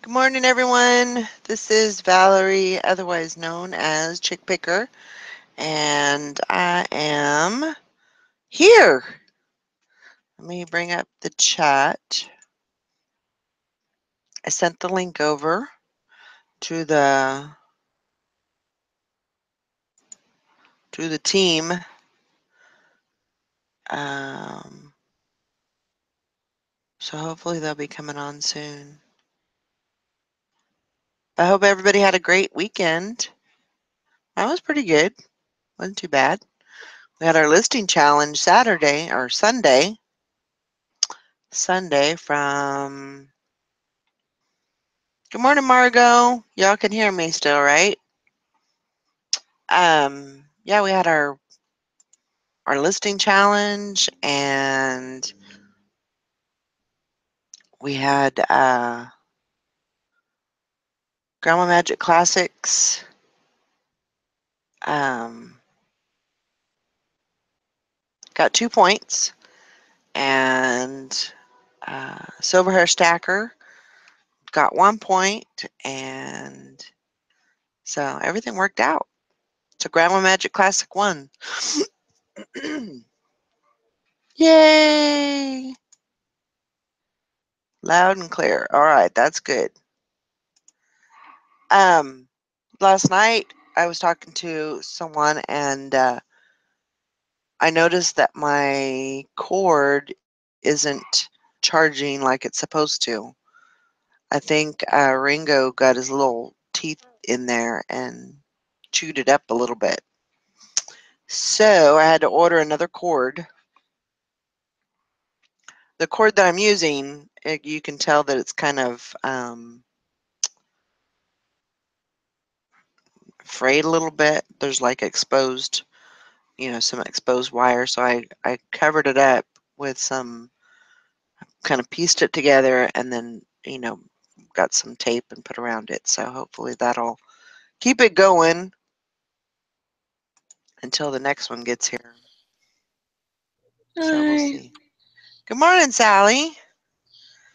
Good morning, everyone. This is Valerie, otherwise known as Chick Picker, and I am here. Let me bring up the chat. I sent the link over to the team. So hopefully they'll be coming on soon. I hope everybody had a great weekend. That was pretty good. Wasn't too bad. We had our listing challenge Saturday or Sunday. Sunday from. Good morning, Margot. Y'all can hear me still, right? Yeah, we had our listing challenge, and we had Grandma Magic Classics. Got 2 points, and Silver Hair Stacker got 1 point, and so everything worked out. So Grandma Magic Classic won. Yay! Loud and clear. All right, that's good. Last night I was talking to someone, and I noticed that my cord isn't charging like it's supposed to. I think Ringo got his little teeth in there and chewed it up a little bit. So I had to order another cord. The cord that I'm using, you can tell that it's kind of frayed a little bit. There's like exposed, some exposed wire. So I covered it up with some, kind of pieced it together, and then, got some tape and put around it. So hopefully that'll keep it going until the next one gets here. Hi. So we'll see. Good morning, Sally.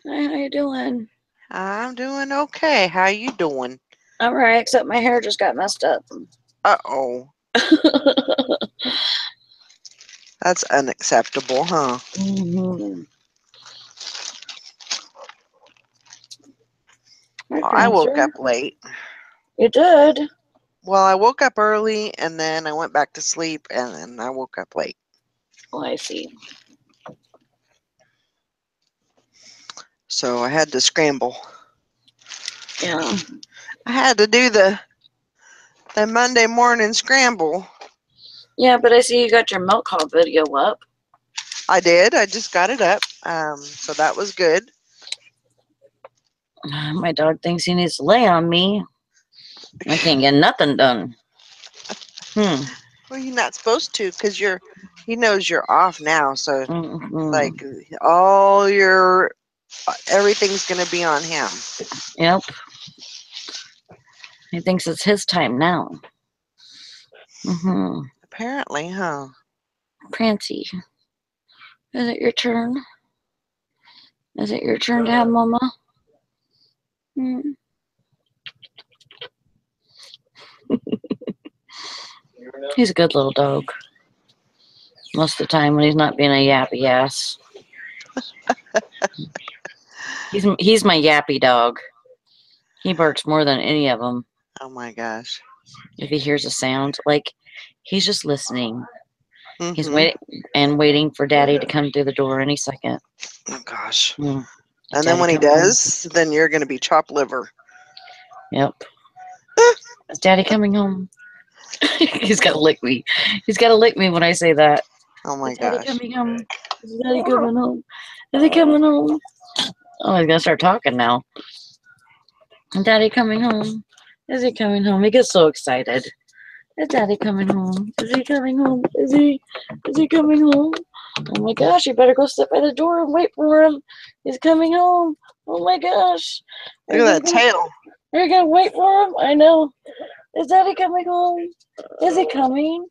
Hi, how you doing? I'm doing okay. How you doing? I'm alright, except my hair just got messed up. Uh-oh. That's unacceptable, huh? Mm-hmm. Hi, Well, I woke Prancer. up late. You did? Well, I woke up early, and then I went back to sleep, and then I woke up late. Oh, I see. So I had to scramble. Yeah. I had to do the Monday morning scramble. Yeah, but I see you got your milk haul video up. I did. I just got it up. So that was good. My dog thinks he needs to lay on me. I can't get nothing done. Well, you're not supposed to, because he knows you're off now. So, Mm-hmm. like, everything's going to be on him. Yep. He thinks it's his time now. Mm-hmm. Apparently, huh? Prancy, is it your turn? Is it your turn to have mama? Hmm. He's a good little dog. Most of the time when he's not being a yappy ass. He's my yappy dog. He barks more than any of them. Oh my gosh. If he hears a sound, like he's just listening. He's Mm-hmm. waiting for Daddy to come through the door any second. Oh gosh. Mm. And then Daddy when he coming home? does, then you're going to be chopped liver. Yep. Is Daddy coming home? He's got to lick me. He's got to lick me when I say that. Oh my Is Daddy gosh. coming home? Is Daddy coming home? Is he coming home? Oh, he's gonna start talking now. Is Daddy coming home? Is he coming home? He gets so excited. Is Daddy coming home? Is he coming home? Is he coming home? Oh my gosh, you better go sit by the door and wait for him. He's coming home. Oh my gosh. Look at that tail. Are you gonna wait for him? I know. Is Daddy coming home? Is he coming?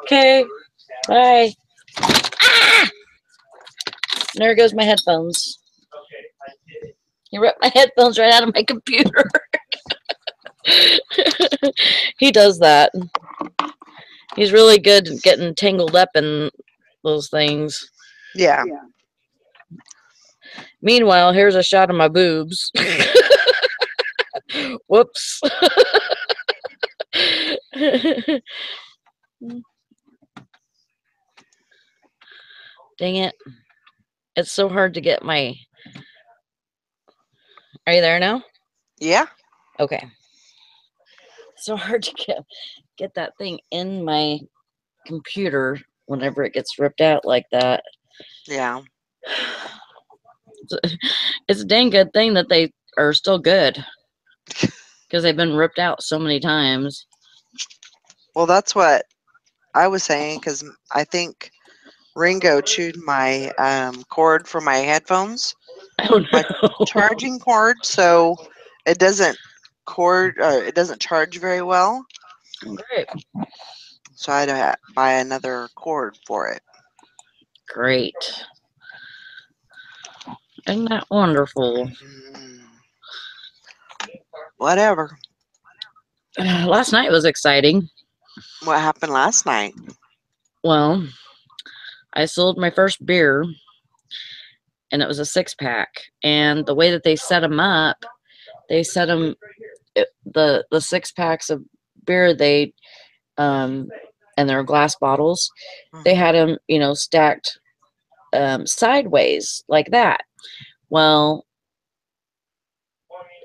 Okay. Bye. Ah! There goes my headphones. He ripped my headphones right out of my computer. He does that. He's really good at getting tangled up in those things. Yeah. Meanwhile, here's a shot of my boobs. Whoops. Dang it. It's so hard to get my... Are you there now? Yeah. Okay. So hard to get that thing in my computer whenever it gets ripped out like that. Yeah. It's a dang good thing that they are still good because they've been ripped out so many times. Well, that's what I was saying, because I think Ringo chewed my cord for my headphones, Oh my no. charging cord, so it doesn't it doesn't charge very well. Great. So I had to buy another cord for it. Great. Isn't that wonderful? Whatever. Last night was exciting. What happened last night? Well, I sold my first beer, and it was a 6-pack. And the way that they set them up, they set them the 6-packs of beer. They and they're glass bottles. They had them, stacked sideways like that. Well,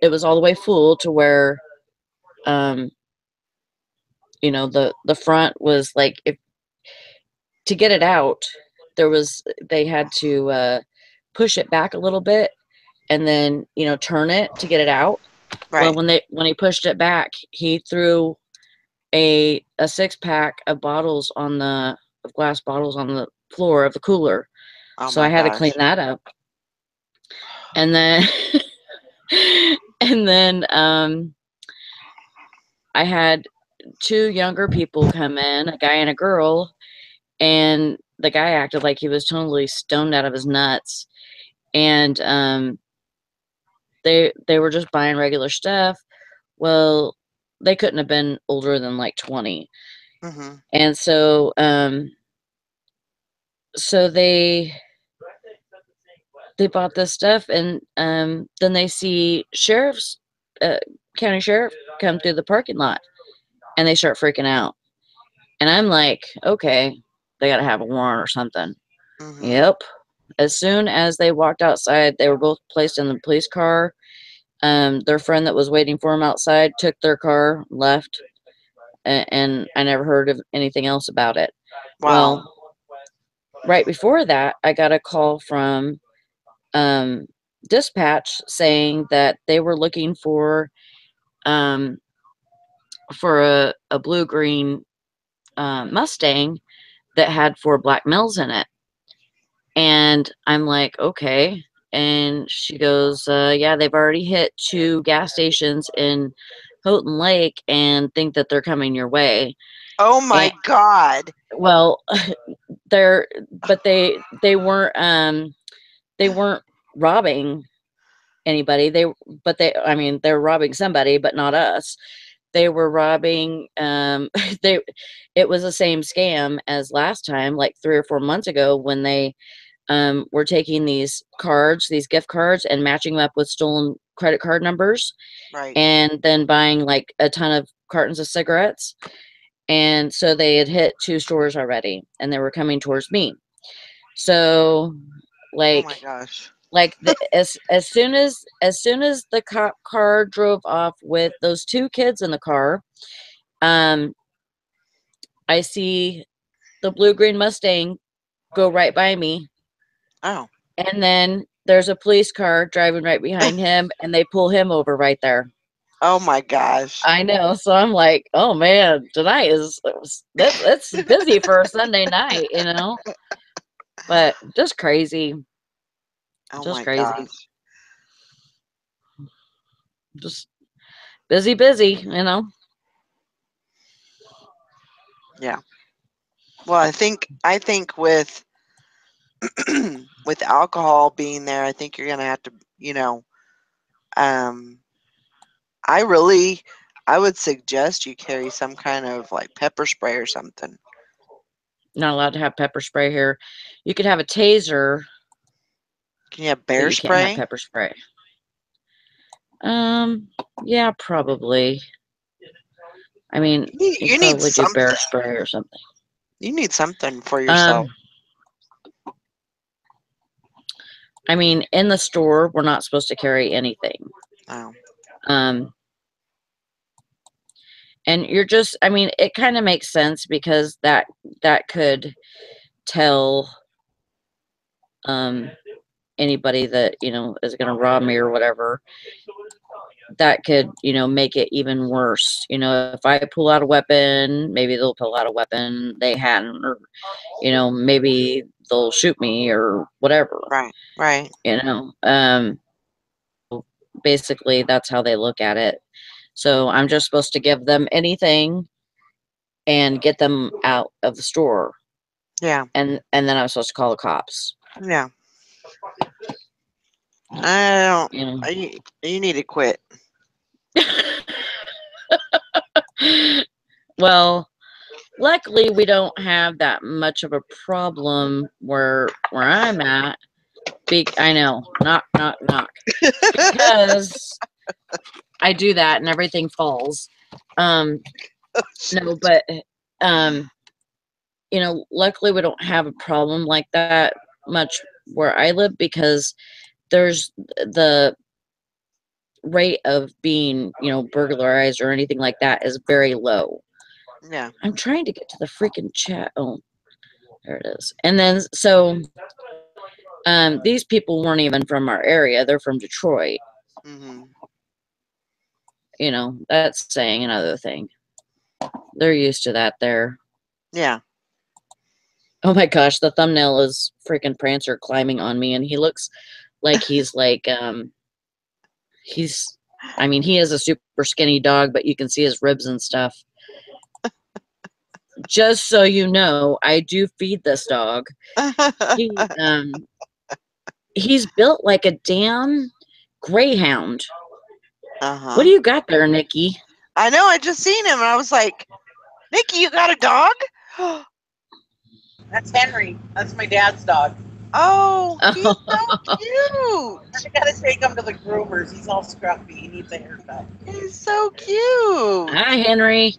it was all the way full to where, the front was like, if to get it out, they had to push it back a little bit and then turn it to get it out. Right. Well, when he pushed it back, he threw a 6-pack of glass bottles on the floor of the cooler. Oh So my I had to gosh. clean that up. And then I had 2 younger people come in, a guy and a girl, and the guy acted like he was totally stoned out of his nuts. And they were just buying regular stuff. Well, they couldn't have been older than like 20. Mm-hmm. And so they bought this stuff, and then they see county sheriff come through the parking lot, and they start freaking out. And I'm like, okay, they got to have a warrant or something. Mm-hmm. Yep. As soon as they walked outside, they were both placed in the police car. Their friend that was waiting for them outside took their car, left, and I never heard of anything else about it. Wow. Well, right before that, I got a call from dispatch saying that they were looking for a blue-green Mustang that had 4 black males in it. And I'm like, okay. And she goes, yeah, they've already hit 2 gas stations in Houghton Lake and think that they're coming your way. Oh my God. Well, they weren't robbing anybody. They're robbing somebody, but not us. They were robbing it was the same scam as last time, like 3 or 4 months ago, when they were taking these gift cards, and matching them up with stolen credit card numbers. Right. And then buying like a ton of cartons of cigarettes. And so they had hit 2 stores already, and they were coming towards me. So like, oh my gosh. Like as soon as the cop car drove off with those 2 kids in the car, I see the blue-green Mustang go right by me. Oh. And then there's a police car driving right behind him, and they pull him over right there. Oh my gosh. I know. So I'm like, oh man, tonight that's busy for a Sunday night, But just crazy. Oh Just my crazy. gosh. Just busy, Yeah. Well, I think with with alcohol being there, I think you're gonna have to, you know, I would suggest you carry some kind of like pepper spray or something. Not allowed to have pepper spray here. You could have a taser, Can you have but bear you can't have spray? pepper spray. Yeah, probably. I mean, you You could need probably do something. bear spray or something. You need something for Um, yourself. I mean, in the store, we're not supposed to carry anything. Oh, Um, and you're just, I mean, it kind of makes sense because that could tell anybody that, you know, is going to rob me or whatever. That could, you know, make it even worse. You know, if I pull out a weapon, maybe they'll pull out a weapon they hadn't, or, you know, maybe they'll shoot me or whatever, right, right. you know. Basically, that's how they look at it. So I'm just supposed to give them anything and get them out of the store. Yeah, And then I'm supposed to call the cops. yeah. I don't. You know. You need to quit. Well, luckily we don't have that much of a problem where I'm at. I know, knock, knock, knock, because I do that and everything falls. No, but you know, luckily we don't have a problem like that much where I live because there's the rate of being, you know, burglarized or anything like that is very low. Yeah. I'm trying to get to the freaking chat. Oh, there it is. And then so these people weren't even from our area. They're from Detroit. Mhm. You know, that's saying another thing. They're used to that there. Yeah. Oh my gosh, the thumbnail is freaking Prancer climbing on me, and he looks like he's I mean, he is a super skinny dog, but you can see his ribs and stuff. Just so you know, I do feed this dog. He he's built like a damn greyhound. What do Uh-huh. you got there, Nikki? I know. I just seen him, and I was like, "Nikki, you got a dog?" That's Henry. That's my dad's dog. Oh, he's so cute. I gotta take him to the groomers. He's all scruffy. He needs a haircut. He's so cute. Hi, Henry.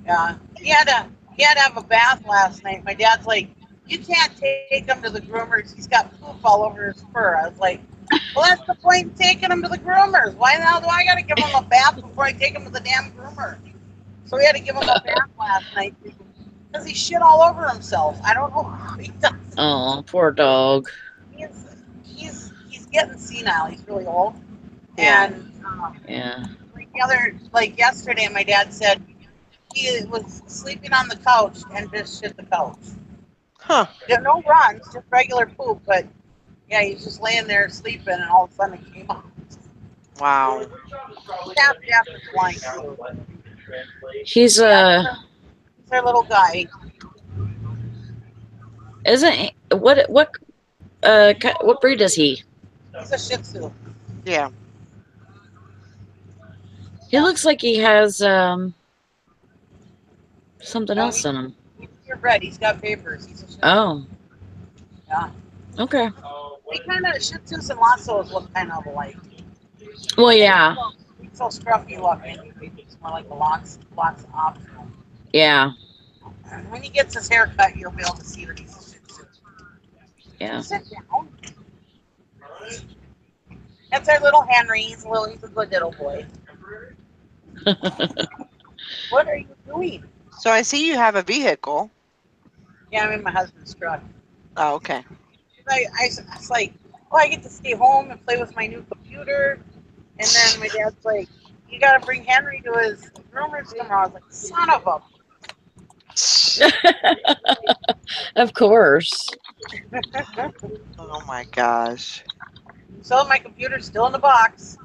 Yeah. He had to have a bath last night. My dad's like, you can't take him to the groomers. He's got poop all over his fur. I was like, well, that's the point in taking him to the groomers. Why the hell do I gotta give him a bath before I take him to the damn groomer? So we had to give him a bath last night because he shit all over himself. I don't know how he does. Oh, poor dog. He's getting senile. He's really old. Yeah. And Yeah. like yesterday, my dad said he was sleeping on the couch and just shit the couch. Huh. There no runs, just regular poop. But yeah, he's just laying there sleeping, and all of a sudden it came out. Wow. He's half deaf and blind too. He's He's our little guy. isn't what breed is he? He's a Shih Tzu. Yeah. He looks like he has something No, else in him. he's purebred. He's got papers. He's a Shih Tzu. Oh, Yeah. okay. We kind of Shih Tzus and Lassos look kind of alike. Well, yeah, He's so scruffy looking. It's more like a lots optional. yeah, And when he gets his hair cut, you'll be able to see that he's a Shih Tzu. yeah. Sit down. That's our little Henry. He's a good little boy. What are you doing? So I see you have a vehicle. Yeah, I'm in my husband's truck. Oh, okay. I was like, oh, I get to stay home and play with my new computer. And then my dad's like, you got to bring Henry to his groomers tomorrow. I was like, son of a. Of course. Oh my gosh. So my computer's still in the box.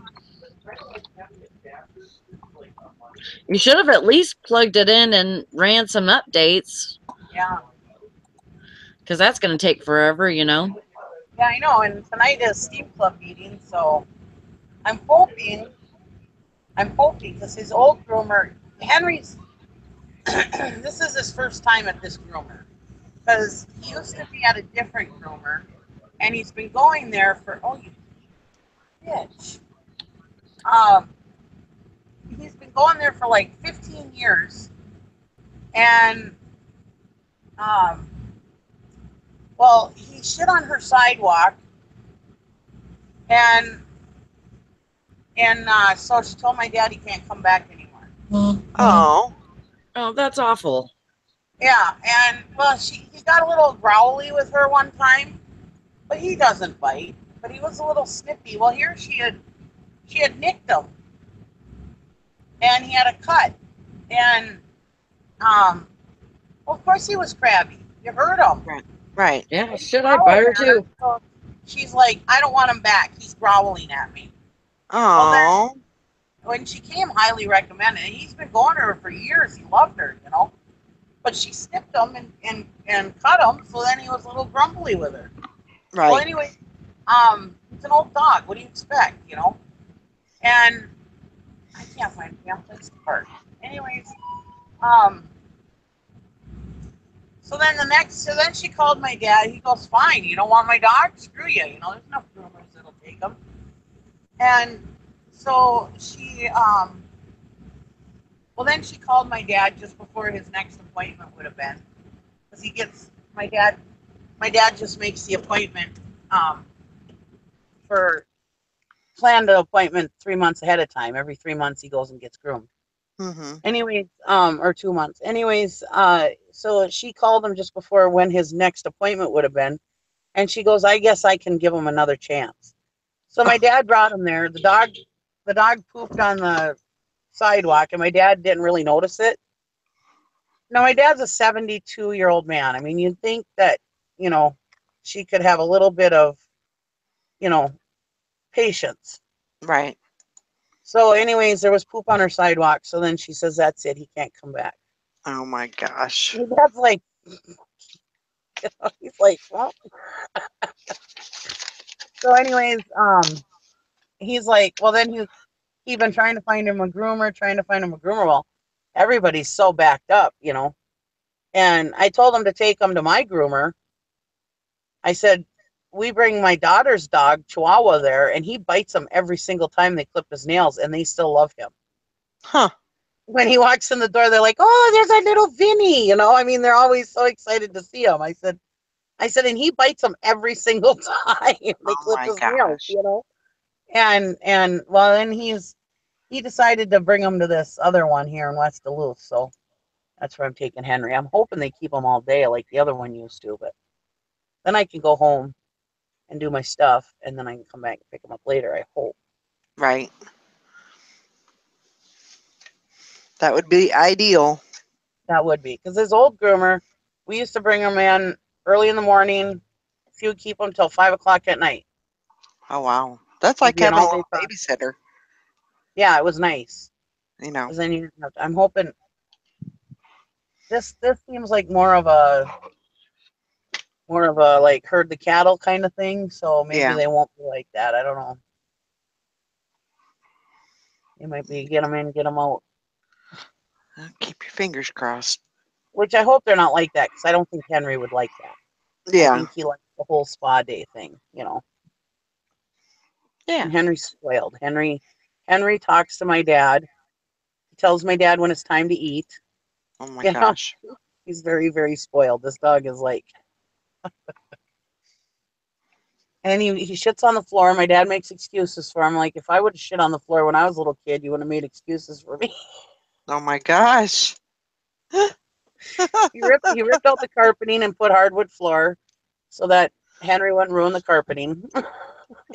You should have at least plugged it in and ran some updates. Yeah. Because that's going to take forever, you know. Yeah, I know. And tonight is Steam Club meeting, so I'm hoping because his old groomer, Henry's, this is his first time at this groomer because he used to be at a different groomer, and he's been going there for you bitch. Um, he's been going there for like 15 years, and um, well, he shit on her sidewalk, and so she told my dad he can't come back anymore. Oh. Oh, that's awful. Yeah, and well, he got a little growly with her one time, but he doesn't bite. But he was a little snippy. Well, here she had nicked him, and he had a cut, and well, of course he was crabby. You heard him. Right. Yeah, should I buy her too? So she's like, I don't want him back. He's growling at me. Well, Oh. then when she came, highly recommended. And he's been going to her for years. He loved her, you know. But she snipped him and cut him, so then he was a little grumbly with her. Right. Well, anyway, it's an old dog. What do you expect, you know? And I can't find a damn place to park. Anyways, so then she called my dad. He goes, fine, you don't want my dog? Screw you. You know, there's enough groomers that'll take him. And so then she called my dad just before his next appointment would have been. Because my dad just makes the appointment for planned an appointment 3 months ahead of time. Every 3 months he goes and gets groomed. Mm-hmm. Anyways, or 2 months. Anyways, so she called him just before when his next appointment would have been, and she goes, I guess I can give him another chance. So my dad brought him there. The dog pooped on the sidewalk, and my dad didn't really notice it. Now, my dad's a 72-year-old man. I mean, you'd think that, you know, she could have a little bit of, you know, patience. Right. So anyways, there was poop on her sidewalk. So then she says, that's it. He can't come back. Oh my gosh. My dad's like, he's like, well. So anyways, he's like, well, then he'd been trying to find him a groomer. Well, everybody's so backed up, you know. And I told him to take him to my groomer. I said, we bring my daughter's dog, Chihuahua, there, and he bites them every single time they clip his nails, and they still love him. Huh. When he walks in the door, they're like, oh, there's our little Vinny. You know, I mean, they're always so excited to see him. I said, and he bites them every single time they clip his nails, you know. And well, then he decided to bring him to this other one here in West Duluth. So that's where I'm taking Henry. I'm hoping they keep him all day like the other one used to, but then I can go home and do my stuff, and then I can come back and pick him up later, I hope. Right. That would be ideal. That would be. Because his old groomer, we used to bring him in early in the morning. He would keep him till 5 o'clock at night. Oh, wow. That's like having a little babysitter. Yeah, it was nice. You know. Then I'm hoping this seems like more of a like herd the cattle kind of thing. So maybe they won't be like that. I don't know. It might be get them in, get them out. Keep your fingers crossed. Which I hope they're not like that, because I don't think Henry would like that. Yeah. I think he likes the whole spa day thing, you know. Yeah. And Henry's spoiled. Henry talks to my dad. He tells my dad when it's time to eat. Oh my gosh. He's very, very spoiled. This dog is like. And he shits on the floor. My dad makes excuses for him. Like, if I would have shit on the floor when I was a little kid, you would have made excuses for me. Oh my gosh. He ripped out the carpeting and put hardwood floor so that Henry wouldn't ruin the carpeting.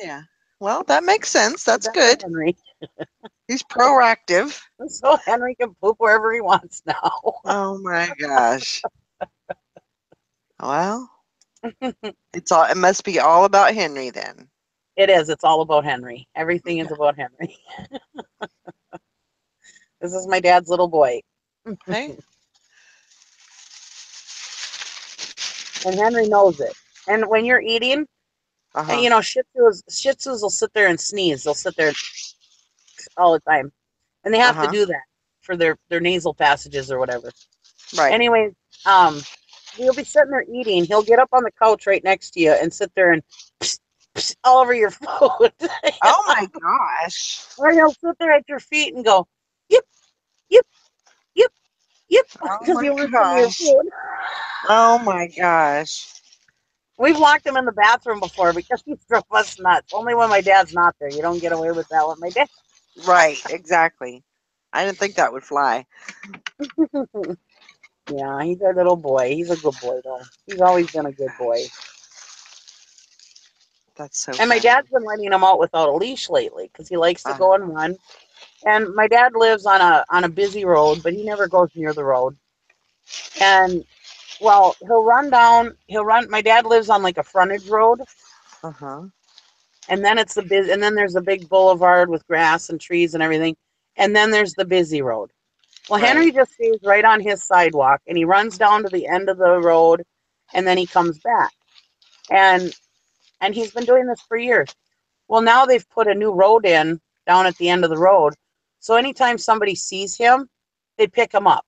Yeah. Well, that makes sense. That's good. Henry. He's proactive. So Henry can poop wherever he wants now. Oh my gosh. Well, it must be all about Henry then. It is. It's all about Henry. Everything is about Henry. This is my dad's little boy. Okay. and Henry knows it. And when you're eating, and you know, Shih Tzus will sit there and sneeze. They'll sit there all the time, and they have to do that for their nasal passages or whatever. Right. Anyways, he'll be sitting there eating. He'll get up on the couch right next to you and sit there and pss, pss, all over your food. Oh my gosh. Or he'll sit there at your feet and go, yip, yip, yip, yip, Oh because my he wants some of your gosh. food. Oh my gosh. We've locked him in the bathroom before because he drove us nuts. Only when my dad's not there. You don't get away with that with my dad. Right, exactly. I didn't think that would fly. Yeah, he's a little boy. He's a good boy, though. He's always been a good boy. That's so And my funny. dad's been letting him out without a leash lately because he likes to go and run. And my dad lives on a busy road, but he never goes near the road. And well, he'll run down. He'll run. My dad lives on like a frontage road, and then it's and then there's a big boulevard with grass and trees and everything, and then there's the busy road. Well, Right. Henry just stays right on his sidewalk, and he runs down to the end of the road, and then he comes back, and he's been doing this for years. Well, now they've put a new road in down at the end of the road, so anytime somebody sees him, they pick him up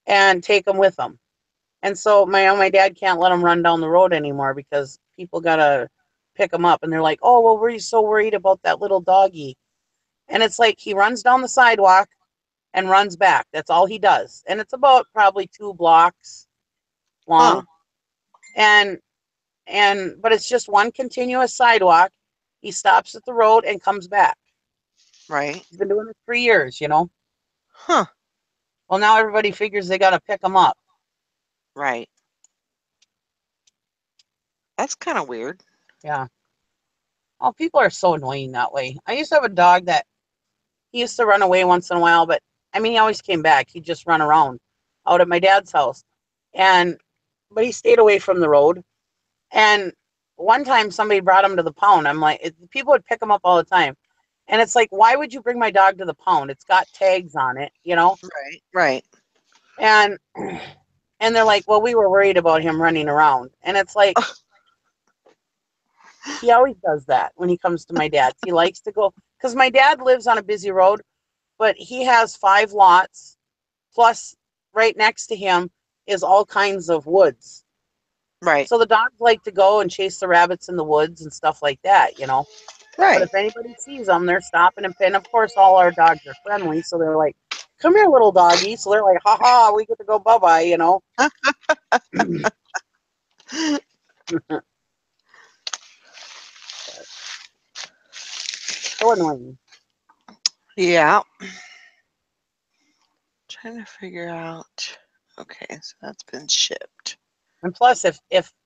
and take him with them. And so my dad can't let him run down the road anymore because people gotta pick him up, and they're like, "Oh, well, we're so worried about that little doggy." And it's like he runs down the sidewalk and runs back. That's all he does, and it's about probably 2 blocks long. And but it's just one continuous sidewalk. He stops at the road and comes back. Right. He's been doing it for years, you know. Huh. Well, now everybody figures they got to pick him up. Right. That's kind of weird. Yeah. Oh, people are so annoying that way. I used to have a dog that he used to run away once in a while, but I mean, he always came back. He'd just run around out at my dad's house. But he stayed away from the road. And one time somebody brought him to the pound. I'm like, people would pick him up all the time. And it's like, why would you bring my dog to the pound? It's got tags on it, you know? Right. Right. And they're like, well, we were worried about him running around. And it's like, he always does that when he comes to my dad's. He likes to go, because my dad lives on a busy road, but he has 5 lots, plus right next to him is all kinds of woods. Right. So the dogs like to go and chase the rabbits in the woods and stuff like that, you know. But Right. if anybody sees them, they're stopping and of course all our dogs are friendly, so they're like, "Come here, little doggy." So they're like, "Ha ha, we get to go bye-bye," you know. So annoying. Yeah. Trying to figure out. Okay, so that's been shipped. And plus, if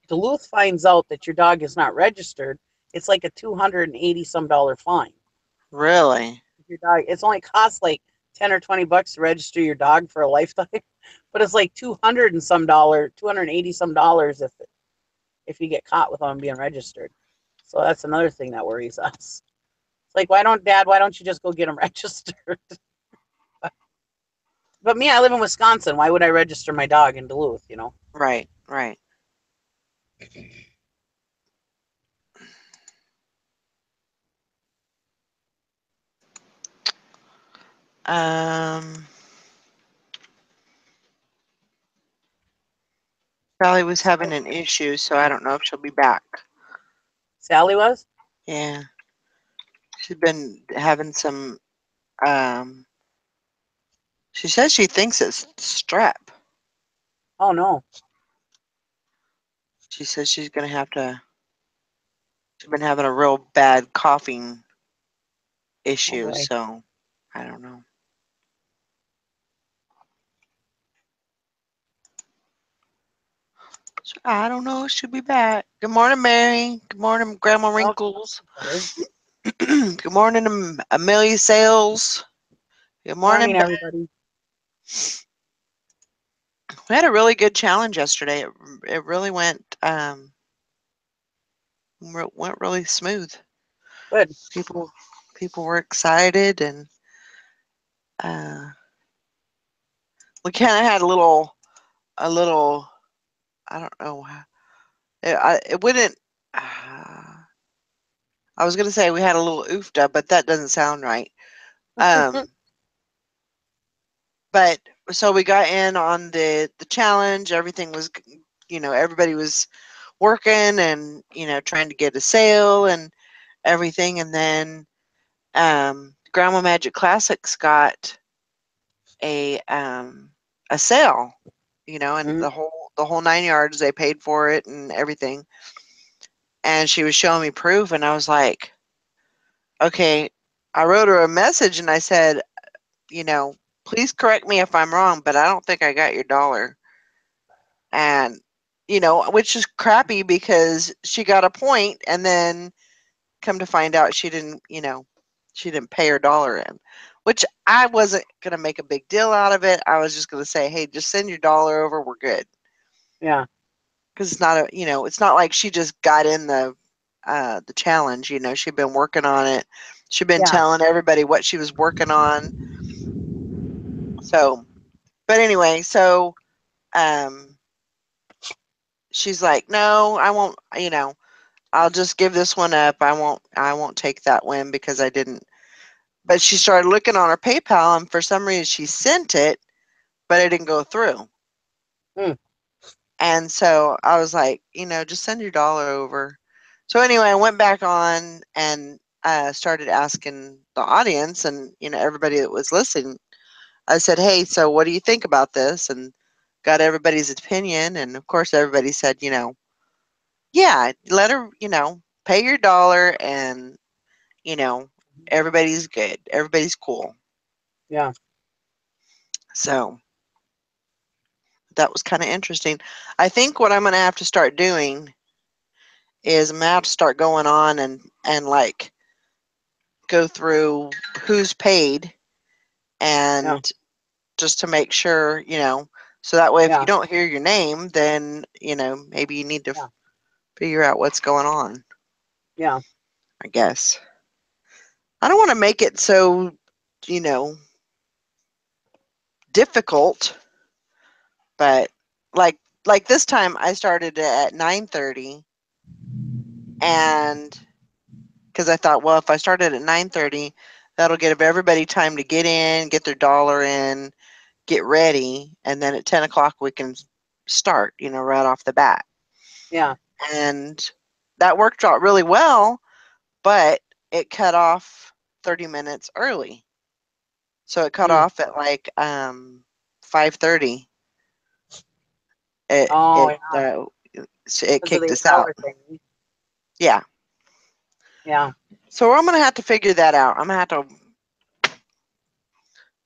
Duluth finds out that your dog is not registered, it's like a $280 fine. Really? Your dog, it's only costs like 10 or 20 bucks to register your dog for a lifetime, but it's like $280 if you get caught without them being registered. So that's another thing that worries us. It's like, why don't you just go get them registered? But me, I live in Wisconsin. Why would I register my dog in Duluth, you know? Right. Right. Sally was having an issue, so I don't know if she'll be back. Sally was? Yeah. She's been having some, she says she thinks it's strep. Oh, no. She says she's going to have to, she's been having a real bad coughing issue, boy. so I don't know. So I don't know. She'll be back. Good morning, Mary. Good morning, Grandma Wrinkles. Good morning, Amelia Sales. Good morning, Morning, everybody. We had a really good challenge yesterday. It really went really smooth. Good. People were excited, and we kind of had a little I don't know. It wouldn't. I was gonna say we had a little oofta, but that doesn't sound right. Um, but so we got in on the challenge. Everything was, everybody was working and trying to get a sale and everything. And then Grandma Magic Classics got a sale, and the whole 9 yards. They paid for it and everything. And she was showing me proof, and I was like, okay. I wrote her a message and I said, please correct me if I'm wrong, but I don't think I got your dollar. And, which is crappy because she got a point and then come to find out she didn't pay her dollar in, which I wasn't going to make a big deal out of it. I was just going to say, hey, just send your dollar over. We're good. Yeah. Because it's not it's not like she just got in the challenge. She'd been working on it. She'd been telling everybody what she was working on. So, but anyway, so she's like, no, I won't. I'll just give this one up. I won't take that win because I didn't. But she started looking on her PayPal, and for some reason she sent it, but it didn't go through. And so I was like, just send your dollar over. So anyway, I went back on and started asking the audience and everybody that was listening. I said, hey, so what do you think about this? And got everybody's opinion. And of course, everybody said, yeah, let her, pay your dollar and, everybody's good. Everybody's cool. Yeah. So that was kind of interesting. I think what I'm going to have to start doing is I'm going to have to start going on and like go through who's paid and just to make sure, so that way if you don't hear your name, then, maybe you need to figure out what's going on. Yeah. I guess. I don't want to make it so, difficult, but like this time I started at 9:30 and because I thought, well, if I started at 9:30, that'll give everybody time to get in, get their dollar in, get ready, and then at 10 o'clock we can start, right off the bat. Yeah. And that worked out really well, but it cut off 30 minutes early. So it cut off at like 5:30. It kicked us out. Yeah. Yeah. So I'm gonna have to figure that out. I'm gonna have to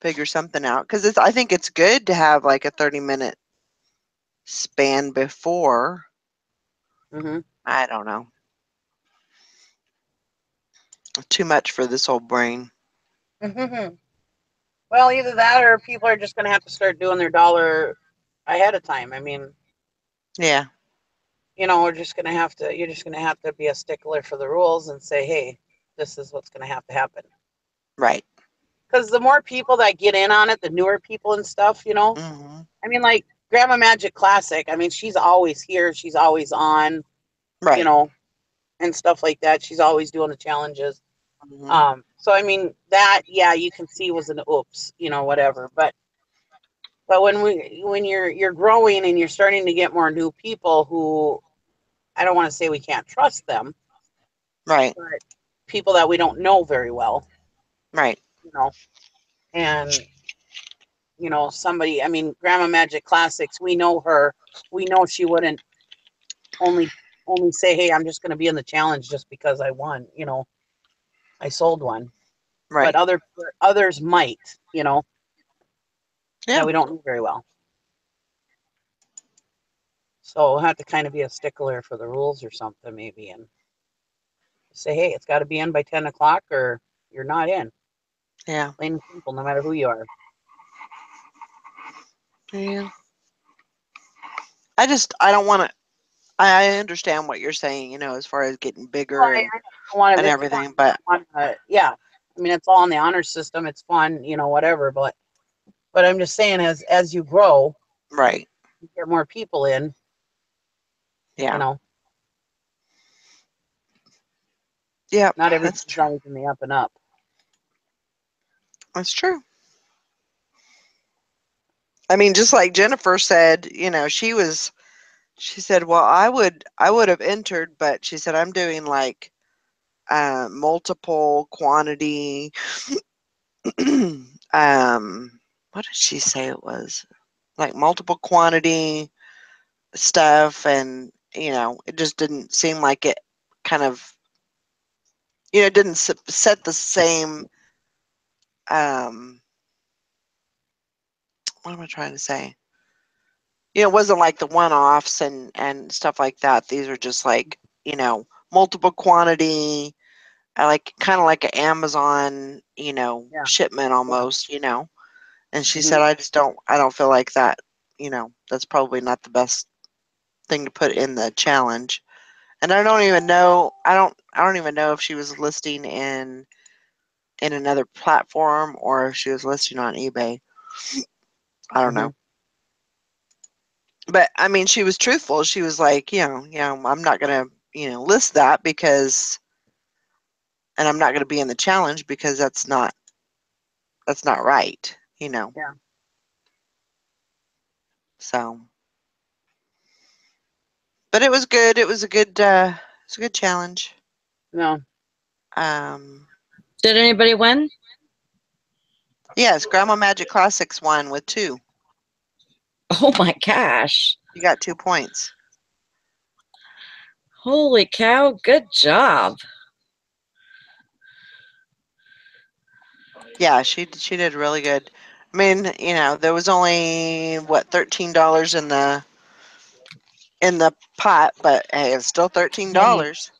figure something out because I think it's good to have like a 30-minute span before. I don't know. Too much for this old brain. Well, either that or people are just going to have to start doing their dollar ahead of time. I mean, yeah. We're just going to have to, you're just going to have to be a stickler for the rules and say, hey, this is what's going to have to happen. Right. Because the more people that get in on it, the newer people and stuff, Mm-hmm. I mean, like Grandma Magic Classic, I mean, she's always here. She's always on, right. And stuff like that. She's always doing the challenges. Mm-hmm. So, I mean, that, you can see was an oops, whatever. But when you're growing and you're starting to get more new people who, I don't want to say we can't trust them, right, but people that we don't know very well, right, and somebody, I mean, Grandma Magic Classics, we know her, we know she wouldn't only say, hey, I'm just going to be in the challenge just because I won, I sold one, right. but others might, Yeah. that we don't know very well. So we'll have to kind of be a stickler for the rules or something, maybe, and say, hey, it's got to be in by 10 o'clock or you're not in. Yeah. Plain and simple, no matter who you are. Yeah. I don't want to. I understand what you're saying, as far as getting bigger and everything, but yeah, I mean, it's all in the honor system. It's fun, whatever. But I'm just saying, as you grow, right, you get more people in. Yeah. You know, Yeah. not That's everything's true. always in the up and up. That's true. I mean, just like Jennifer said, she said, well, I would have entered, but she said, I'm doing like multiple quantity. What did she say it was? Like multiple quantity stuff, and it just didn't seem like it kind of, it didn't set the same. What am I trying to say? It wasn't like the one-offs and stuff like that. These were just like, multiple quantity, like kind of like an Amazon, Yeah. shipment almost, And she Mhm. said, I don't feel like that, that's probably not the best thing to put in the challenge. And I don't even know, I don't even know if she was listing in another platform or if she was listing on eBay. I don't know. But I mean, she was truthful. She was like, I'm not going to, list that because, and I'm not going to be in the challenge because that's not right, Yeah. So, but it was good. It was a good challenge. No. Did anybody win? Yes, Grandma Magic Classics won with 2. Oh my gosh. You got 2 points. Holy cow, good job. Yeah, she did really good. I mean, there was only what $13 in the pot, but hey, it's still $13.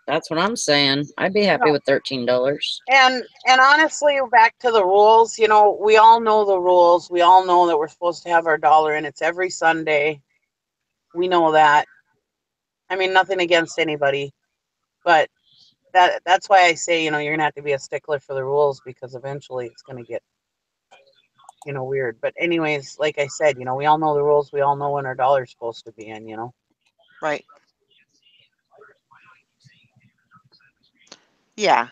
That's what I'm saying. I'd be happy with $13. And honestly, back to the rules, we all know the rules. We all know that we're supposed to have our dollar in. It's every Sunday. We know that. I mean, nothing against anybody, but that's why I say, you're going to have to be a stickler for the rules because eventually it's going to get, weird. But anyways, like I said, we all know the rules. We all know when our dollar's supposed to be in. Right. Yeah.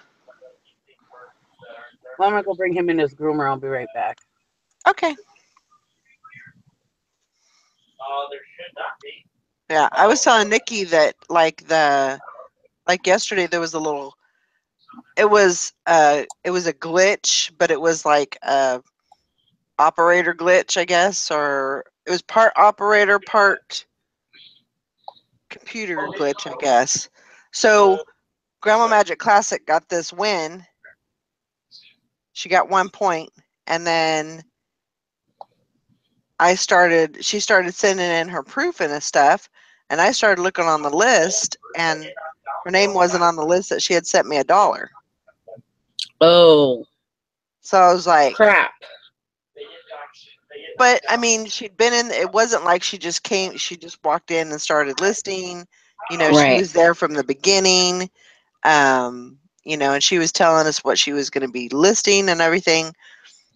Well, I'm going to go bring him in his groomer. I'll be right back. Okay. Yeah, I was telling Nikki that like yesterday there was a little, it was a glitch, but it was like a operator glitch, I guess, or it was part operator, part computer glitch, I guess. So Grandma Magic Classic got this win. She got 1 point, and then she started sending in her proof and stuff, and I started looking on the list, and her name wasn't on the list that she had sent me $1. Oh, So I was like, crap. but I mean, she'd been in, it wasn't like she just walked in and started listing. She Right. was there from the beginning, and she was telling us what she was going to be listing and everything.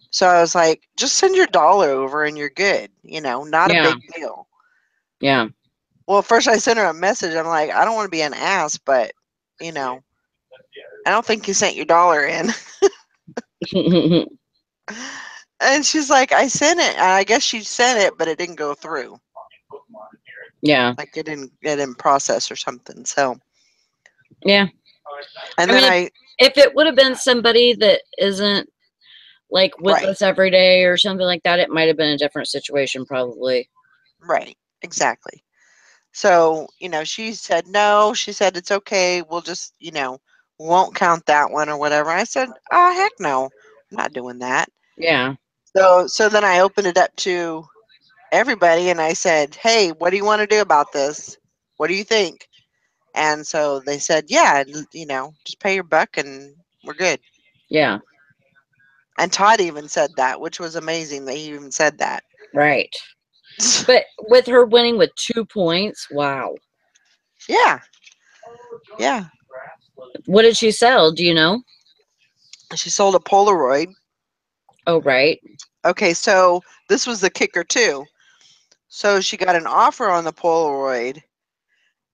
So I was like, just send your $1 over and you're good, not a Yeah. big deal. Yeah. Well, first I sent her a message. I'm like, I don't want to be an ass, but, I don't think you sent your $1 in. And she's like, I sent it. And I guess she sent it, but it didn't go through. Yeah. Like it didn't process or something. So, Yeah. and I then mean, if it would have been somebody that isn't like with right, us every day or something like that, it might have been a different situation probably. right, exactly. So, she said, no, she said, it's okay. We'll just, won't count that one or whatever. I said, oh, heck no, I'm not doing that. Yeah. So then I opened it up to everybody and I said, hey, what do you want to do about this? What do you think? And so they said, yeah, just pay your buck and we're good. Yeah. And Todd even said that, which was amazing that he even said that. Right. But with her winning with 2 points, wow. Yeah. Yeah. What did she sell? Do you know? She sold a Polaroid. Oh, right. Okay, so this was the kicker too. So she got an offer on the Polaroid,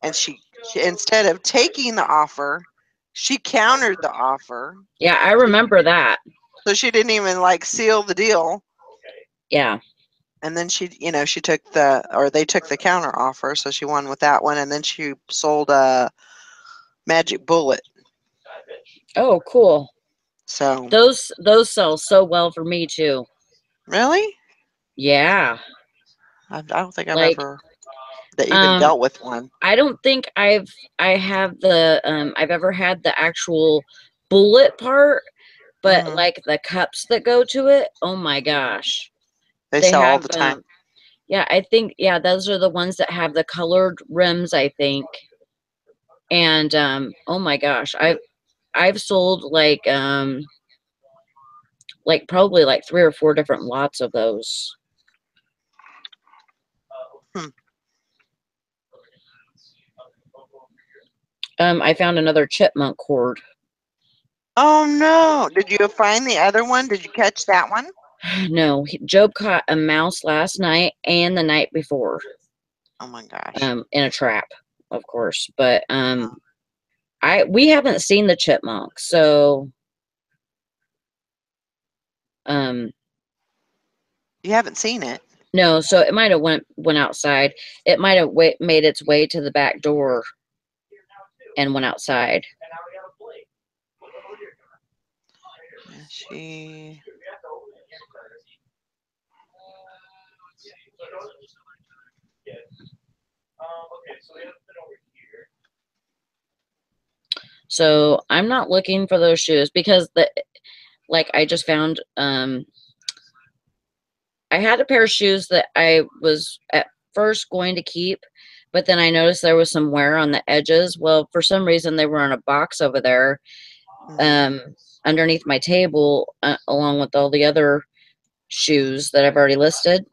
and she instead of taking the offer, she countered the offer. Yeah, I remember that. So she didn't even like seal the deal. Yeah. And then she, she took they took the counter offer, so she won with that one. And then she sold a magic bullet. Oh, cool. So Those sell so well for me too. really, Yeah. I don't think I've Like, ever even dealt with one. I don't think I have the I've ever had the actual bullet part, but Mhm. like the cups that go to it, oh my gosh. They They sell all have the time. yeah, I think those are the ones that have the colored rims, I think. And oh my gosh, I've sold like probably like 3 or 4 different lots of those. Hmm. I found another chipmunk cord. Oh no! Did you find the other one? Did you catch that one? No, Job caught a mouse last night and the night before. Oh my gosh. In a trap, of course. But we haven't seen the chipmunk, so You haven't seen it? no, so it might have went outside. It might have made its way to the back door and went outside. Yeah, she. So I'm not looking for those shoes because I just found I had a pair of shoes that I was at first going to keep, but then I noticed there was some wear on the edges. Well, for some reason they were in a box over there underneath my table along with all the other shoes that I've already listed.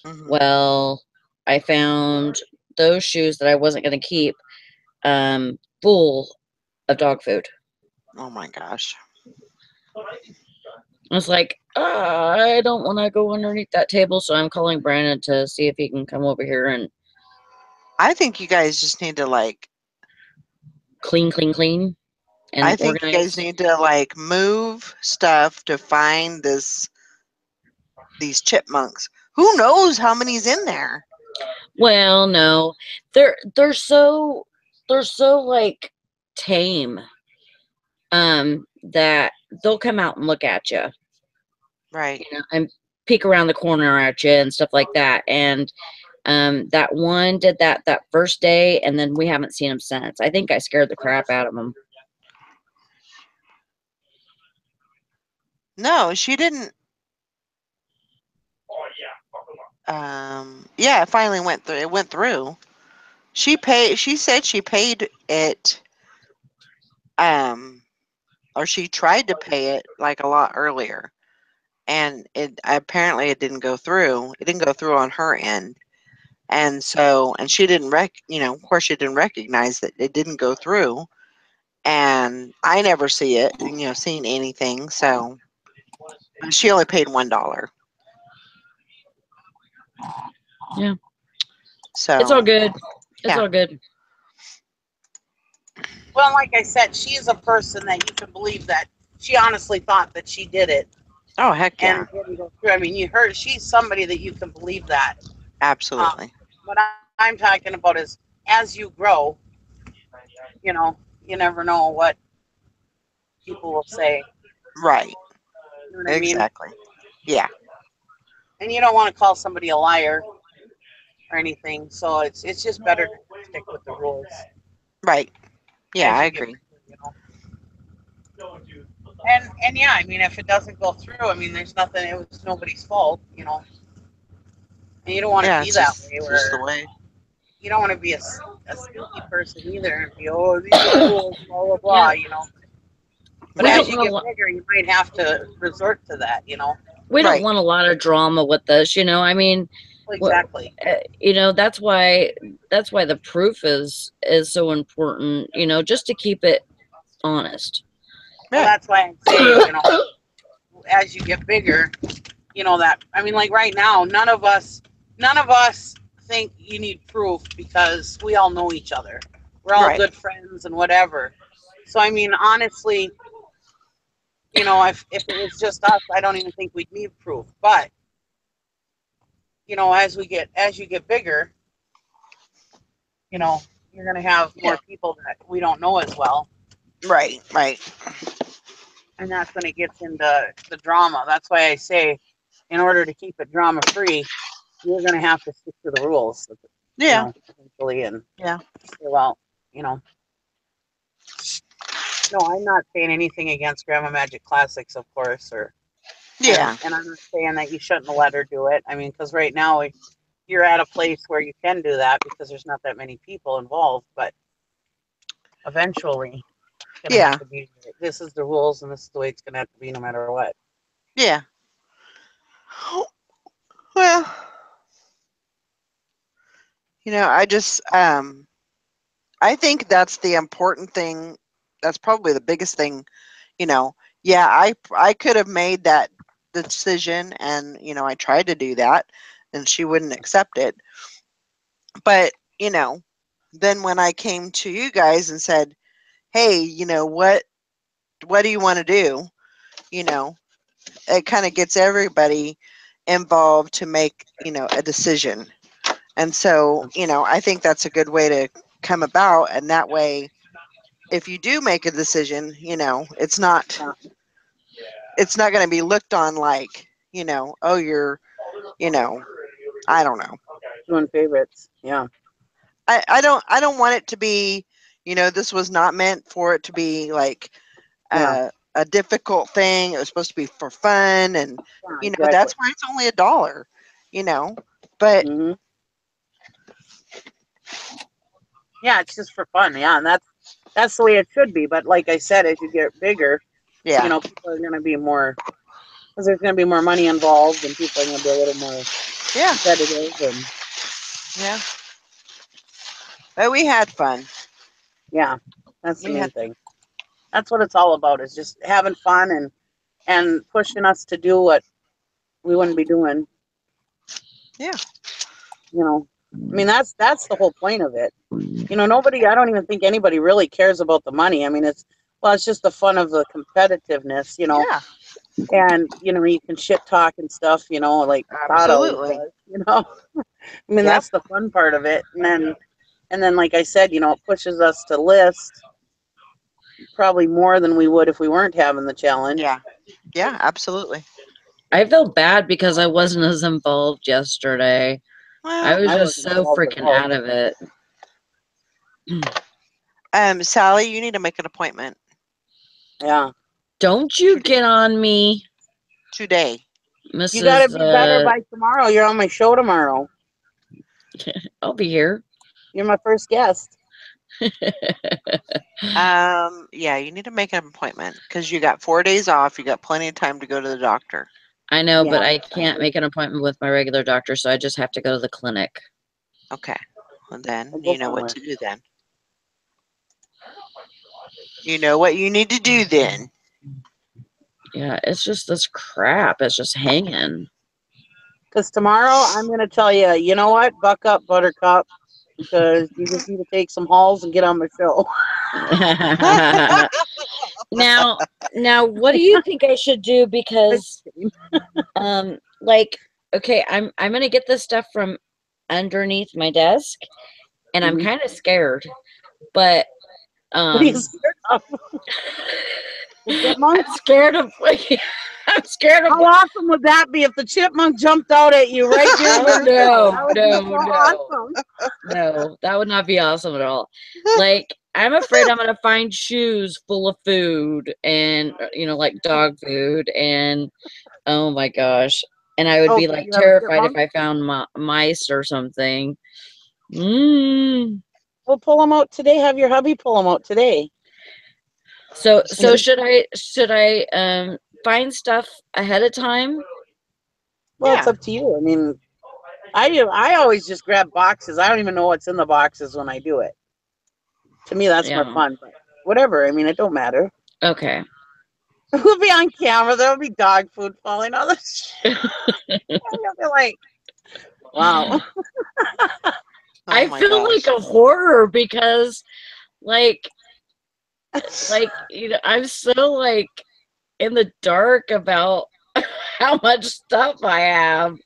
Mhm. Well, I found those shoes that I wasn't going to keep full of dog food. Oh my gosh. I was like, I don't want to go underneath that table, so I'm calling Brandon to see if he can come over here and I think you guys just need to clean, and I think you guys organize. need to move stuff to find these chipmunks. Who knows how many's in there? Well, no, they're so like tame, that they'll come out and look at you, Right. and peek around the corner at you and stuff like that. And that one did that first day, and then we haven't seen him since. I think I scared the crap out of him. No, she didn't. Yeah, it finally went through. It went through. She said she paid it. Or she tried to pay it a lot earlier, and it didn't go through. It didn't go through on her end, and she didn't of course she didn't recognize that it didn't go through, and I never see it, seen anything. So she only paid $1. Yeah. So It's all good. It's yeah. all good. Well, like I said, she is a person that you can believe that she honestly thought that she did it. Oh, heck yeah. And it didn't go through. I mean, you heard she's somebody that you can believe that. Absolutely. What I'm talking about is as you grow, you never know what people will say. Right. You know what I mean? Exactly. Yeah. And you don't want to call somebody a liar or anything. So it's just better to stick with the rules. Right. Yeah, I As you get agree. bigger, And yeah, I mean, if it doesn't go through, I mean, there's nothing. It was nobody's fault, And you don't want to be it's that just, way. it's Where just the way. you don't want to be a sneaky person either and be, oh, these are rules, blah blah blah, Yeah. But We as don't you want get bigger, you might have to resort to that, We don't Right. want a lot of drama with this, I mean, Exactly. that's why the proof is so important, just to keep it honest. Well, Yeah. that's why I'm saying, as you get bigger, that I mean, like right now, none of us think you need proof because we all know each other. We're all Right. good friends and whatever. So I mean, honestly, you know, if it was just us, I don't even think we'd need proof. But you know, as you get bigger, you know, you're gonna have Yeah. more people that we don't know as well, Right. Right. and that's when it gets into the drama. That's why I say, in order to keep it drama free, you're gonna have to stick to the rules, you Yeah. know, eventually, and Yeah. say, well, you know, no, I'm not saying anything against Grandma Magic Classics, of course, or Yeah. and I'm not saying that you shouldn't let her do it. I mean, because right now you're at a place where you can do that because there's not that many people involved, but eventually it's gonna have Yeah. to be. This is the rules, and this is the way it's gonna have to be, no matter what. Yeah. Well, I just I think that's the important thing. That's probably the biggest thing, you know. Yeah, I could have made that decision, and I tried to do that and she wouldn't accept it. But, then when I came to you guys and said, "Hey, what do you want to do?" You know, it kind of gets everybody involved to make, a decision. And so, I think that's a good way to come about. And that way, if you do make a decision, it's not going to be looked on like, oh, you know, I don't know. Doing favorites, yeah, I don't want it to be, this was not meant for it to be like yeah, a difficult thing. It was supposed to be for fun, and yeah, exactly. that's why it's only $1. You know, but Hmm. Yeah, it's just for fun, yeah, and that's the way it should be. But like I said, as you get bigger, you yeah, know, people are going to be more, because there's going to be more money involved, and people are going to be a little more yeah, competitive, and yeah. But we had fun. yeah, that's the We had main thing. That's what it's all about, is just having fun and pushing us to do what we wouldn't be doing. yeah, You know, I mean, that's the whole point of it. You know, nobody. I don't even think anybody really cares about the money. I mean, it's just the fun of the competitiveness. You know, yeah. and you can shit talk and stuff. You know, like Todd always Absolutely. does. You know, I mean, Yep. that's the fun part of it. And then, like I said, it pushes us to list probably more than we would if we weren't having the challenge. Yeah. Yeah. Absolutely. I feel bad because I wasn't as involved yesterday. I Well, was I just wasn't so involved at freaking all. out of it. Sally, you need to make an appointment Yeah. Don't you today. get on me, Today. You got to Mrs. be better by tomorrow. You're on my show tomorrow. I'll be here. You're my first guest. Yeah, you need to make an appointment because you got 4 days off. You got plenty of time to go to the doctor. I know, but Yeah. I can't make an appointment with my regular doctor, so I just have to go to the clinic. Okay. Well, then We'll you go know what somewhere. to do then. You know what you need to do then. Yeah, it's just this crap. It's just hanging. Because tomorrow I'm going to tell you, you know what? Buck up, Buttercup, because you just need to take some hauls and get on the show. now, what do you think I should do? Because, like, okay, I'm gonna get this stuff from underneath my desk, and I'm Mhm. kind of scared, but What are you scared of? The chipmunk? I'm scared of. I'm scared of. How awesome would that be if the chipmunk jumped out at you right there in Oh your show? That would be so no, awesome. no, that would not be awesome at all. Like, I'm afraid I'm gonna find shoes full of food and like dog food, and oh my gosh, and I would Oh, be because like you have a terrified if chipmunk? I found mice or something. Mm. We'll pull them out today. Have your hubby pull them out today. So And then, should I find stuff ahead of time? well, it's Yeah. up to you. I mean, I always just grab boxes. I don't even know what's in the boxes when I do it. To me, that's more Yeah. fun. But whatever. I mean, it don't matter. Okay. We'll be on camera. There'll be dog food falling on the shit. You'll be like, wow. Oh I my feel like gosh. a horror because like I'm so like in the dark about how much stuff I have.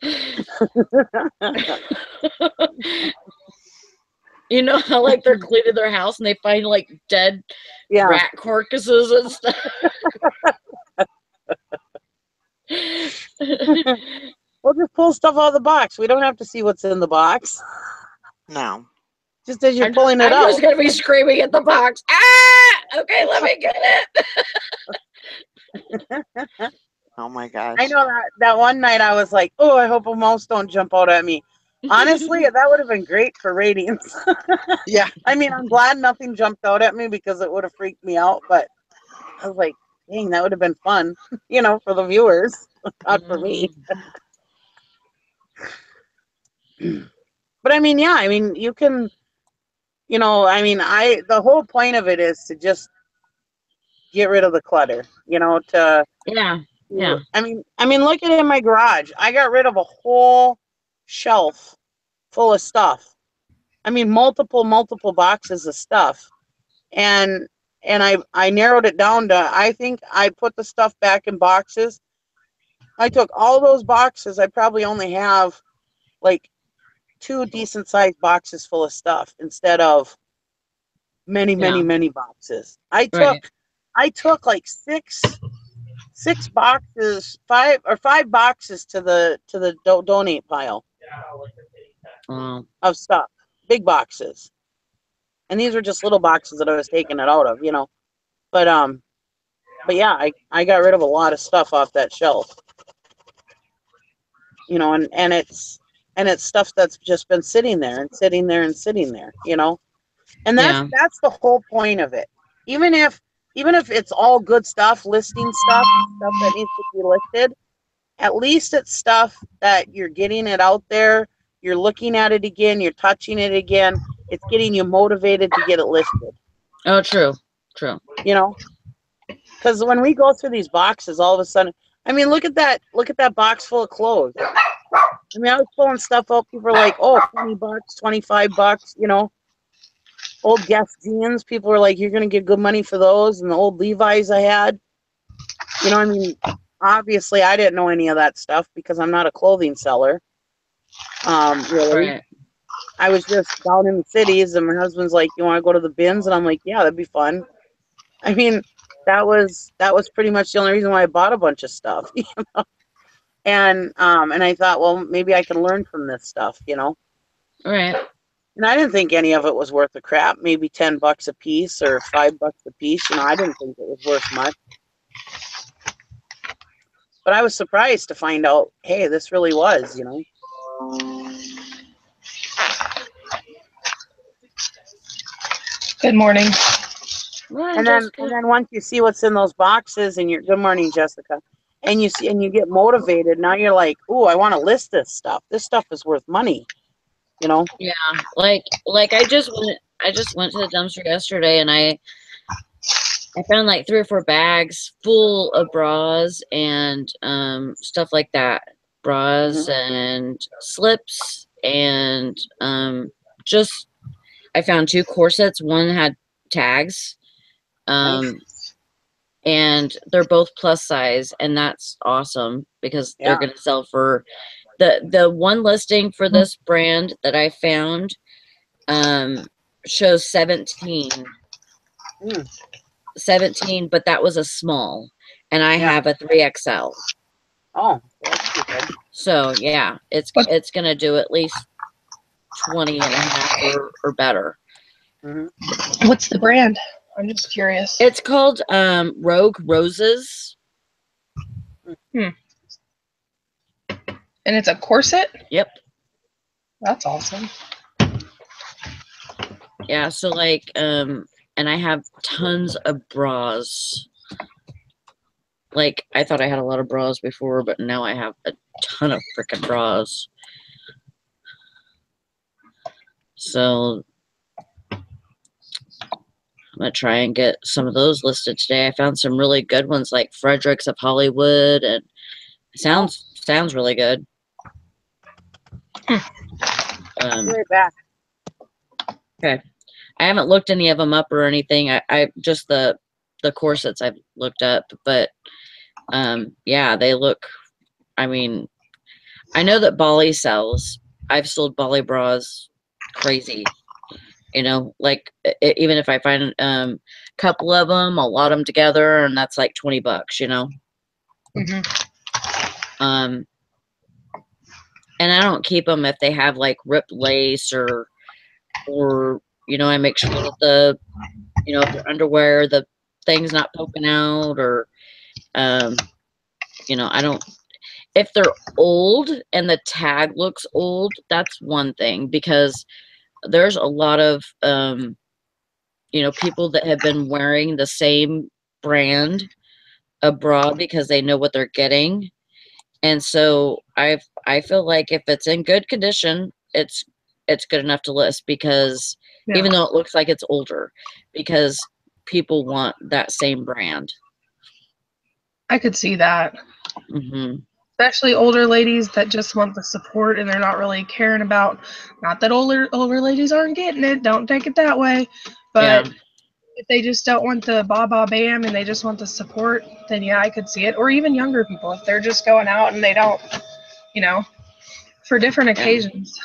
You know how like they're cleaning their house and they find like dead rat carcasses and stuff. We'll just pull stuff out of the box. We don't have to see what's in the box. No. Just as you're pulling it I'm out. just gonna be screaming at the box. Ah! Okay, let me get it. Oh my gosh. I know that one night I was like, oh, I hope a mouse don't jump out at me. Honestly, that would have been great for ratings. Yeah. I mean, I'm glad nothing jumped out at me because it would have freaked me out. But I was like, dang, that would have been fun, you know, for the viewers, not for me. But I mean, yeah, I mean, you can, you know, I mean, the whole point of it is to just get rid of the clutter, you know, yeah. I mean, look at it in my garage. I got rid of a whole shelf full of stuff. I mean, multiple boxes of stuff. And I narrowed it down to, I think I put the stuff back in boxes. I took all those boxes. I probably only have like 2 decent sized boxes full of stuff instead of many boxes. I took like 6 boxes, 5 boxes to the donate pile of stuff, big boxes. And these were just little boxes that I was taking it out of, you know. But yeah, I got rid of a lot of stuff off that shelf. You know, and it's stuff that's just been sitting there and sitting there and sitting there, you know. And that's the whole point of it. Even if it's all good stuff, listing stuff that needs to be listed, at least it's stuff that you're getting it out there, you're looking at it again, you're touching it again. It's getting you motivated to get it listed. Oh, true. You know, because when we go through these boxes, all of a sudden, I mean, look at that box full of clothes. I mean, I was pulling stuff out. People are like, oh, $20, $25, you know. Old Guess jeans. People were like, you're going to get good money for those. And the old Levi's I had. You know, I mean, obviously I didn't know any of that stuff because I'm not a clothing seller. Really. Right. I was just down in the cities and my husband's like, you want to go to the bins? And I'm like, yeah, that'd be fun. I mean, that was pretty much the only reason why I bought a bunch of stuff, you know. And I thought, well, maybe I can learn from this stuff, you know. Right. And I didn't think any of it was worth the crap. Maybe $10 a piece or $5 a piece. You know, I didn't think it was worth much. But I was surprised to find out, hey, this really was, you know. Good morning. And then once you see what's in those boxes and you're, good morning, Jessica. And you see, and you get motivated. Now you're like, oh, I want to list this stuff. This stuff is worth money, you know? Yeah. Like I just went to the dumpster yesterday and I found like 3 or 4 bags full of bras and stuff like that. Bras and slips and just I found 2 corsets. One had tags. Nice. And they're both plus size, and that's awesome because they're going to sell for the one listing for this brand that I found shows 17, but that was a small, and I have a 3XL. Oh, that's good. So yeah, it's going to do at least 20 and a half or better. What's the brand? I'm just curious. It's called Rogue Roses. And it's a corset? Yep. That's awesome. Yeah, so like and I have tons of bras. Like I thought I had a lot of bras before, but now I have a ton of freaking bras. So I'm going to try and get some of those listed today. I found some really good ones like Fredericks of Hollywood, and it sounds really good. Right back. Okay. I haven't looked any of them up or anything. I just the corsets I've looked up, but yeah, they look. I mean, I know that Bali sells. I've sold Bali bras crazy. You know, like even if I find a couple of them, I'll lot them together, and that's like $20. You know. Mm-hmm. And I don't keep them if they have like ripped lace or you know, I make sure that the, you know, if their underwear, the thing's not poking out, or you know, I don't, if they're old and the tag looks old, that's one thing, because there's a lot of you know, people that have been wearing the same brand of bra because they know what they're getting. And so I feel like if it's in good condition, it's good enough to list, because Yeah. even though it looks like it's older, because people want that same brand. I could see that. Hmm. Especially older ladies that just want the support and they're not really caring about, not that older ladies aren't getting it, don't take it that way, but Yeah. if they just don't want the ba ba bam and they just want the support, then yeah, I could see it. Or even younger people, if they're just going out and they don't, you know, for different Yeah. occasions,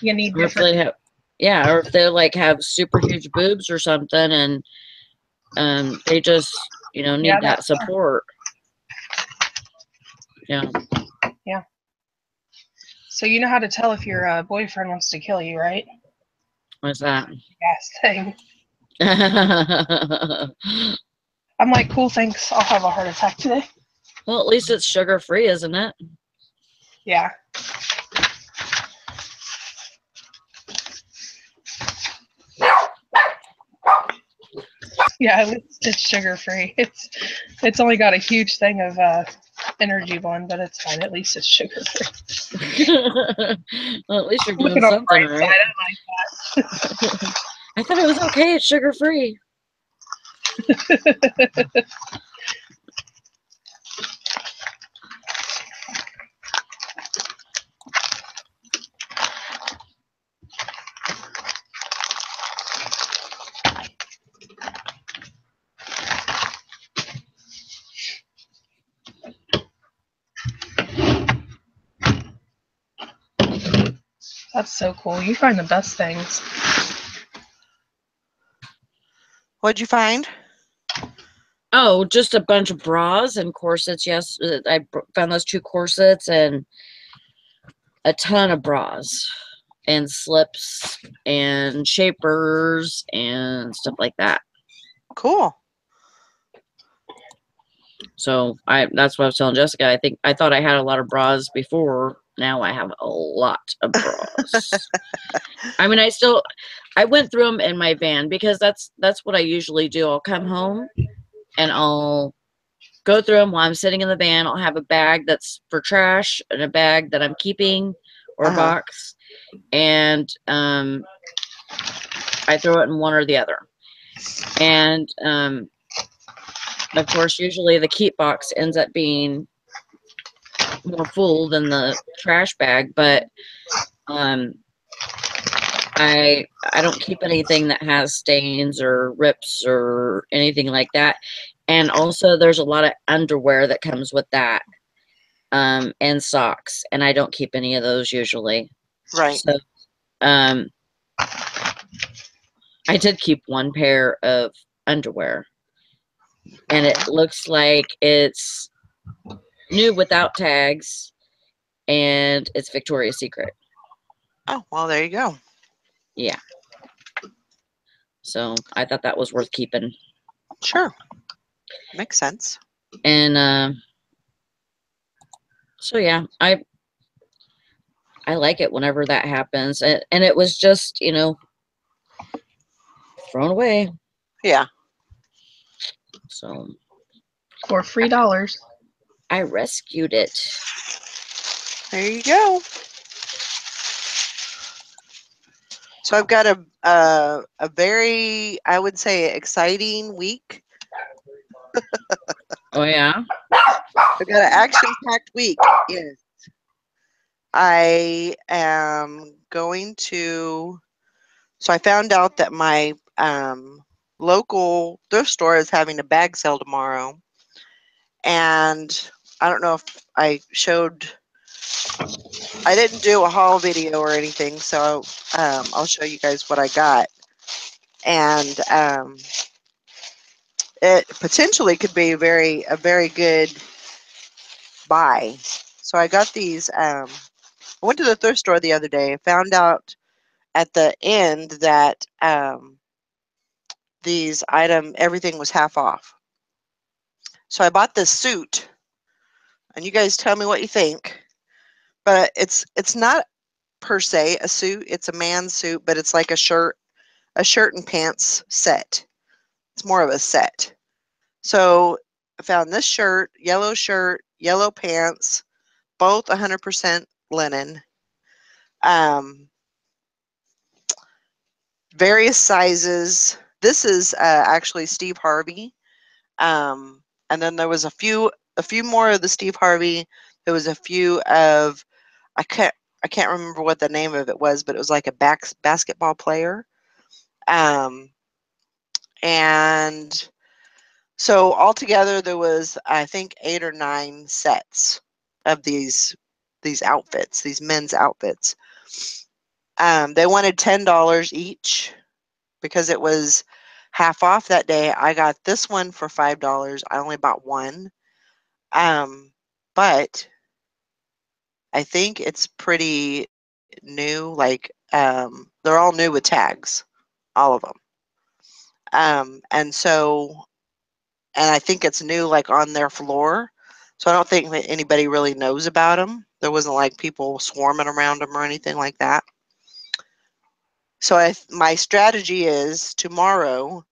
you need Or if different. they have, yeah, or if they like have super huge boobs or something, and they just, you know, Yeah, need that support. Yeah. Yeah. So you know how to tell if your boyfriend wants to kill you, right? What's that? Gas thing. I'm like, cool, thanks. I'll have a heart attack today. Well, at least it's sugar free, isn't it? Yeah. Yeah, at least it's sugar free. It's only got a huge thing of energy blend, but it's fine. At least it's sugar free. Well, at least you're Look doing at on the something bright right. side. I like that. I thought it was okay. It's sugar free. That's so cool. You find the best things. What'd you find? Oh, just a bunch of bras and corsets. Yes, I found those 2 corsets and a ton of bras and slips and shapers and stuff like that. Cool. So that's what I was telling Jessica. I thought I had a lot of bras before. Now I have a lot of bras. I mean, I went through them in my van, because that's what I usually do. I'll come home and I'll go through them while I'm sitting in the van. I'll have a bag that's for trash and a bag that I'm keeping, or a box, and I throw it in one or the other. And of course, usually the keep box ends up being more full than the trash bag, but I don't keep anything that has stains or rips or anything like that. And also there's a lot of underwear that comes with that, and socks, and I don't keep any of those usually. Right. So I did keep one pair of underwear, and it looks like it's new without tags, and it's Victoria's Secret. Oh, well, there you go. Yeah. So I thought that was worth keeping. Sure. Makes sense. And so yeah, I like it whenever that happens. And it was just, you know, thrown away. Yeah. So For $3. I rescued it. There you go. So I've got a very, I would say, exciting week. Oh yeah. I've got an action-packed week. Yes. I am going to So I found out that my local thrift store is having a bag sale tomorrow. And I don't know if I didn't do a haul video or anything, so I'll show you guys what I got. And it potentially could be a very good buy. So I got these. I went to the thrift store the other day. Found out at the end that everything was half off. So I bought this suit, and you guys tell me what you think. But it's not per se a suit. It's a man's suit, but it's like a shirt and pants set. It's more of a set. So I found this shirt, yellow pants, both 100% linen. Various sizes. This is actually Steve Harvey. And then there was a few more of the Steve Harvey. There was a few of I can't remember what the name of it was, but it was like a basketball player. And so altogether there was, I think, 8 or 9 sets of these outfits, these men's outfits. They wanted $10 each because it was half off that day. I got this one for $5. I only bought one. But I think it's pretty new. Like, they're all new with tags, all of them. And I think it's new, like, on their floor. So I don't think that anybody really knows about them. There wasn't like people swarming around them or anything like that. So my strategy is tomorrow,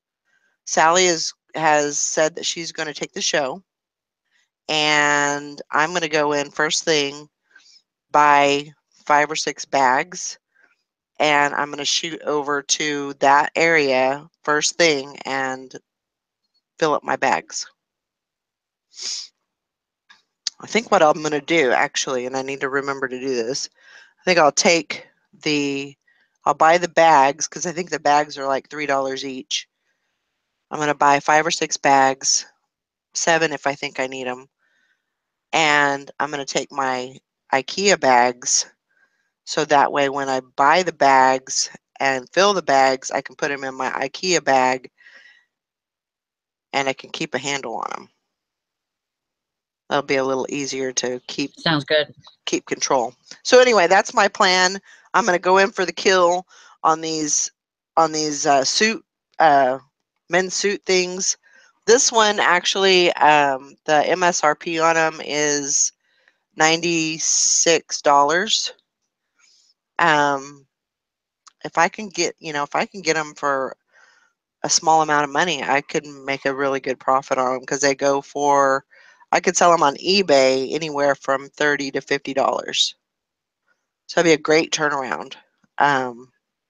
Sally has said that she's going to take the show, and I'm going to go in first thing, buy 5 or 6 bags, and I'm going to shoot over to that area first thing and fill up my bags. I think what I'm going to do, actually, and I need to remember to do this, I think I'll buy the bags, because I think the bags are like $3 each. I'm going to buy 5 or 6 bags, 7 if I think I need them. And I'm going to take my IKEA bags, so that way when I buy the bags and fill the bags, I can put them in my IKEA bag and I can keep a handle on them. That'll be a little easier to Sounds good. keep control. So anyway, that's my plan. I'm going to go in for the kill on these suit men's suit things. This one actually, the MSRP on them is $96. If I can get them for a small amount of money, I could make a really good profit on them, because they go for, I could sell them on eBay anywhere from $30 to $50. So that'd be a great turnaround.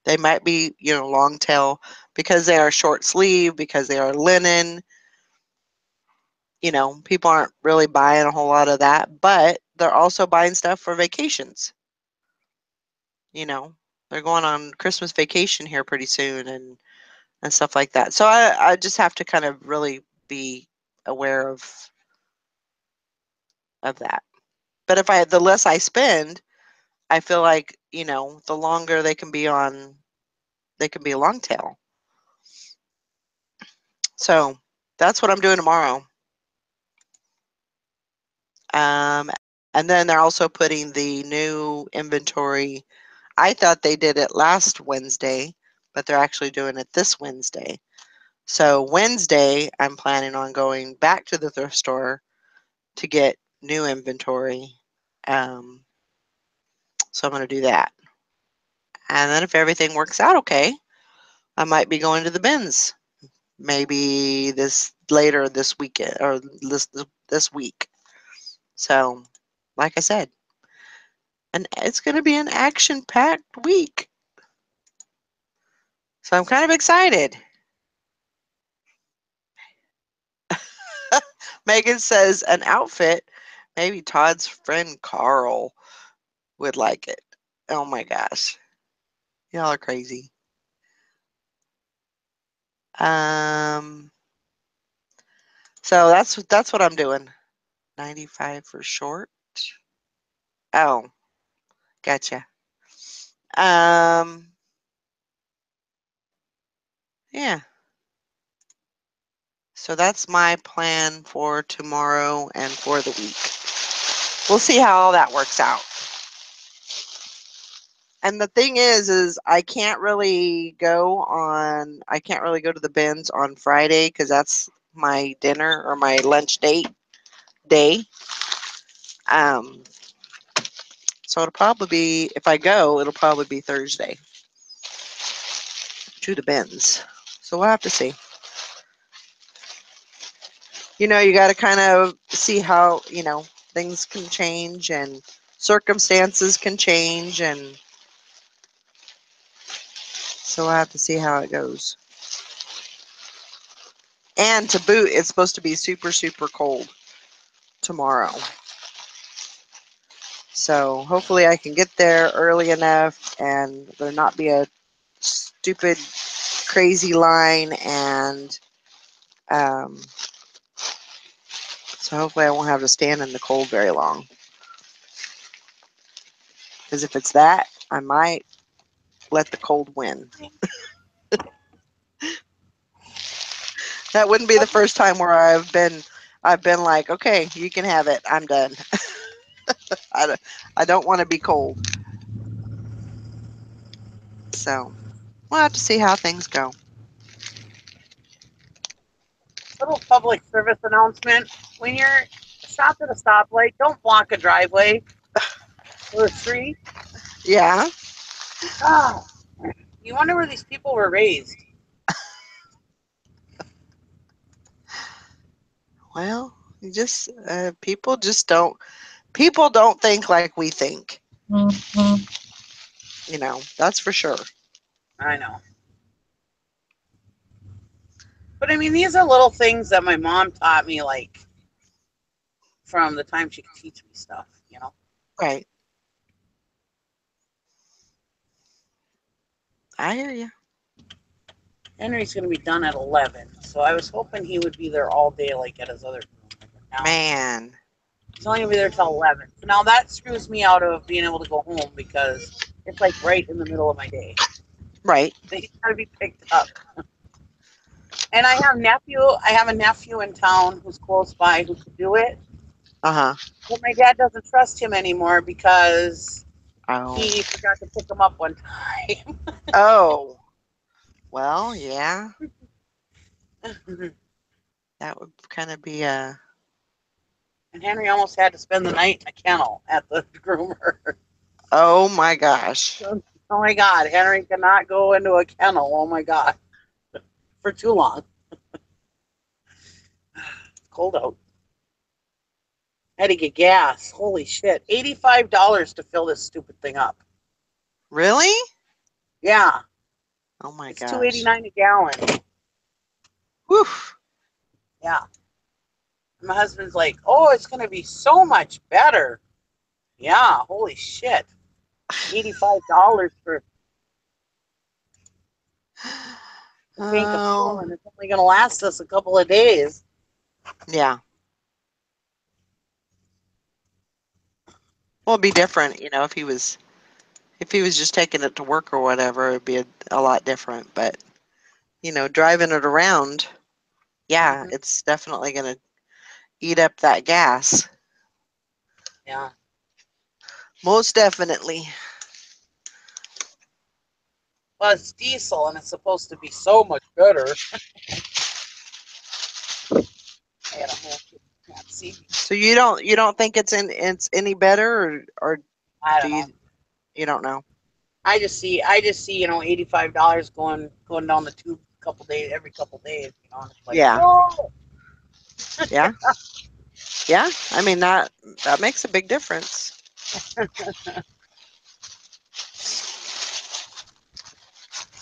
They might be, long tail, because they are short sleeve, because they are linen. People aren't really buying a whole lot of that, but they're also buying stuff for vacations. They're going on Christmas vacation here pretty soon, and stuff like that. So I just have to kind of really be aware of that. But the less I spend, I feel like, the longer they can be a long tail. So that's what I'm doing tomorrow. And then they're also putting the new inventory. I thought they did it last Wednesday, but they're actually doing it this Wednesday. So Wednesday, I'm planning on going back to the thrift store to get new inventory. So I'm going to do that. And then if everything works out okay, I might be going to the bins maybe later this weekend, or this week. So, like I said, and it's going to be an action-packed week. So I'm kind of excited. Megan says an outfit. Maybe Todd's friend Carl would like it. Oh my gosh. Y'all are crazy. So that's what I'm doing. 95 for short. Oh, gotcha. Yeah. So that's my plan for tomorrow and for the week. We'll see how all that works out. And the thing is I can't really go to the bins on Friday because that's my dinner or my lunch day. So it'll probably be, if I go, it'll probably be Thursday to the bins. So we'll have to see. You got to kind of see how, things can change and circumstances can change, and so we'll have to see how it goes. And to boot, it's supposed to be super, super cold tomorrow. So hopefully I can get there early enough and there not be a stupid, crazy line, and so hopefully I won't have to stand in the cold very long. Because if it's that, I might let the cold win. That wouldn't be the first time where I've been like, okay, you can have it. I'm done. I don't want to be cold. So we'll have to see how things go. Little public service announcement. When you're stopped at a stoplight, don't block a driveway or a street. Yeah. Ah, you wonder where these people were raised. Well, people don't think like we think. That's for sure. I know. But I mean, these are little things that my mom taught me, like, from the time she could teach me stuff, Right. I hear you. Henry's going to be done at 11, so I was hoping he would be there all day, like at his other room. Now, Man. he's only going to be there till 11. So now that screws me out of being able to go home because it's like right in the middle of my day. Right. He's got to be picked up. And I have a nephew in town who's close by who could do it. Uh-huh. But my dad doesn't trust him anymore because Oh. he forgot to pick him up one time. Oh. Well, yeah. That would kind of be a... And Henry almost had to spend the night in a kennel at the groomer. Oh my gosh. Oh my God, Henry cannot go into a kennel. Oh my God. For too long. It's cold out. I had to get gas. Holy shit. $85 to fill this stupid thing up. Really? Yeah. Oh my It's gosh. $2.89 a gallon. Whew. Yeah. My husband's like, oh, it's going to be so much better. Yeah, holy shit. $85 for a tank of fuel, and it's only going to last us a couple of days. Yeah. Well, it'd be different, if he was just taking it to work or whatever, it'd be a lot different. But, driving it around, yeah, it's definitely going to eat up that gas. Yeah. Most definitely. Well, it's diesel, and it's supposed to be so much better. I had a whole can't see me. So you don't think it's any better, or I do don't know. you don't know? I just see, $85 going down the tube every couple days, and it's like, Yeah. whoa. Yeah. Yeah. I mean that makes a big difference.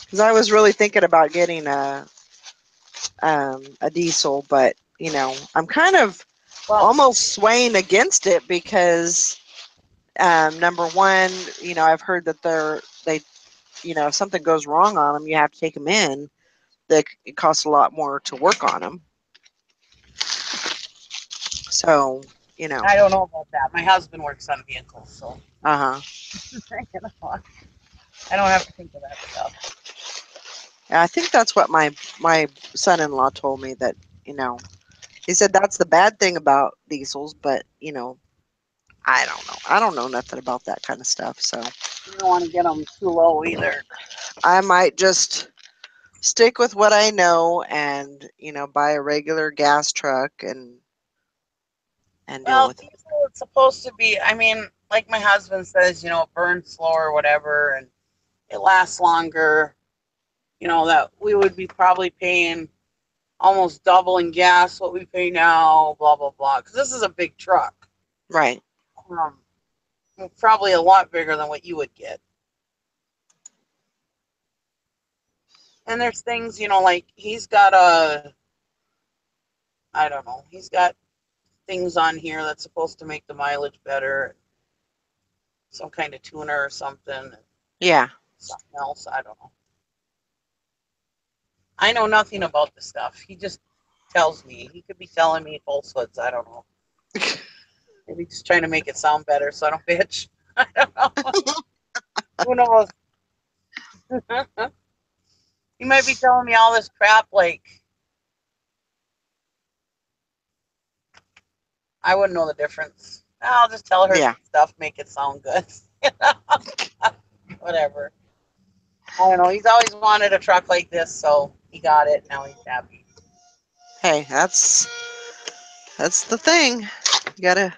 Because I was really thinking about getting a diesel, but I'm kind of almost swaying against it because number one, I've heard that they if something goes wrong on them, you have to take them in, it costs a lot more to work on them. So, you know. I don't know about that. My husband works on vehicles, so Uh-huh. I don't have to think of that stuff. And I think that's what my son-in-law told me, that, you know, he said that's the bad thing about diesels, but, you know, I don't know. I don't know nothing about that kind of stuff, so You don't want to get them too low either. I might just stick with what I know and, you know, buy a regular gas truck and deal Well, with it. diesel, it's supposed to be, I mean, like my husband says, you know, it burns slower or whatever, and it lasts longer. You know, that we would be probably paying almost double in gas what we pay now, blah, blah, blah. Because this is a big truck. Right. Probably a lot bigger than what you would get. And there's things, you know, like he's got I don't know, he's got things on here that's supposed to make the mileage better. Some kind of tuner or something. Yeah. Something else, I don't know. I know nothing about the stuff. He just tells me. He could be telling me falsehoods. I don't know. Maybe he's trying to make it sound better so I don't bitch. I don't know. Who knows? He might be telling me all this crap like I wouldn't know the difference. I'll just tell her stuff, make it sound good. Whatever. I don't know. He's always wanted a truck like this, so he got it. Now he's happy. Hey, that's the thing. You gotta,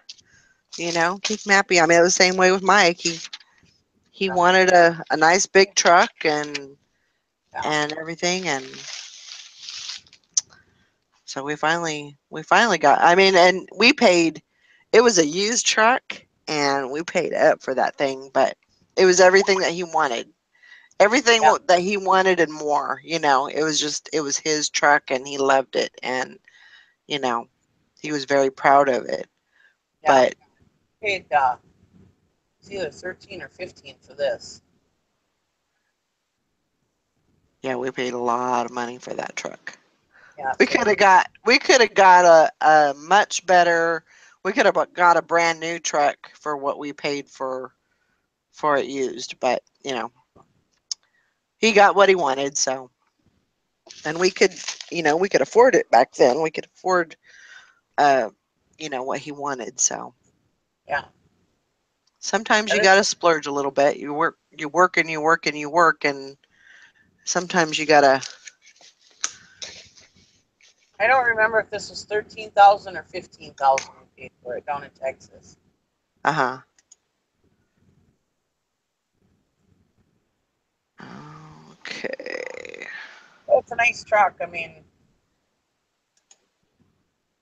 you know, keep him happy. I mean, it was the same way with Mike. He wanted a nice big truck and everything, and so we finally got. I mean, and we paid. It was a used truck, and we paid up for that thing, but it was everything that he wanted. Everything that he wanted and more. You know, it was his truck, and he loved it, and you know, he was very proud of it. But paid it's either 13 or 15 for this. yeah, we paid a lot of money for that truck. Yeah, we could have got a much better. We could have got a brand new truck for what we paid for it used, but you know, he got what he wanted. So, and we could, you know, we could afford it back then. We could afford, you know, what he wanted. So, yeah. Sometimes you got to splurge a little bit. You work, and you work, and you work, and sometimes you got to. I don't remember if this was 13,000 or 15,000 we paid for it down in Texas. Uh-huh. Okay. Well, it's a nice truck. I mean,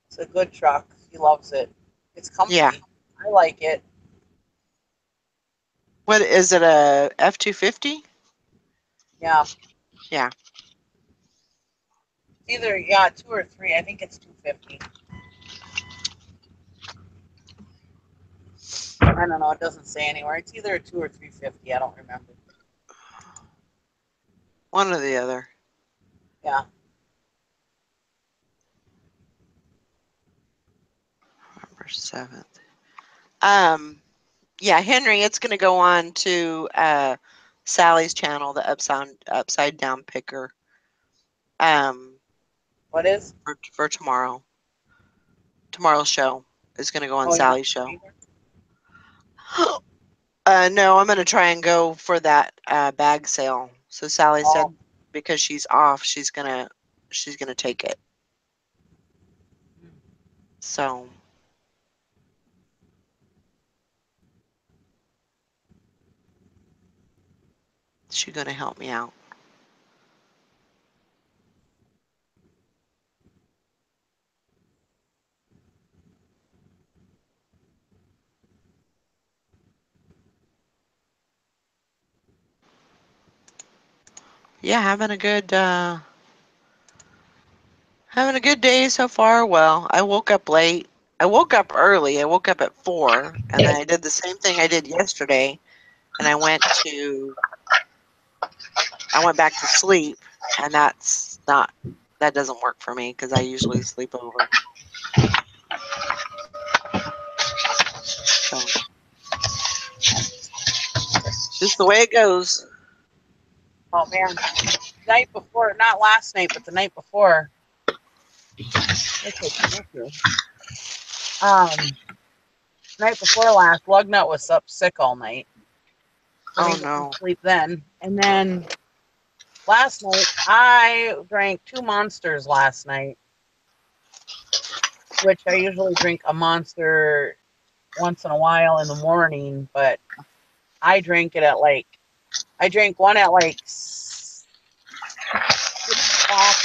it's a good truck. He loves it. It's comfy. Yeah. I like it. What is it? A F-250? Yeah. Yeah. Either 2 or 3. I think it's 250. I don't know. It doesn't say anywhere. It's either a 2 or 350. I don't remember. One or the other. Yeah. November 7th. Yeah, Henry, it's going to go on to Sally's channel, the upside down picker. What is? For tomorrow. Tomorrow's show is going to go on Sally's show. No, I'm going to try and go for that bag sale. So Sally said because she's off, she's gonna take it. So she's gonna help me out. Yeah, having a good day so far. Well, I woke up late. I woke up early. I woke up at 4, and then I did the same thing I did yesterday, and I went back to sleep, and that's that doesn't work for me because I usually sleep over. So, it's just the way it goes. Oh man, night before, not last night, but the night before. Night before last, Lugnut was up sick all night. So Oh no. Sleep then, and then last night I drank 2 Monsters last night, which I usually drink a Monster once in a while in the morning, but I drank it at like, I drank one at like 6 o'clock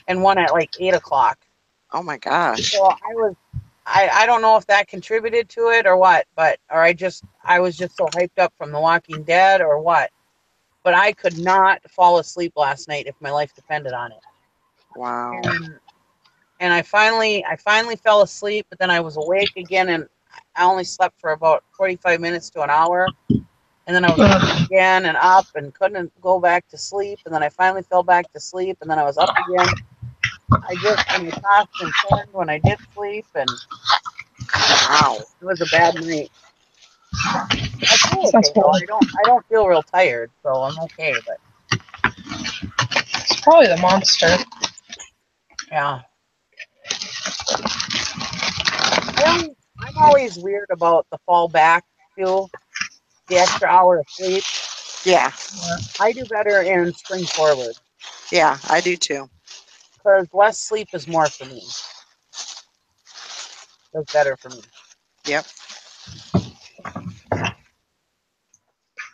and one at like 8 o'clock. Oh my gosh. So I don't know if that contributed to it or what, I was just so hyped up from The Walking Dead or what. But I could not fall asleep last night if my life depended on it. Wow. And I finally fell asleep, but then I was awake again, and I only slept for about 45 minutes to an hour. And then I was up again and up and couldn't go back to sleep. And then I finally fell back to sleep, and then I was up again. I tossed and turned when I did sleep, and Wow. it was a bad night. I feel okay though. I don't feel real tired, so I'm okay. But It's probably the Monster. yeah, I'm always weird about the fall back too, the extra hour of sleep. Yeah. I do better in spring forward Yeah, I do too. because less sleep is more for me. That's better for me. Yep.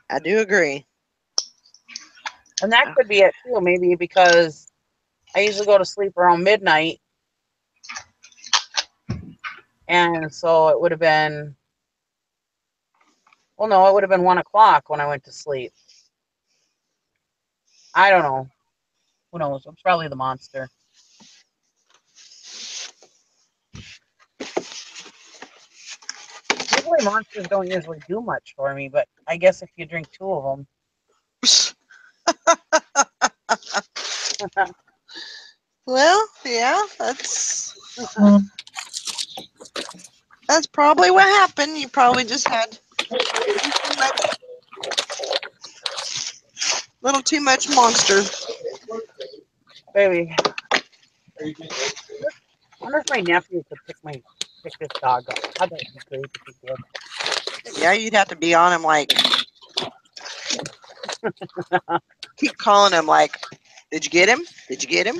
I do agree. And that could be it too, maybe because I usually go to sleep around midnight. And so it would have been, well, no, it would have been 1 o'clock when I went to sleep. I don't know. Who knows? It's probably the Monster. Usually Monsters don't usually do much for me, but I guess if you drink 2 of them. Well, yeah, that's probably what happened. You probably just had a little too much Monster. Baby. I wonder if my nephew could pick this dog up. I bet it'd be great if he could. Yeah, you'd have to be on him like, keep calling him like, did you get him? Did you get him?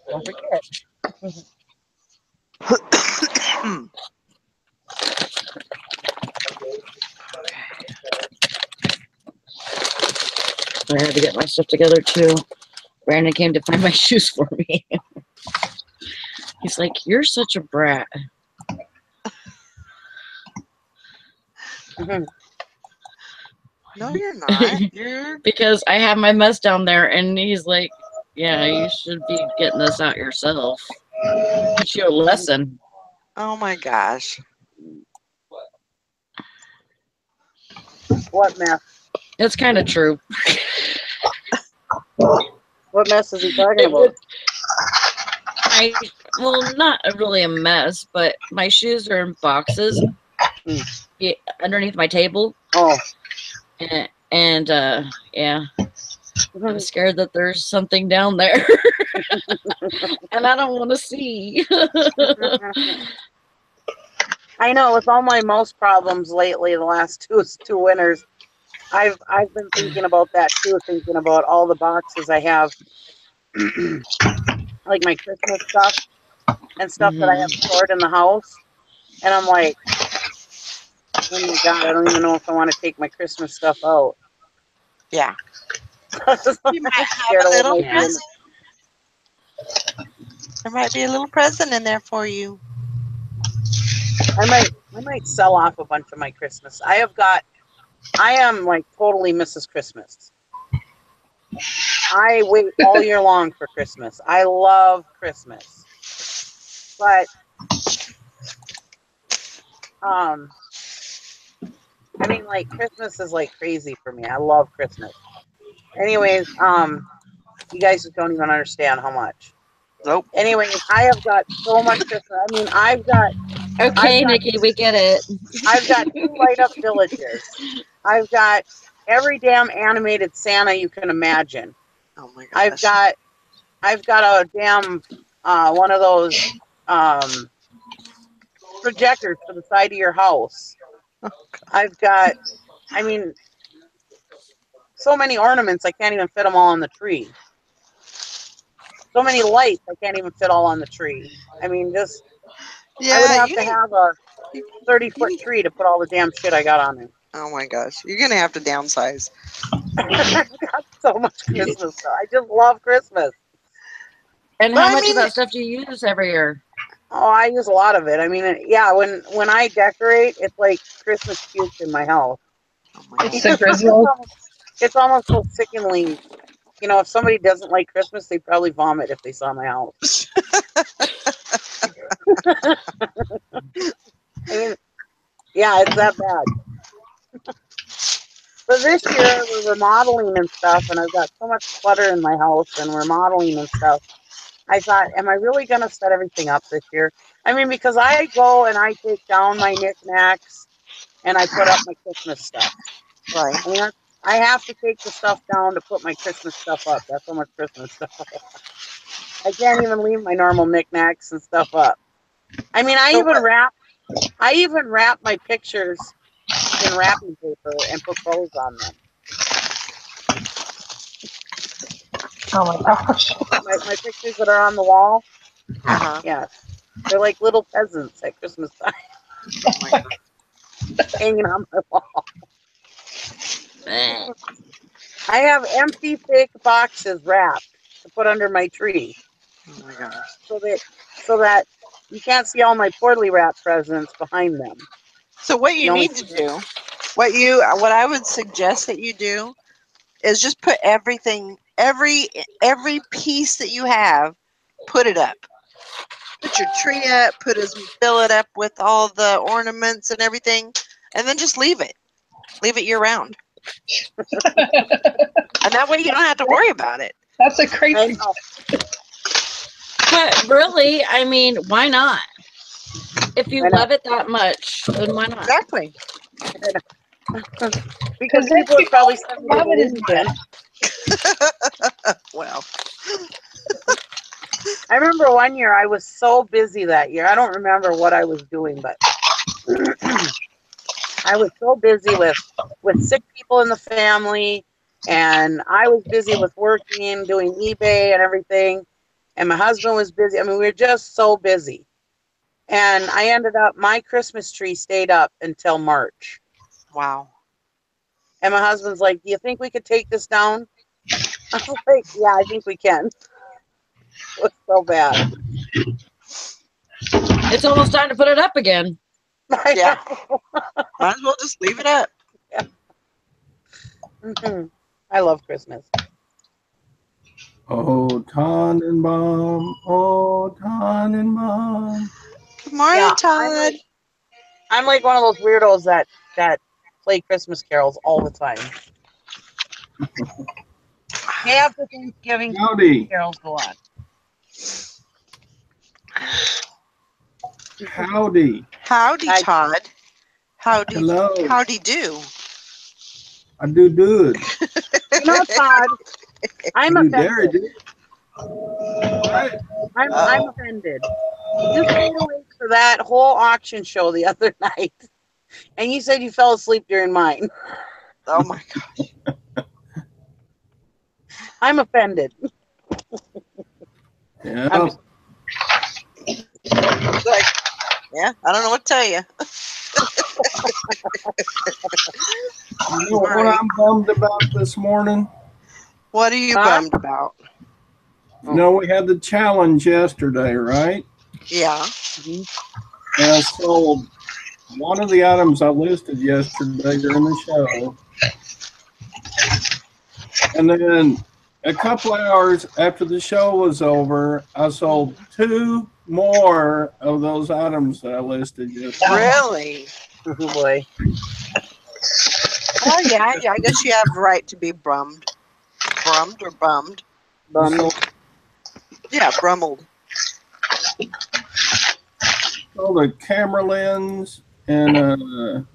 Don't forget. I had to get my stuff together too. Brandon came to find my shoes for me. He's like, "You're such a brat." No, you're not. You're... Because I have my mess down there, and he's like, "Yeah, you should be getting this out yourself. Teach you a lesson." Oh my gosh. What mess? It's kind of true. What mess is he talking about? Well, not really a mess, but my shoes are in boxes underneath my table. Oh. And yeah. I'm scared that there's something down there. And I don't want to see. I know, with all my mouse problems lately, the last two winters, I've been thinking about that too, thinking about all the boxes I have, like my Christmas stuff and stuff that I have stored in the house. And I'm like, oh my God, I don't even know if I want to take my Christmas stuff out. Yeah. You might have a little present. There might be a little present in there for you. I might sell off a bunch of my Christmas. I am like totally Mrs. Christmas. I wait all year long for Christmas. I love Christmas. But I mean, like, Christmas is like crazy for me. I love Christmas. Anyways, You guys just don't even understand how much. Nope. Anyways, I have got so much Christmas. I mean, I've got Okay, Nikki, we get it. 2 light up villages. I've got every damn animated Santa you can imagine. Oh my I've gosh. got a damn one of those projectors to the side of your house. I've got, I mean, so many ornaments I can't even fit them all on the tree. So many lights I can't even fit all on the tree. I mean, just I would Yeah, have to have a you 30-foot need. tree to put all the damn shit I got on it. Oh my gosh, you're gonna have to downsize. I've got so much Christmas stuff. I just love Christmas. And But how I much of mean, that stuff do you use every year? Oh, I use a lot of it. I mean, yeah, when I decorate, it's like Christmas puke in my house. oh my It's gosh. the grizzle. It's almost so sickeningly. You know, if somebody doesn't like Christmas, they probably vomit if they saw my house. I mean, yeah, it's that bad. But this year we're remodeling and stuff, and I've got so much clutter in my house and remodeling and stuff. I thought, am I really going to set everything up this year? I mean, because I go and I take down my knickknacks and I put up my Christmas stuff. Right. I mean, I have to take the stuff down to put my Christmas stuff up. That's so much Christmas stuff. I can't even leave my normal knickknacks and stuff up. I mean, I So even wrap my pictures in wrapping paper and put bows on them. Oh my gosh. My pictures that are on the wall, Uh-huh. yeah, they're like little peasants at Christmas time, Oh my gosh. hanging on my wall. Eh. I have empty fake boxes wrapped to put under my tree, Oh my gosh. so that you can't see all my poorly wrapped presents behind them. So what you You only need to do, what I would suggest that you do is just put everything, every piece that you have, put it up. Put your tree up, fill it up with all the ornaments and everything, and then just leave it. Leave it year round. And that way you don't have to worry about it. That's a I crazy. know. But really, I mean, why not? If you I know. love it that much, then why not? Exactly. Because Because then people would people probably send me to love the it as Looney Bin. much. Well, I remember one year I was so busy that year. I don't remember what I was doing, but I was so busy with sick people in the family, and I was busy with working, doing eBay and everything, and my husband was busy. I mean, we were just so busy. And I ended up, my Christmas tree stayed up until March. wow. And my husband's like, do you think we could take this down? I was like, yeah, I think we can. It was so bad. It's almost time to put it up again. Yeah. Might as well just leave it up. I love Christmas. Oh, Tannenbaum, oh, Tannenbaum. Good morning, Yeah, Todd. I'm like one of those weirdos that play Christmas carols all the time. Day after Thanksgiving, Howdy. carols go on. Howdy. Howdy, Hi. Todd. Howdy. Hello. Howdy do. I do good. You know, Todd, I'm I do dairy, offended. dude. What? I'm offended. You stayed awake for that whole auction show the other night, and you said you fell asleep during mine. Oh my gosh. I'm offended. Yeah. I'm just, Like, yeah, I don't know what to tell you. You know what I'm bummed about this morning? What are you Huh? bummed about? You know, we had the challenge yesterday, right? Yeah. And I sold one of the items I listed yesterday during the show. And then a couple hours after the show was over, I sold 2 more of those items that I listed yesterday. Really? oh boy. Oh yeah, I guess you have the right to be bummed. Bummed or bummed. Bum. So, Yeah, brummeled. sold a camera lens and a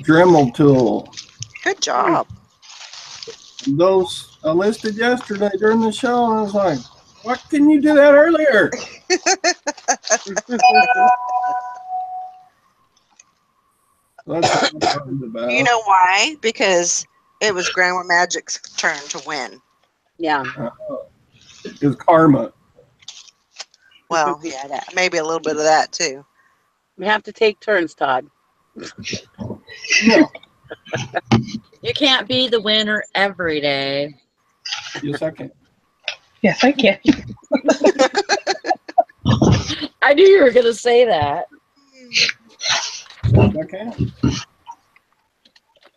Dremel tool. Good job. Those I listed yesterday during the show, and I was like, "Why couldn't you do that earlier?" That's what I'm talking about. You know why? Because it was Grandma Magic's turn to win. Yeah. It's karma. Well, yeah, maybe a little bit of that too. We have to take turns, Todd. No, You can't be the winner every day. yes, I can. Yes, I can. I knew you were going to say that. Yes, I can.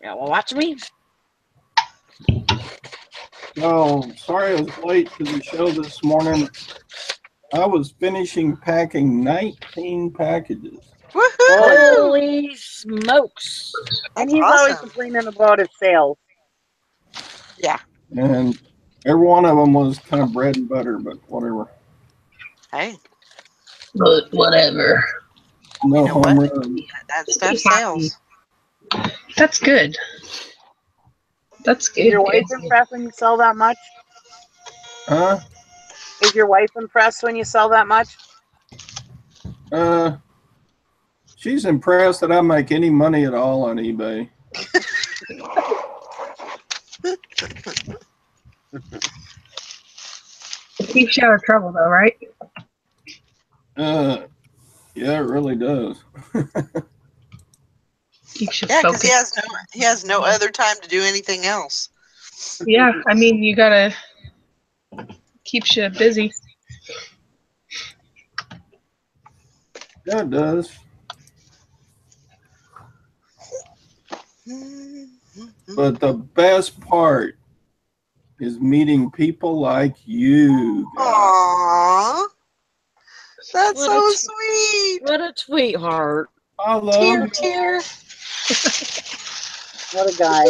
Yeah, well, watch me. Oh, sorry I was late to the show this morning. I was finishing packing 19 packages. Woohoo! Holy smokes. And That's he's always awesome. complaining about his sales. Yeah. And every one of them was kind of bread and butter, but whatever. Hey, But whatever. No You know home what? run. that stuff sells. That's good. That's good. Is your wife good. impressed when you sell that much? Huh? Is your wife impressed when you sell that much? She's impressed that I make any money at all on eBay. It keeps you out of trouble, though, right? Yeah, it really does. Keeps you Yeah, because focused. he has no other time to do anything else. Yeah, I mean, you gotta keeps you busy. Yeah, it does. But the best part is meeting people like you guys. Aww. That's What so a sweet. What a sweetheart. I love Tear, you. tear. What a guy.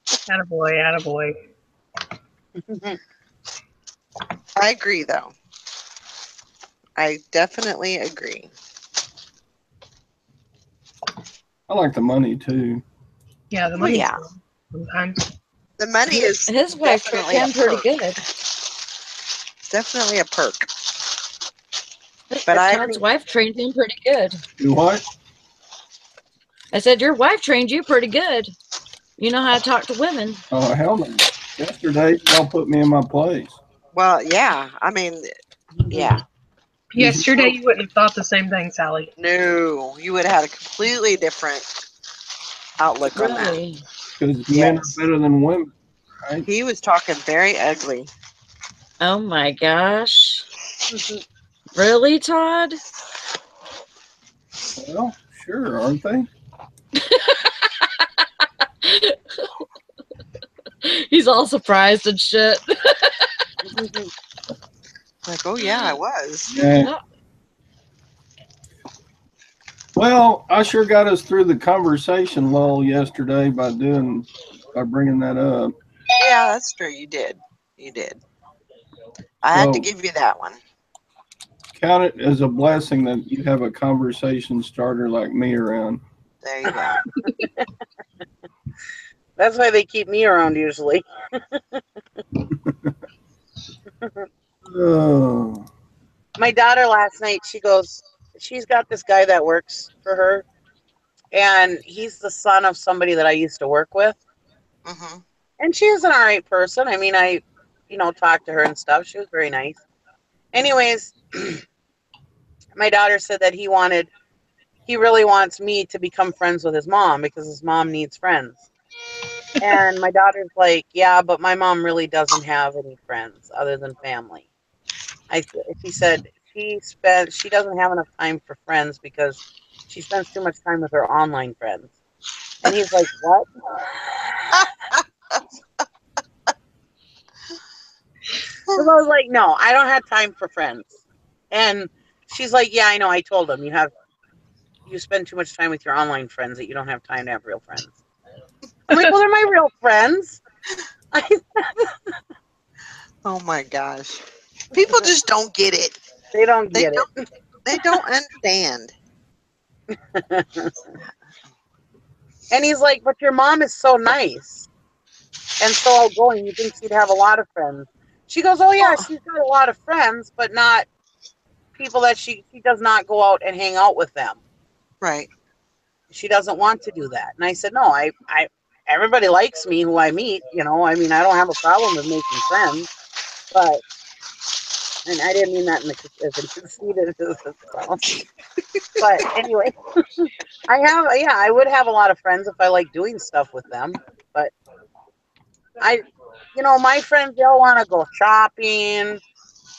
Attaboy, attaboy. I agree, though. I definitely agree. I like the money too. Yeah, the Oh, money's yeah. good sometimes. The money is His wife treats definitely a him pretty perk. good. It's definitely a perk. But Todd's wife trained him pretty good. Do what? I said, your wife trained you pretty good. You know how to talk to women. Oh, hell no. Yesterday, y'all put me in my place. Well, yeah. I mean, yeah. Yesterday, you wouldn't have thought the same thing, Sally. No, you would have had a completely different outlook on that. Really? Because men are Yes. better than women, right? He was talking very ugly. Oh my gosh. Really, Todd? Well, sure, aren't they? He's all surprised and shit. Like, oh yeah, I was. Yeah. Well, I sure got us through the conversation lull yesterday by bringing that up. Yeah, that's true. You did. You did. I had to So give you that one. count it as a blessing that you have a conversation starter like me around. There you go. That's why they keep me around usually. Oh, My daughter last night, she's got this guy that works for her, and he's the son of somebody that I used to work with. Mm-hmm. And she's an all right person. I mean, I talked to her and stuff. She was very nice. Anyways, my daughter said that he really wants me to become friends with his mom because his mom needs friends. And my daughter's like, yeah, but my mom really doesn't have any friends other than family. She said she doesn't have enough time for friends because she spends too much time with her online friends. And he's like, what? So I was like, no, I don't have time for friends. And she's like, yeah, I know. I told him you have you spend too much time with your online friends that you don't have time to have real friends. I'm like, well, they're my real friends. Oh my gosh. People just don't get it. They don't They get don't, it. they don't understand. And he's like, but your mom is so nice and so outgoing. You think she'd have a lot of friends? She goes, oh yeah, she's got a lot of friends, but not people that she does not go out and hang out with them. Right. She doesn't want to do that. And I said, no, I everybody likes me who I meet, you know. I mean, I don't have a problem with making friends, but, and I didn't mean that in as a conceited as it sounds. But anyway, I would have a lot of friends if I like doing stuff with them. But my friends, they'll want to go shopping,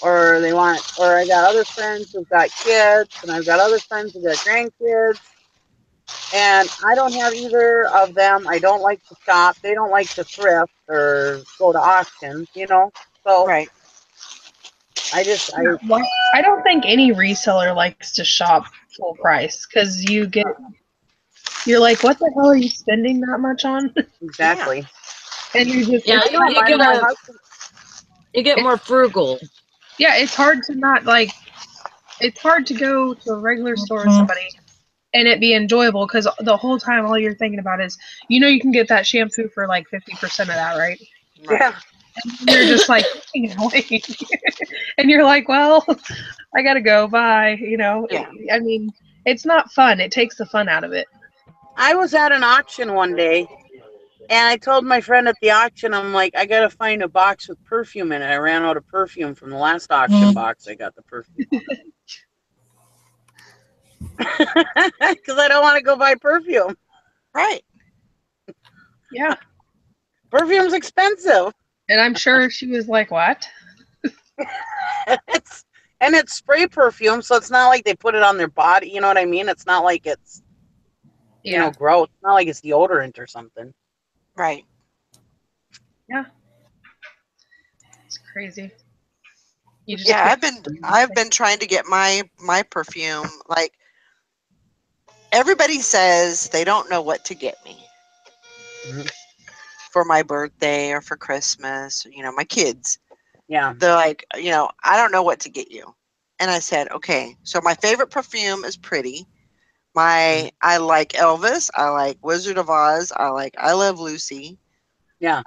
or I got other friends who've got kids, and I've got other friends who've got grandkids. And I don't have either of them. I don't like to shop. They don't like to thrift or go to auctions, So Right. I don't think any reseller likes to shop full price because you're like, what the hell are you spending that much on? Exactly. And you just you get more frugal. Yeah, it's hard to not it's hard to go to a regular store with somebody and it be enjoyable because the whole time all you're thinking about is, you can get that shampoo for like 50% of that, right? Yeah. And you're just like, and you're like, well, I gotta go. Bye. Yeah. I mean, it's not fun. It takes the fun out of it. I was at an auction one day, and I told my friend at the auction, I'm like, I gotta find a box with perfume in it. I ran out of perfume from the last auction box. I got the perfume because I don't want to go buy perfume. Right. Yeah. Perfume's expensive. And I'm sure she was like, what? It's spray perfume, so it's not like they put it on their body. You know what I mean? It's not like it's, gross. It's not like it's deodorant or something. Right. Yeah. It's crazy. I've been trying to get my perfume. Like, everybody says they don't know what to get me for my birthday or for Christmas, my kids. Yeah. They're like, I don't know what to get you. And I said, okay, so my favorite perfume is Pretty. I like Elvis. I like Wizard of Oz. I like I Love Lucy. Yeah.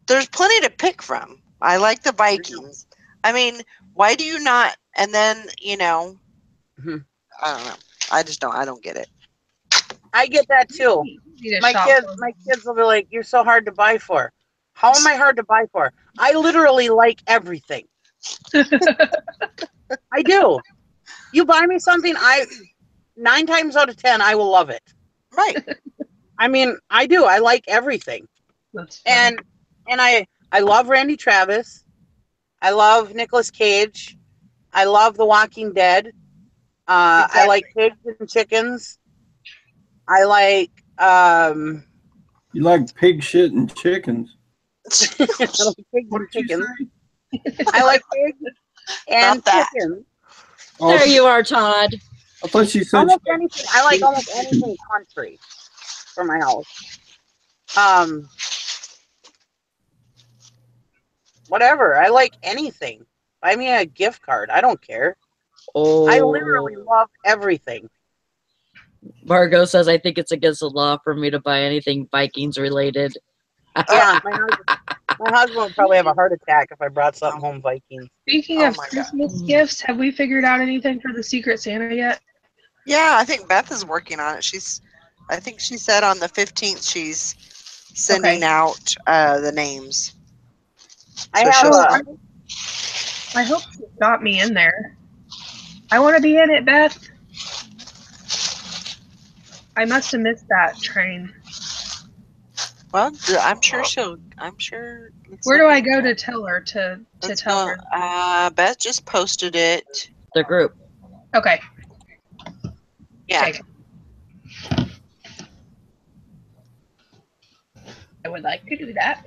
There's plenty to pick from. I like the Vikings. I mean, why do you not? And then, I don't know. I don't get it. I get that too. My kids will be like, you're so hard to buy for. How am I hard to buy for? I literally like everything. I do. You buy me something, 9 times out of 10, I will love it. Right. I mean, I do. I like everything. And I love Randy Travis. I love Nicolas Cage. I love The Walking Dead. Exactly. I like pigs and chickens. I like You like pig shit and chickens. I like pigs and chickens. I like pigs and chickens. Oh, there you are, Todd. I thought you said almost anything. I like almost anything country for my house. Whatever. I like anything. Buy me a gift card. I don't care. Oh. I literally love everything. Margot says, I think it's against the law for me to buy anything Vikings related. Yeah, my husband would probably have a heart attack if I brought something home Vikings. Speaking of Christmas gifts, have we figured out anything for the Secret Santa yet? Yeah, I think Beth is working on it. I think she said on the 15th she's sending out the names. I hope she got me in there. I want to be in it, Beth. I must have missed that train. Well, I'm sure. Where do I go to tell her to tell her? Beth just posted it. The group. Okay. Yeah. Okay. I would like to do that.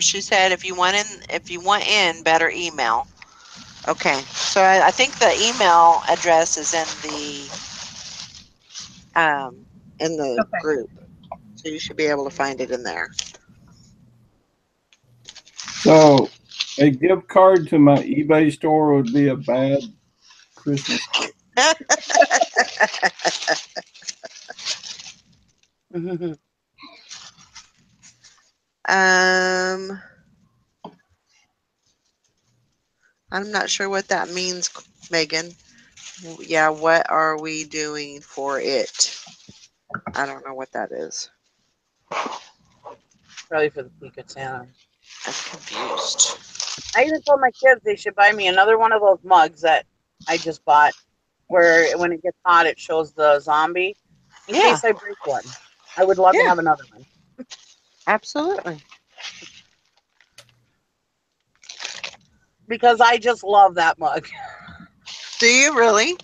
She said if you want in, better email. Okay, so I think the email address is in the Okay. group, so you should be able to find it in there. So, a gift card to my eBay store would be a bad Christmas gift. I'm not sure what that means, Megan. Yeah, what are we doing for it? I don't know what that is. Probably for the Secret Santa. I'm confused. I even told my kids they should buy me another one of those mugs that I just bought, where when it gets hot, it shows the zombie. In Yeah, case I break one, I would love to yeah, have another one absolutely. because I just love that mug. Do you really?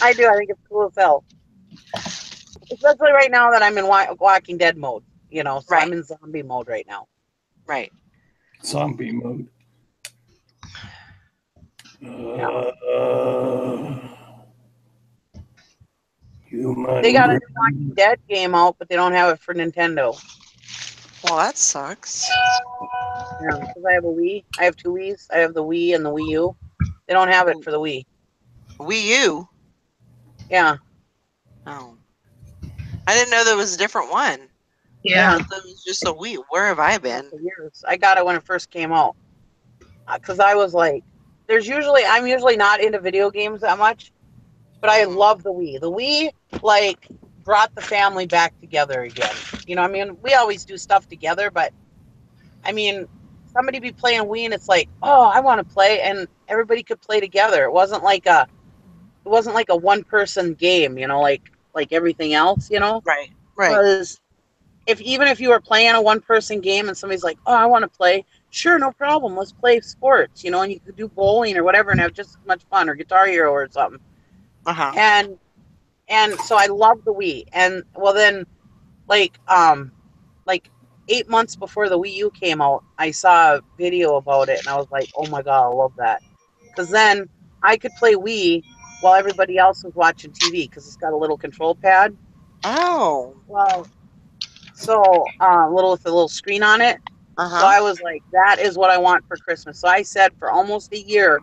I do. I think it's cool as hell, especially right now that I'm in Walking Dead mode. You know, so I'm Right, in zombie mode right now. right. Zombie mode. Yeah. They got a Human. new Walking Dead game out, but they don't have it for Nintendo. Well, that sucks. Yeah, because I have a Wii. I have two Wiis. I have the Wii and the Wii U. They don't have it for the Wii. Wii U? Yeah, Oh. I didn't know there was a different one. Yeah. I thought it was just a Wii. Where have I been? for years. I got it when it first came out. Because I was like, I'm usually not into video games that much, but I love the Wii. The Wii, like, brought the family back together again. You know, I mean, we always do stuff together, but I mean, somebody be playing Wii and it's like, oh, I want to play, and everybody could play together. It wasn't like a one person game, you know, like everything else, you know. Right, right. Because even if you were playing a one person game and somebody's like, oh, I want to play, sure, no problem, let's play sports, you know, and you could do bowling or whatever and have just as much fun, or Guitar Hero or something. Uh-huh. And so I love the Wii. And well, then like 8 months before the Wii U came out, I saw a video about it and I was like, oh my god, I love that. Because then I could play Wii while everybody else was watching TV, because it's got a little control pad. Oh. Well, so little with a little screen on it. So Uh-huh. I was like, that is what I want for Christmas. So I said for almost a year,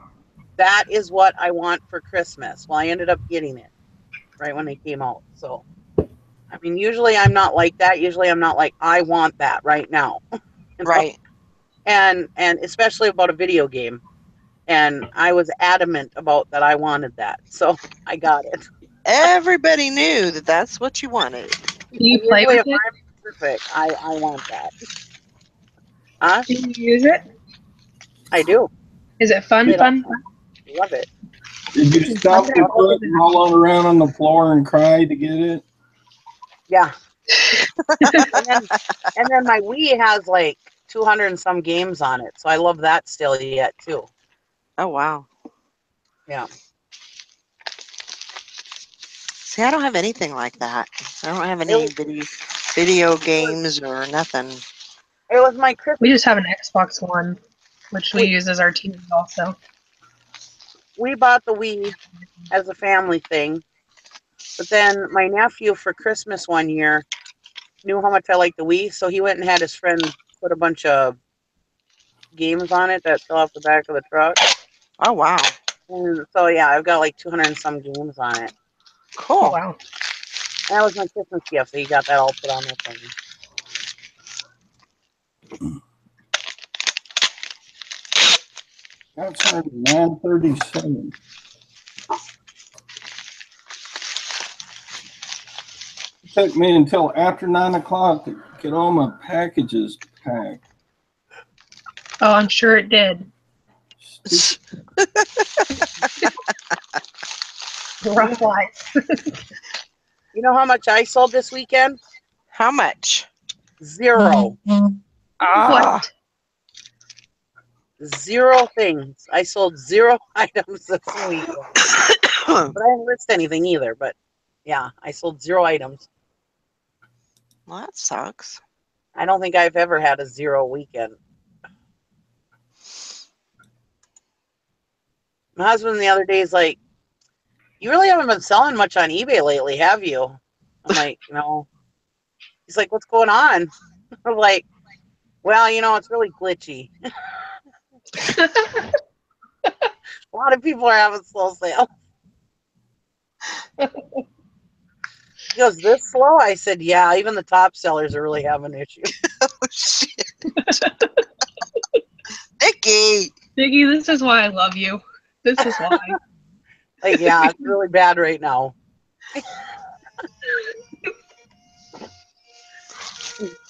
that is what I want for Christmas. Well, I ended up getting it right when they came out. So, I mean, usually I'm not like that. Usually I'm not like, I want that right now. You know? Right. And especially about a video game. And I was adamant about that I wanted that. So I got it. Everybody knew that that's what you wanted. Do you And play usually with if it? I'm specific, I want that. Huh? Do you use it? I do. Is it fun? Played all Fun? the time. Love it. Did you stop your foot and roll around on the floor and cry to get it? Yeah. and then my Wii has like 200 and some games on it, so I love that still yet too. Oh, wow. Yeah. See, I don't have anything like that. I don't have It any was, video games or nothing. it was my Christmas. We just have an Xbox One, which we We, use as our TV also. we bought the Wii as a family thing, but then my nephew for Christmas one year knew how much I liked the Wii, so he went and had his friend put a bunch of games on it that fell off the back of the truck. Oh, wow. And so yeah, I've got like 200 and some games on it. Cool. Oh, wow. And that was my Christmas gift, so he got that all put on the thing. That's 9:37. It took me until after 9 o'clock to get all my packages packed. Oh, I'm sure it did. Rough life. You know how much I sold this weekend? How much? 0. Ah. What? 0 things. I sold 0 items this weekend. But I didn't list anything either. But yeah, I sold 0 items. Well, that sucks. I don't think I've ever had a 0 weekend. My husband the other day is like, you really haven't been selling much on eBay lately, have you? I'm like, no. He's like, what's going on? I'm like, well, it's really glitchy. A lot of people are having slow sales. He goes, this slow? I said, yeah, even the top sellers are really having issues. Oh, shit. Nikki! Nikki, this is why I love you. This is why. Like, yeah, it's really bad right now.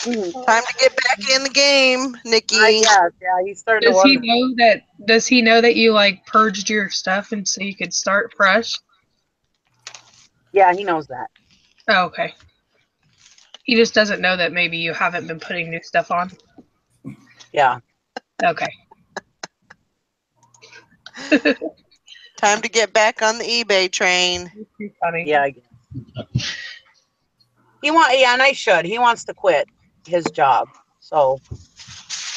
Time to get back in the game, Nikki. I guess, yeah, he's starting Does to he wonder. know that? Does he know that you like purged your stuff and so you could start fresh? Yeah, he knows that. Oh, okay. He just doesn't know that maybe you haven't been putting new stuff on. Yeah. Okay. Time to get back on the eBay train. Too funny. Yeah, I guess. Yeah, and I should. He wants to quit his job. So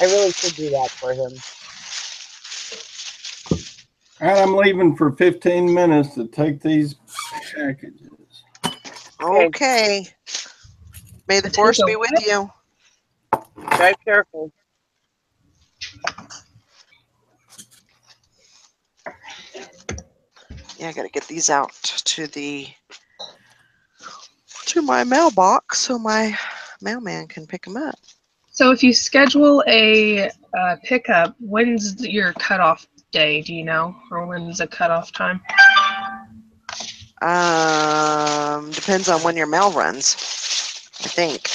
I really should do that for him. And I'm leaving for 15 minutes to take these packages. Okay. May the force be with you. Drive careful. Yeah, I gotta get these out to my mailbox so my mailman can pick them up. So if you schedule a pickup, when's your cutoff day? Do you know, or when's the cutoff time? Depends on when your mail runs, I think.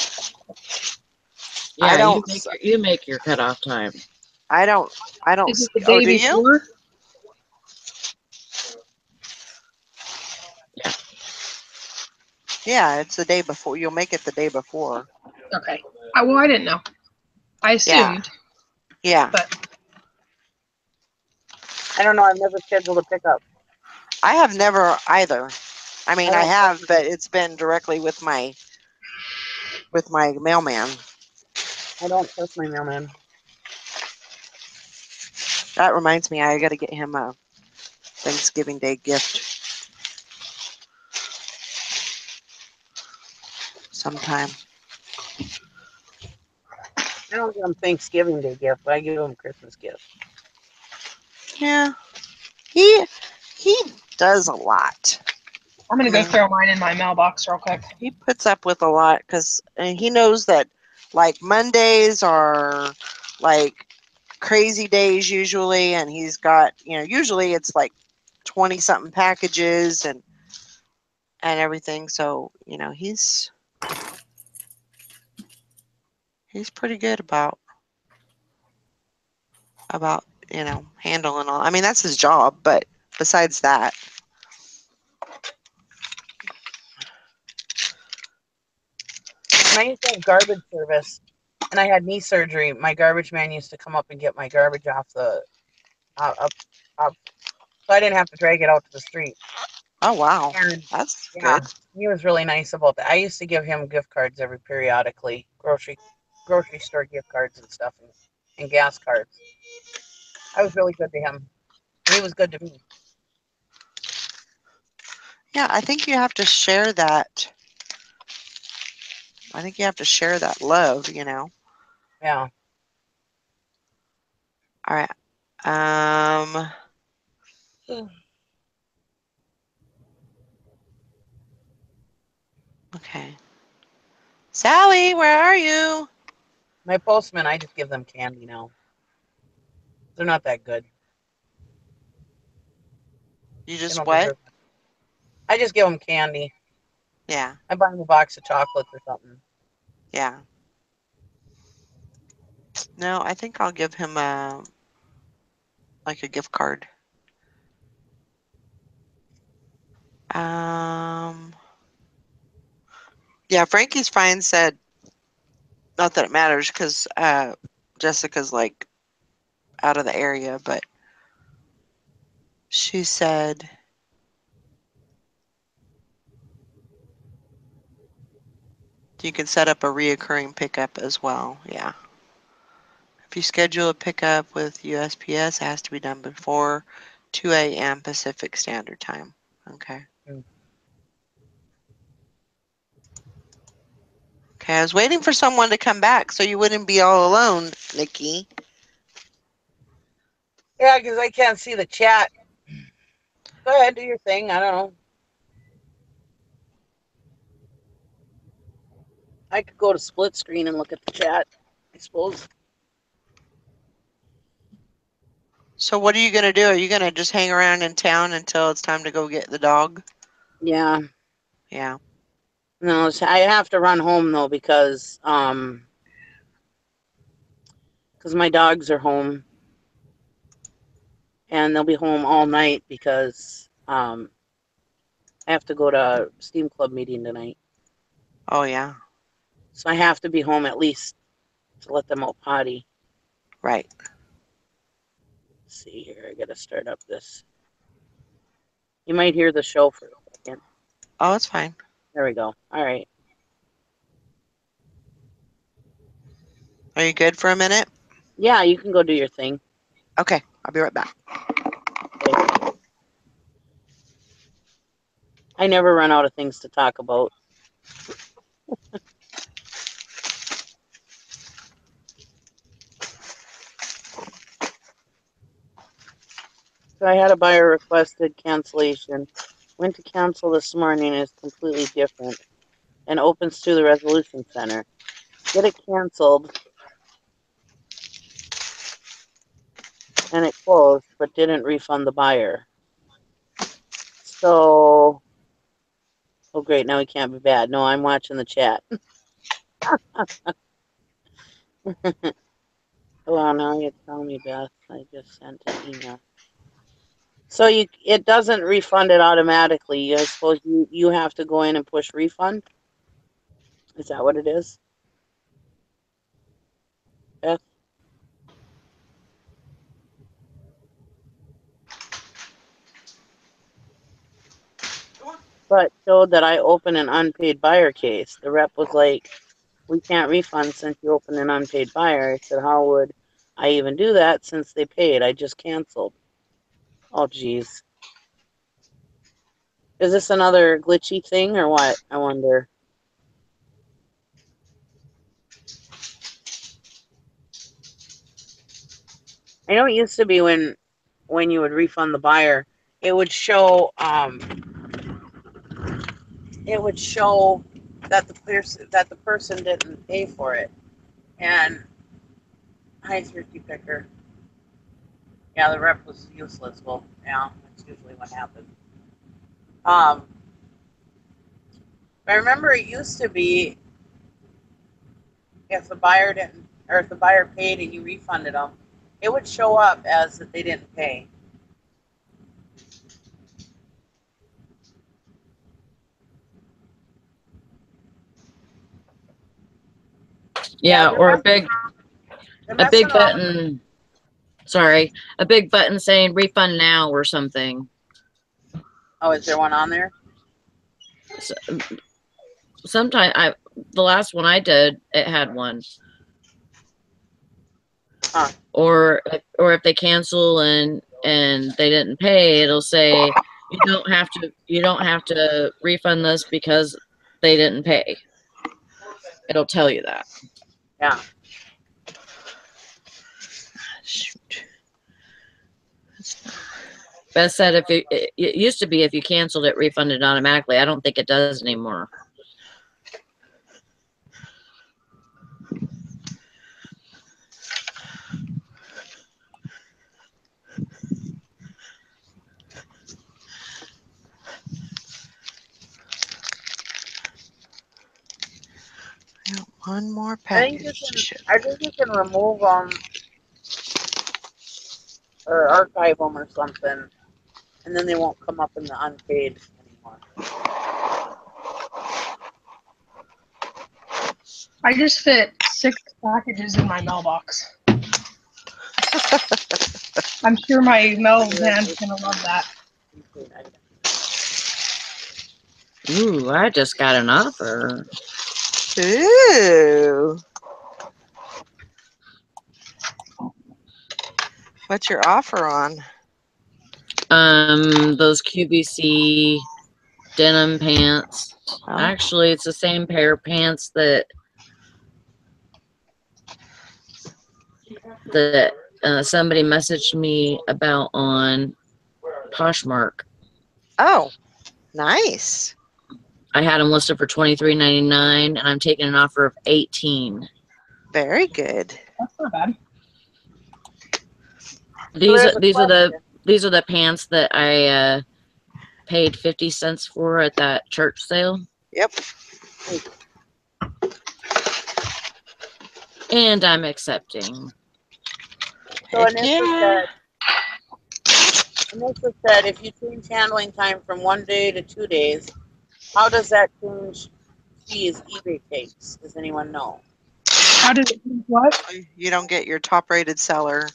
Yeah, I don't. you make your cutoff time. I don't. Is it the Oh, day do you? before? Yeah. Yeah, it's the day before. You'll make it the day before. Okay. Well, I didn't know. I assumed. Yeah. But I don't know. I've never scheduled a pickup. I have never either. I mean, I have, but it's been directly with my mailman. I don't trust my mailman. That reminds me, I got to get him a Thanksgiving Day gift sometime. I don't give him Thanksgiving Day gift, but I give him Christmas gift. Yeah, he does a lot. I'm gonna go throw mine in my mailbox real quick. He puts up with a lot because he knows that like Mondays are like crazy days usually, and he's got, usually it's like 20 something packages and everything. So, he's pretty good about handling all. I mean, that's his job, but besides that, When I used to have garbage service and I had knee surgery, my garbage man used to come up and get my garbage off the up, so I didn't have to drag it out to the street. oh wow, And that's yeah, good. he was really nice about that. I used to give him gift cards every periodically, grocery store gift cards and stuff, and gas cards. I was really good to him, and he was good to me. Yeah, I think you have to share that. I think you have to share that love, Yeah. All right. Okay. Sally, where are you? My postman, I just give them candy now. They're not that good. You They just don't what? deserve it. I just give them candy. Yeah. I buy them a box of chocolates or something. Yeah. No, I think I'll give him a gift card. Yeah, Frankie's fine said, not that it matters because Jessica's like out of the area, but she said you can set up a reoccurring pickup as well. Yeah. If you schedule a pickup with USPS, it has to be done before 2 a.m. Pacific Standard Time. Okay. Okay, I was waiting for someone to come back so you wouldn't be all alone, Nikki. Yeah, because I can't see the chat. Go ahead, do your thing. I don't know. I could go to split screen and look at the chat, I suppose. So what are you going to do? Are you going to just hang around in town until it's time to go get the dog? Yeah. Yeah. No, I have to run home though because my dogs are home and they'll be home all night because I have to go to Steam Club meeting tonight. Oh, yeah. So I have to be home at least to let them out potty. Right. Let's see here. I gotta start up this. You might hear the show for a second. Oh, it's fine. There we go. All right. Are you good for a minute? Yeah, you can go do your thing. Okay, I'll be right back. Okay. I never run out of things to talk about. So I had a buyer requested cancellation. Went to cancel this morning and it's completely different and opens to the resolution center. Get it canceled and it closed but didn't refund the buyer. So, oh great, now he can't be bad. No, I'm watching the chat. Well, now you're telling me, Beth. I just sent an email. So it doesn't refund it automatically. I suppose you have to go in and push refund. Is that what it is, Beth? But showed that I opened an unpaid buyer case. The rep was like, "We can't refund since you opened an unpaid buyer." I said, "How would I even do that since they paid? I just canceled." Oh, geez. Is this another glitchy thing or what? I wonder. I know it used to be when you would refund the buyer, it would show that the person didn't pay for it. And hi, Thrifty Picker. Yeah, the rep was useless. Well, yeah, that's usually what happens. I remember it used to be if the buyer didn't, or if the buyer paid and you refunded them, it would show up as that they didn't pay. Yeah, they're or a messing big around. button. Sorry, a big button saying refund now or something. Oh, is there one on there? Sometimes the last one I did, it had one. Huh. Or if they cancel and they didn't pay, it'll say you don't have to refund this because they didn't pay. It'll tell you that. Yeah. Shoot. Beth said if it used to be if you canceled it refunded automatically. I don't think it does anymore. One more I think package to ship. you can remove them or archive them or something, and then they won't come up in the unpaid anymore. I just fit 6 packages in my mailbox. I'm sure my mailman's gonna love that. Ooh, I just got an offer. Ooh. What's your offer on? Those QVC denim pants. Oh. Actually, it's the same pair of pants that somebody messaged me about on Poshmark. Oh, nice. I had them listed for $23.99, and I'm taking an offer of $18. Very good. That's not bad. These there's a are question. the pants that I paid 50 cents for at that church sale. Yep. And I'm accepting. So Heck yeah. Anissa said, if you change handling time from 1 day to 2 days, how does that change fees eBay takes? Does anyone know? How did it what? You don't get your top-rated seller.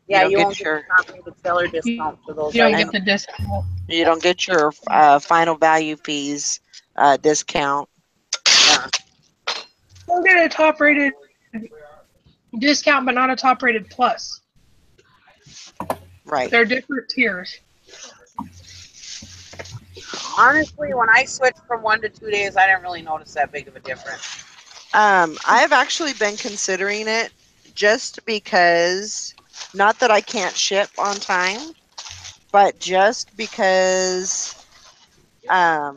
Yeah, don't you get won't your- get the top-rated seller discount for those You don't items. get the discount. You don't get your final value fees discount. Yeah. You'll get a top rated discount, but not a top rated plus. Right. They're different tiers. Honestly, when I switched from 1 to 2 days, I didn't really notice that big of a difference. I've actually been considering it just because, not that I can't ship on time, but just because, I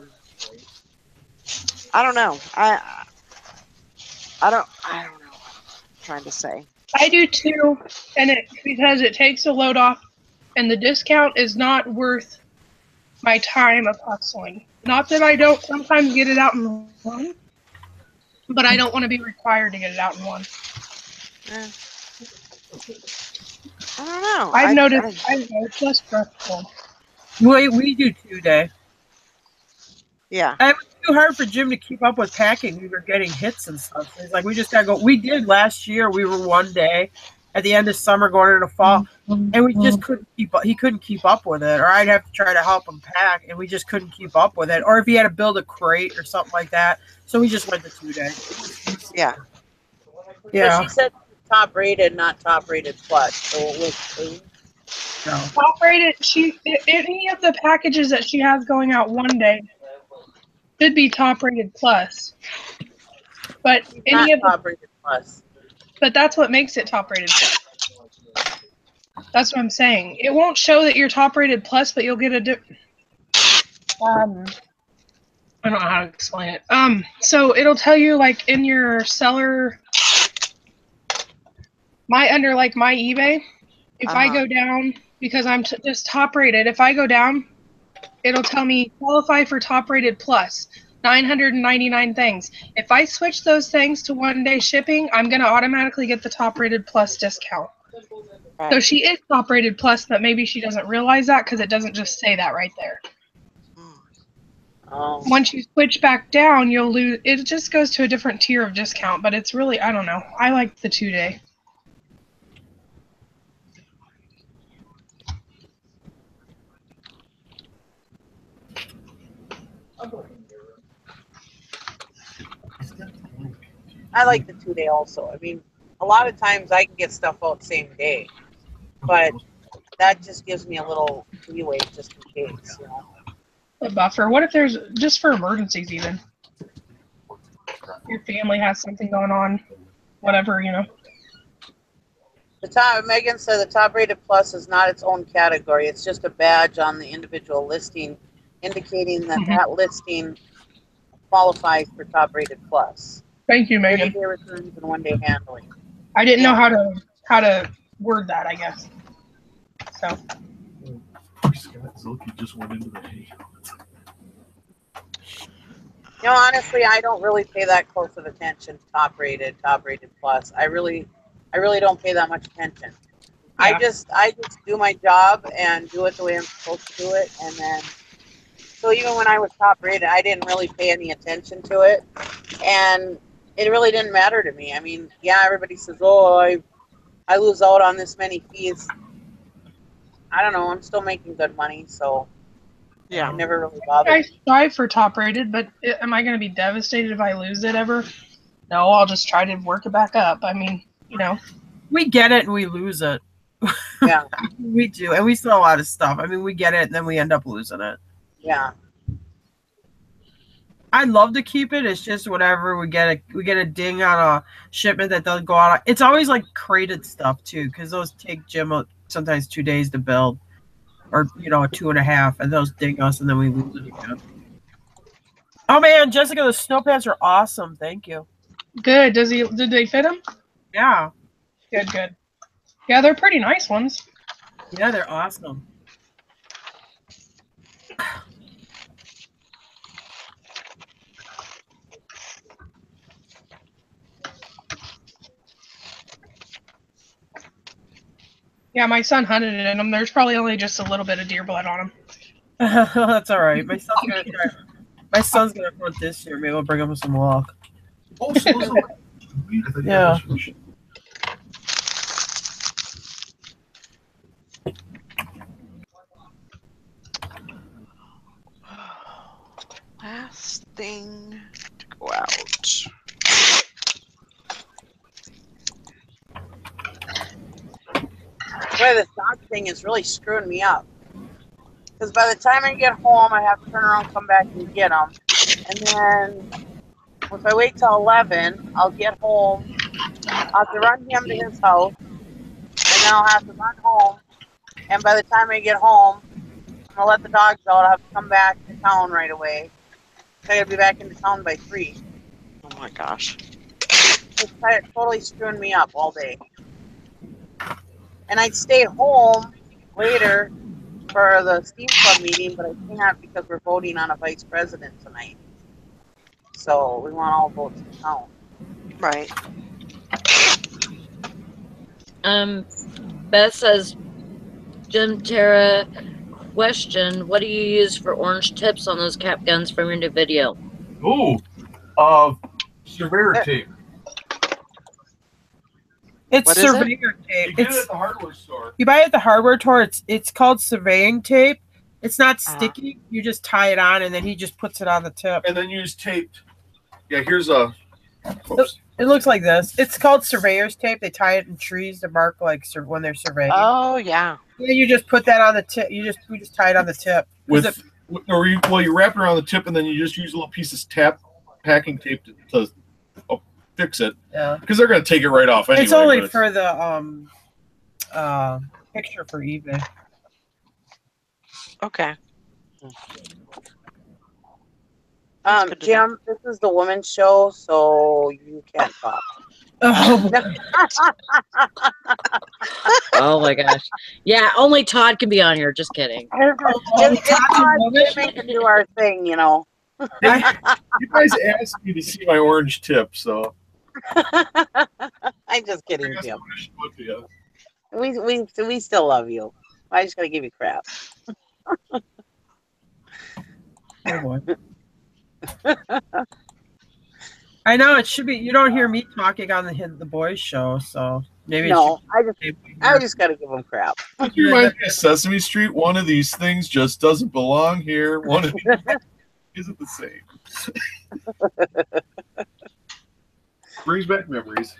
don't know. I don't know what I'm trying to say. I do too, and because it takes a load off, and the discount is not worth my time of hustling. Not that I don't sometimes get it out in one, but I don't want to be required to get it out in one. I don't know. I've noticed it's less stressful. We do 2 day. Yeah. It was too hard for Jim to keep up with packing. We were getting hits and stuff. It's like we just gotta go. We did last year. We were 1 day at the end of summer going into fall, and we just couldn't keep up. He couldn't keep up with it, or I'd have to try to help him pack, and we just couldn't keep up with it. Or if he had to build a crate or something like that, so we just went to 2 day. Yeah. Yeah. So she said top rated, not top rated plus. So it was No. Top rated, any of the packages that she has going out 1 day should be top rated plus. But not top rated plus. but that's what makes it top rated plus. That's what I'm saying. It won't show that you're top rated plus, but you'll get a I don't know how to explain it. So it'll tell you like in your seller under like my eBay, if I go down because I'm just top rated, if I go down, it'll tell me qualify for top rated plus 999 things. If I switch those things to 1 day shipping, I'm going to automatically get the top rated plus discount. Right. So she is top rated plus, but maybe she doesn't realize that because it doesn't just say that right there. Once you switch back down, you'll lose. It just goes to a different tier of discount, but it's really, I don't know. I like the 2 day. I like the 2 day also. I mean, a lot of times I can get stuff out same day, but that just gives me a little leeway just in case, you know. A buffer. What if there's just for emergencies even? Your family has something going on, whatever, you know. Megan said the top rated plus is not its own category. It's just a badge on the individual listing indicating that that listing qualifies for top rated plus. Thank you, Megan. 30-day returns and 1 day handling. I didn't know how to word that, I guess. So Zilke just went into the hay. You know, honestly, I don't really pay that close of attention to top rated plus. I really don't pay that much attention. Yeah. I just do my job and do it the way I'm supposed to do it, and then so even when I was top rated, I didn't really pay any attention to it, and it really didn't matter to me. I mean, yeah, everybody says, "Oh, I lose out on this many fees." I don't know. I'm still making good money, so yeah, it never really bothered me. I strive for top rated, but am I going to be devastated if I lose it ever? No, I'll just try to work it back up. I mean, you know. We get it and we lose it. Yeah. We do, and we sell a lot of stuff. I mean, we get it, and then we end up losing it. Yeah. I'd love to keep it. It's just whatever we get a ding on a shipment that doesn't go out. It's always like crated stuff too, because those take Jim sometimes 2 days to build, or 2.5, and those ding us, and then we lose it again. Oh man, Jessica, the snow pants are awesome. Thank you. Good. Did they fit him? Yeah, Good. Yeah, they're pretty nice ones. yeah, they're awesome. Yeah, my son hunted in them. There's probably only just a little bit of deer blood on them. That's all right. My son's gonna hunt this year. Maybe we'll bring him some walk. Oh, so those are like meat. I thought you Yeah. had fish. Last thing to go out. Boy, this dog thing is really screwing me up. Because by the time I get home, I have to turn around, come back, and get them. And then if I wait till 11, I'll get home. I'll have to run him to his house. And then I'll have to run home. And by the time I get home, I'm going to let the dogs out. I'll have to come back to town right away. So I got to be back into town by 3. Oh my gosh. It's totally screwing me up all day. And I'd stay home later for the Steam Club meeting, but I can't because we're voting on a vice president tonight. So we want all votes to count. Right. Beth says, Jim Tara, question, what do you use for orange tips on those cap guns from your new video? Ooh, surveyor tape. It's What is it? surveyor tape. You get it at the hardware store. You buy it at the hardware store. It's called surveying tape. It's not sticky. You just tie it on, and then he just puts it on the tip. And then you use taped. Yeah, here's a. Oops. It looks like this. It's called surveyor's tape. They tie it in trees to mark like when they're surveying. Oh yeah. Yeah, you just put that on the tip. We just tie it on the tip. You wrap it around the tip, and then you just use a little piece of packing tape to fix it. Yeah. Because they're going to take it right off anyway. It's only for the picture for eBay. Okay. Jim, this is the women's show, so you can't talk. Oh. Oh my gosh. Yeah, only Todd can be on here. Just kidding. Just Jim can do our thing, You guys asked me to see my orange tip, so. I'm just kidding, Jim. We still love you. I just gotta give you crap. Oh boy. I know it should be. You don't hear me talking on the boys show, so maybe. No, I just gotta give them crap. You might be Sesame Street. One of these things just doesn't belong here. One of these isn't the same. Brings back memories.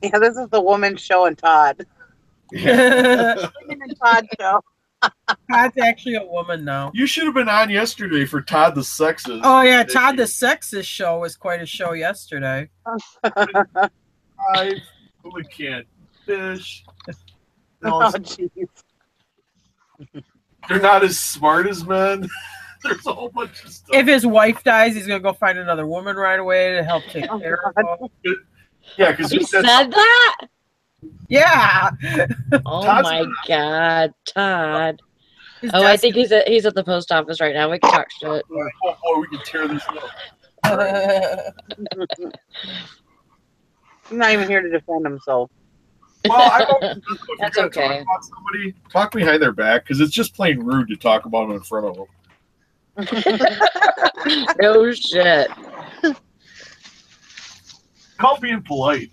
Yeah, this is the woman's show and Todd. Yeah. Women and Todd show. Todd's actually a woman now. You should have been on yesterday for Todd the Sexist. Oh yeah, Todd the Sexist show was quite a show yesterday. I really can't fish. Oh, jeez. They're not as smart as men. There's a whole bunch of stuff. If his wife dies, he's gonna go find another woman right away to help take care of her. Yeah, because He said that? Yeah. Oh Todd's my God, Todd. His Oh, I desk- think he's at the post office right now. We can talk shit. Oh boy, we can tear this up. He's not even here to defend himself. Well, I don't. That's Talk okay. about somebody, talk behind their back, because it's just plain rude to talk about them in front of them. No shit. Call being polite.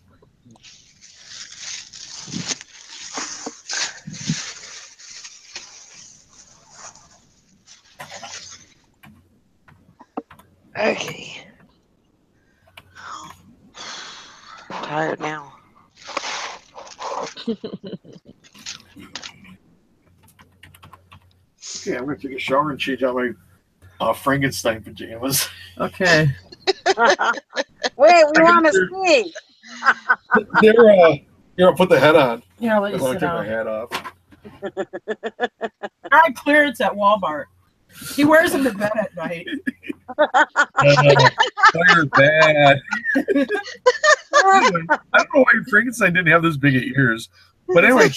tired now. Okay, I'm gonna take a shower and change out my Frankenstein pajamas. Okay. Wait, we want to see. They're here, I'll put the head on. Yeah, I'll let I you want sit to take my down. hat off. They're on clearance at Walmart. He wears them to bed at night. They're bad. I don't know why Frankenstein didn't have this big of ears. But anyway,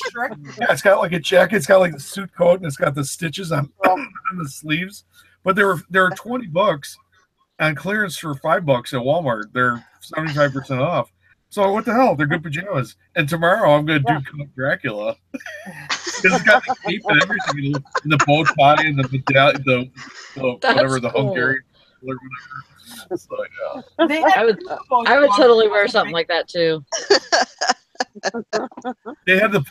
yeah, it's got like a jacket. It's got like the suit coat, and it's got the stitches on the sleeves. But they were $20 on clearance for $5 at Walmart. They're 75% off. So what the hell? They're good pajamas. And tomorrow I'm going to do Count Dracula. It's got the cape and everything, and the bow tie and the whatever, the cool. Hungarian or whatever. So, yeah. I would totally wear something like that too. They had the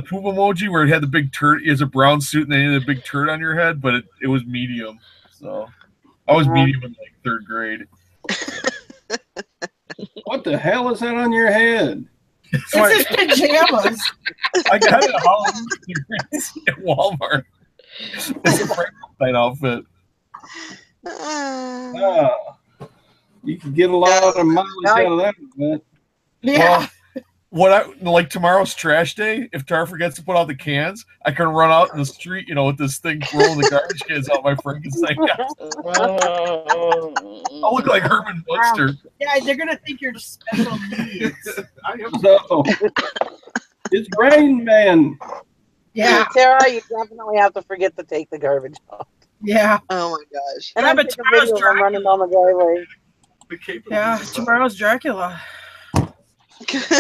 poop emoji where it had the big turd. It was a brown suit and they had a big turd on your head, but it was medium. So I was medium in like 3rd grade. What the hell is that on your head? It's his pajamas. I got it at Walmart. It's a Frankenstein outfit. You can get a lot of mileage out of that. Man. Yeah. Well, like tomorrow's trash day, if Tar forgets to put out the cans, I can run out in the street, with this thing throwing the garbage cans out my Frankenstein I'll look like Herman Munster. Yeah, they're gonna think you're special needs. I am so. It's Rain Man. Yeah. Tara, you definitely have to forget to take the garbage out. Yeah. Oh my gosh. And Yeah, I'm but taking a tomorrow's video of him running down the driveway. Yeah, tomorrow's Dracula. He was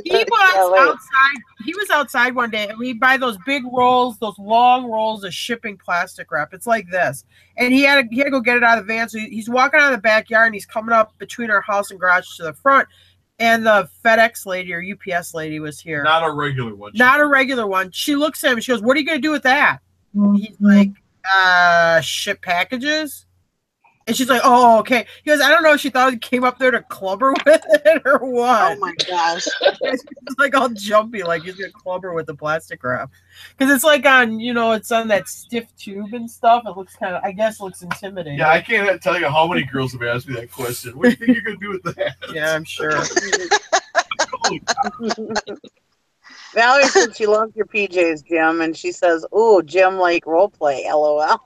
wait. outside. He was outside one day, and we buy those big rolls, those long rolls of shipping plastic wrap. It's like this, and he had to go get it out of the van. So he's walking out of the backyard, and he's coming up between our house and garage to the front. And the FedEx lady or UPS lady was here. Not a regular one. Not a regular one. She looks at him. She goes, "What are you going to do with that?" He's like, "Ship packages." And she's like, "Oh, okay." He goes, "I don't know if she thought he came up there to club her with it or what." Oh my gosh. He's like all jumpy, like he's gonna club her with the plastic wrap. Because it's like on, it's on that stiff tube and stuff. It looks I guess looks intimidating. Yeah, I can't tell you how many girls have asked me that question. What do you think you're gonna do with that? Yeah, I'm sure. Valerie said she loves your PJs, Jim, and she says, "Ooh, Jim like role play, LOL."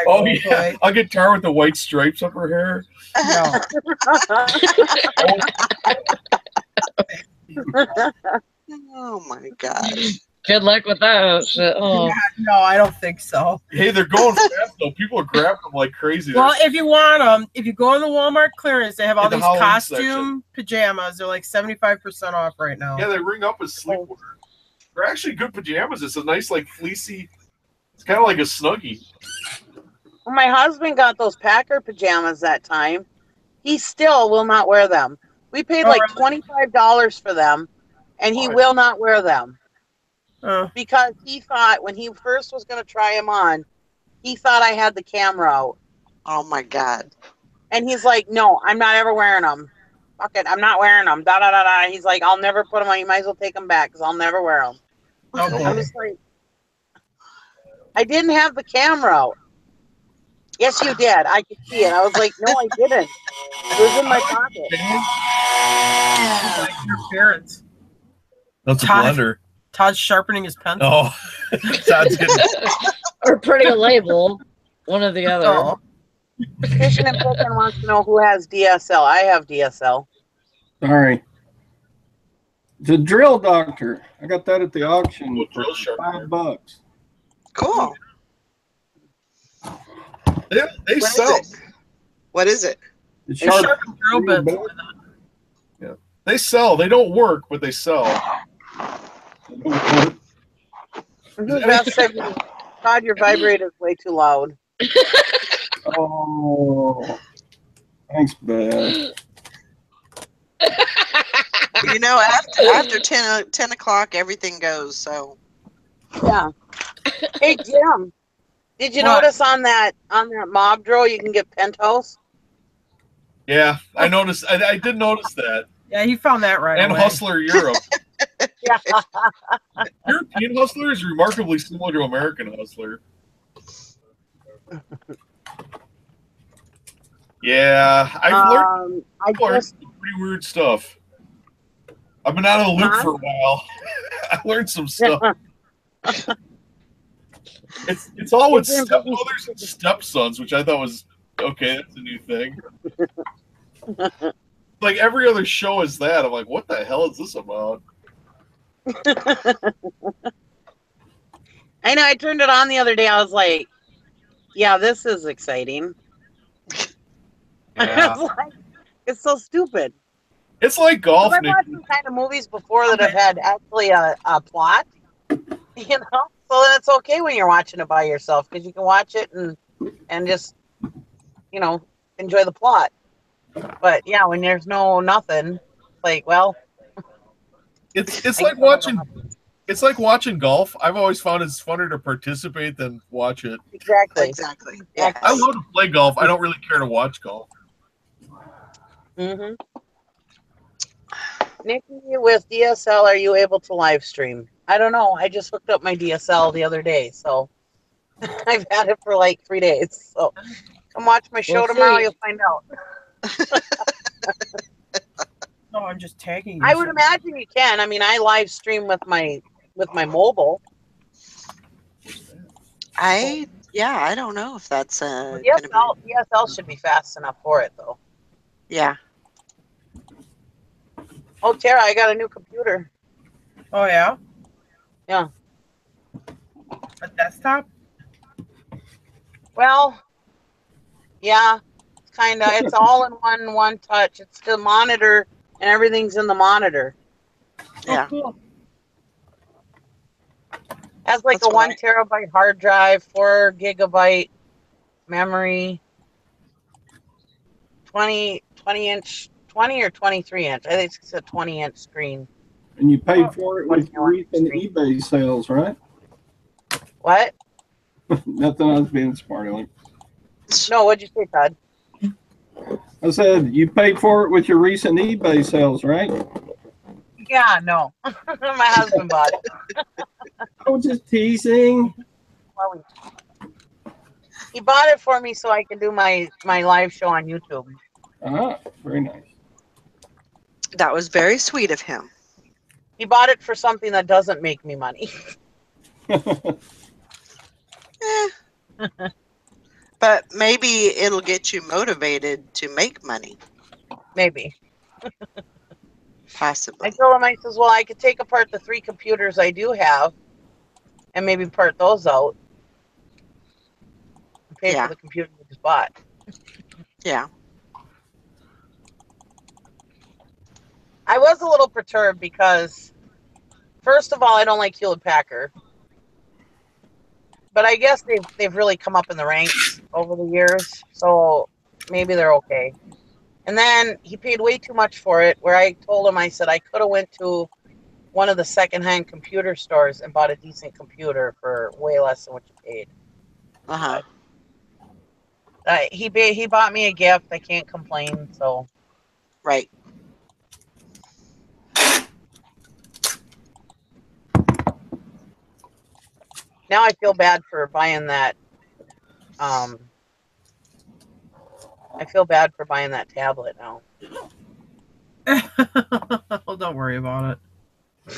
Oh yeah, I'll get Tar with the white stripes up her hair. No. Oh my gosh. Good luck with that. Oh. Yeah, no, I don't think so. Hey, they're going fast though. People are grabbing them like crazy. Well, if you want them, if you go on the Walmart clearance, they have all In the these Halloween costume pajamas. They're like 75% off right now. Yeah, they ring up as sleepwear. They're actually good pajamas. It's a nice, like, fleecy. It's kind of like a Snuggie. When my husband got those Packer pajamas that time, he still will not wear them. We paid like $25 for them, and he will not wear them. Because he thought when he first was going to try them on, he thought I had the camera out. Oh my God. And he's like, "No, I'm not ever wearing them. Fuck it, I'm not wearing them. Da da da da." He's like, "I'll never put them on. You might as well take them back because I'll never wear them." Oh, boy. I'm just like, I didn't have the camera out. Yes, you did. I could see it. I was like, "No, I didn't. It was in my pocket." Like your parents. That's a Todd. blender. Todd's sharpening his pencil. Oh, Todd's getting. Or putting a label. One or the other. Oh. Fishing and Picking wants to know who has DSL. I have DSL. Sorry. The drill doctor. I got that at the auction Well, for drill sharpener. $5. Cool. They What is sell. it? What is it? It's They sharp. sharpen drill bits with it. They sell. They don't work, but they sell. Beth said, "Todd, your vibrator is way too loud." Oh, thanks, Beth. After 10 o'clock, everything goes. So Yeah. Hey, Jim, did you What? notice on that mob drill you can get penthouse? Yeah, I noticed. I did notice that. Yeah, he found that right And away. Hustler Europe. Yeah. European Hustler is remarkably similar to American Hustler. Yeah, I've learned some pretty weird stuff. I've been out of the loop for a while. I learned some stuff. It's all with stepmothers and stepsons, which I thought was okay. That's a new thing. Like every other show is that. I'm like, what the hell is this about? I know. I turned it on the other day. I was like, yeah, this is exciting. Yeah. I was like, it's so stupid. It's like golf. I've watched some kind of movies before that have had actually a plot, you know. So then it's okay when you're watching it by yourself because you can watch it and just, you know, enjoy the plot. But yeah, when there's nothing, like, well, it's like watching. It's like watching golf. I've always found it's funner to participate than watch it. Exactly. Yeah. I love to play golf. I don't really care to watch golf. Mm-hmm. Nikki, with DSL, are you able to live stream? I don't know. I just hooked up my DSL the other day, so I've had it for like 3 days. So come watch my show tomorrow. You'll find out. No, I'm just tagging you. I would imagine you can. I mean, I live stream with my mobile. I don't know if that's gonna be. DSL should be fast enough for it, though. Yeah. Oh, Tara, I got a new computer. Oh, yeah? Yeah. A desktop? Well, yeah, kind of. It's all in one touch. It's the monitor, and everything's in the monitor. Yeah. Oh, cool. Has like That's a 1 terabyte hard drive, 4 gigabyte memory, 20 inch, 20 or 23 inch. I think it's a 20-inch screen. And you paid for it with recent eBay sales, right? What? Nothing. I was being smart, Alex. No, what'd you say, Todd? I said you paid for it with your recent eBay sales, right? Yeah, no. My husband bought it. I was just teasing. He bought it for me so I can do my live show on YouTube. Ah, very nice. That was very sweet of him. He bought it for something that doesn't make me money. But maybe it'll get you motivated to make money. Maybe. Possibly. I told him, I says, well, I could take apart the 3 computers I do have and maybe part those out and pay for the computer we just bought. Yeah. I was a little perturbed because, first of all, I don't like Hewlett Packard. But I guess they've really come up in the ranks over the years, so maybe they're okay. And then he paid way too much for it, where I told him, I said, I could have went to one of the secondhand computer stores and bought a decent computer for way less than what you paid. Uh-huh. He bought me a gift. I can't complain, so. Right. Now I feel bad for buying that. I feel bad for buying that tablet now. Oh, don't worry about it.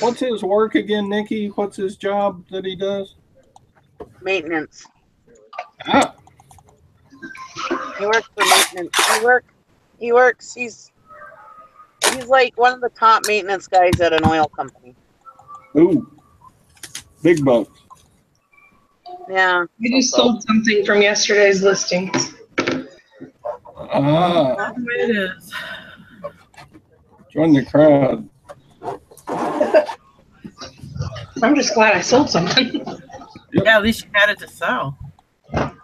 What's his work again, Nikki? What's his job that he does? Maintenance. Ah. He works for maintenance. He works. He's like one of the top maintenance guys at an oil company. Ooh. Big bucks. Yeah. We just sold something from yesterday's listings. Ah. That's the way it is. Join the crowd. I'm just glad I sold something. Yep. Yeah, at least you had it to sell. But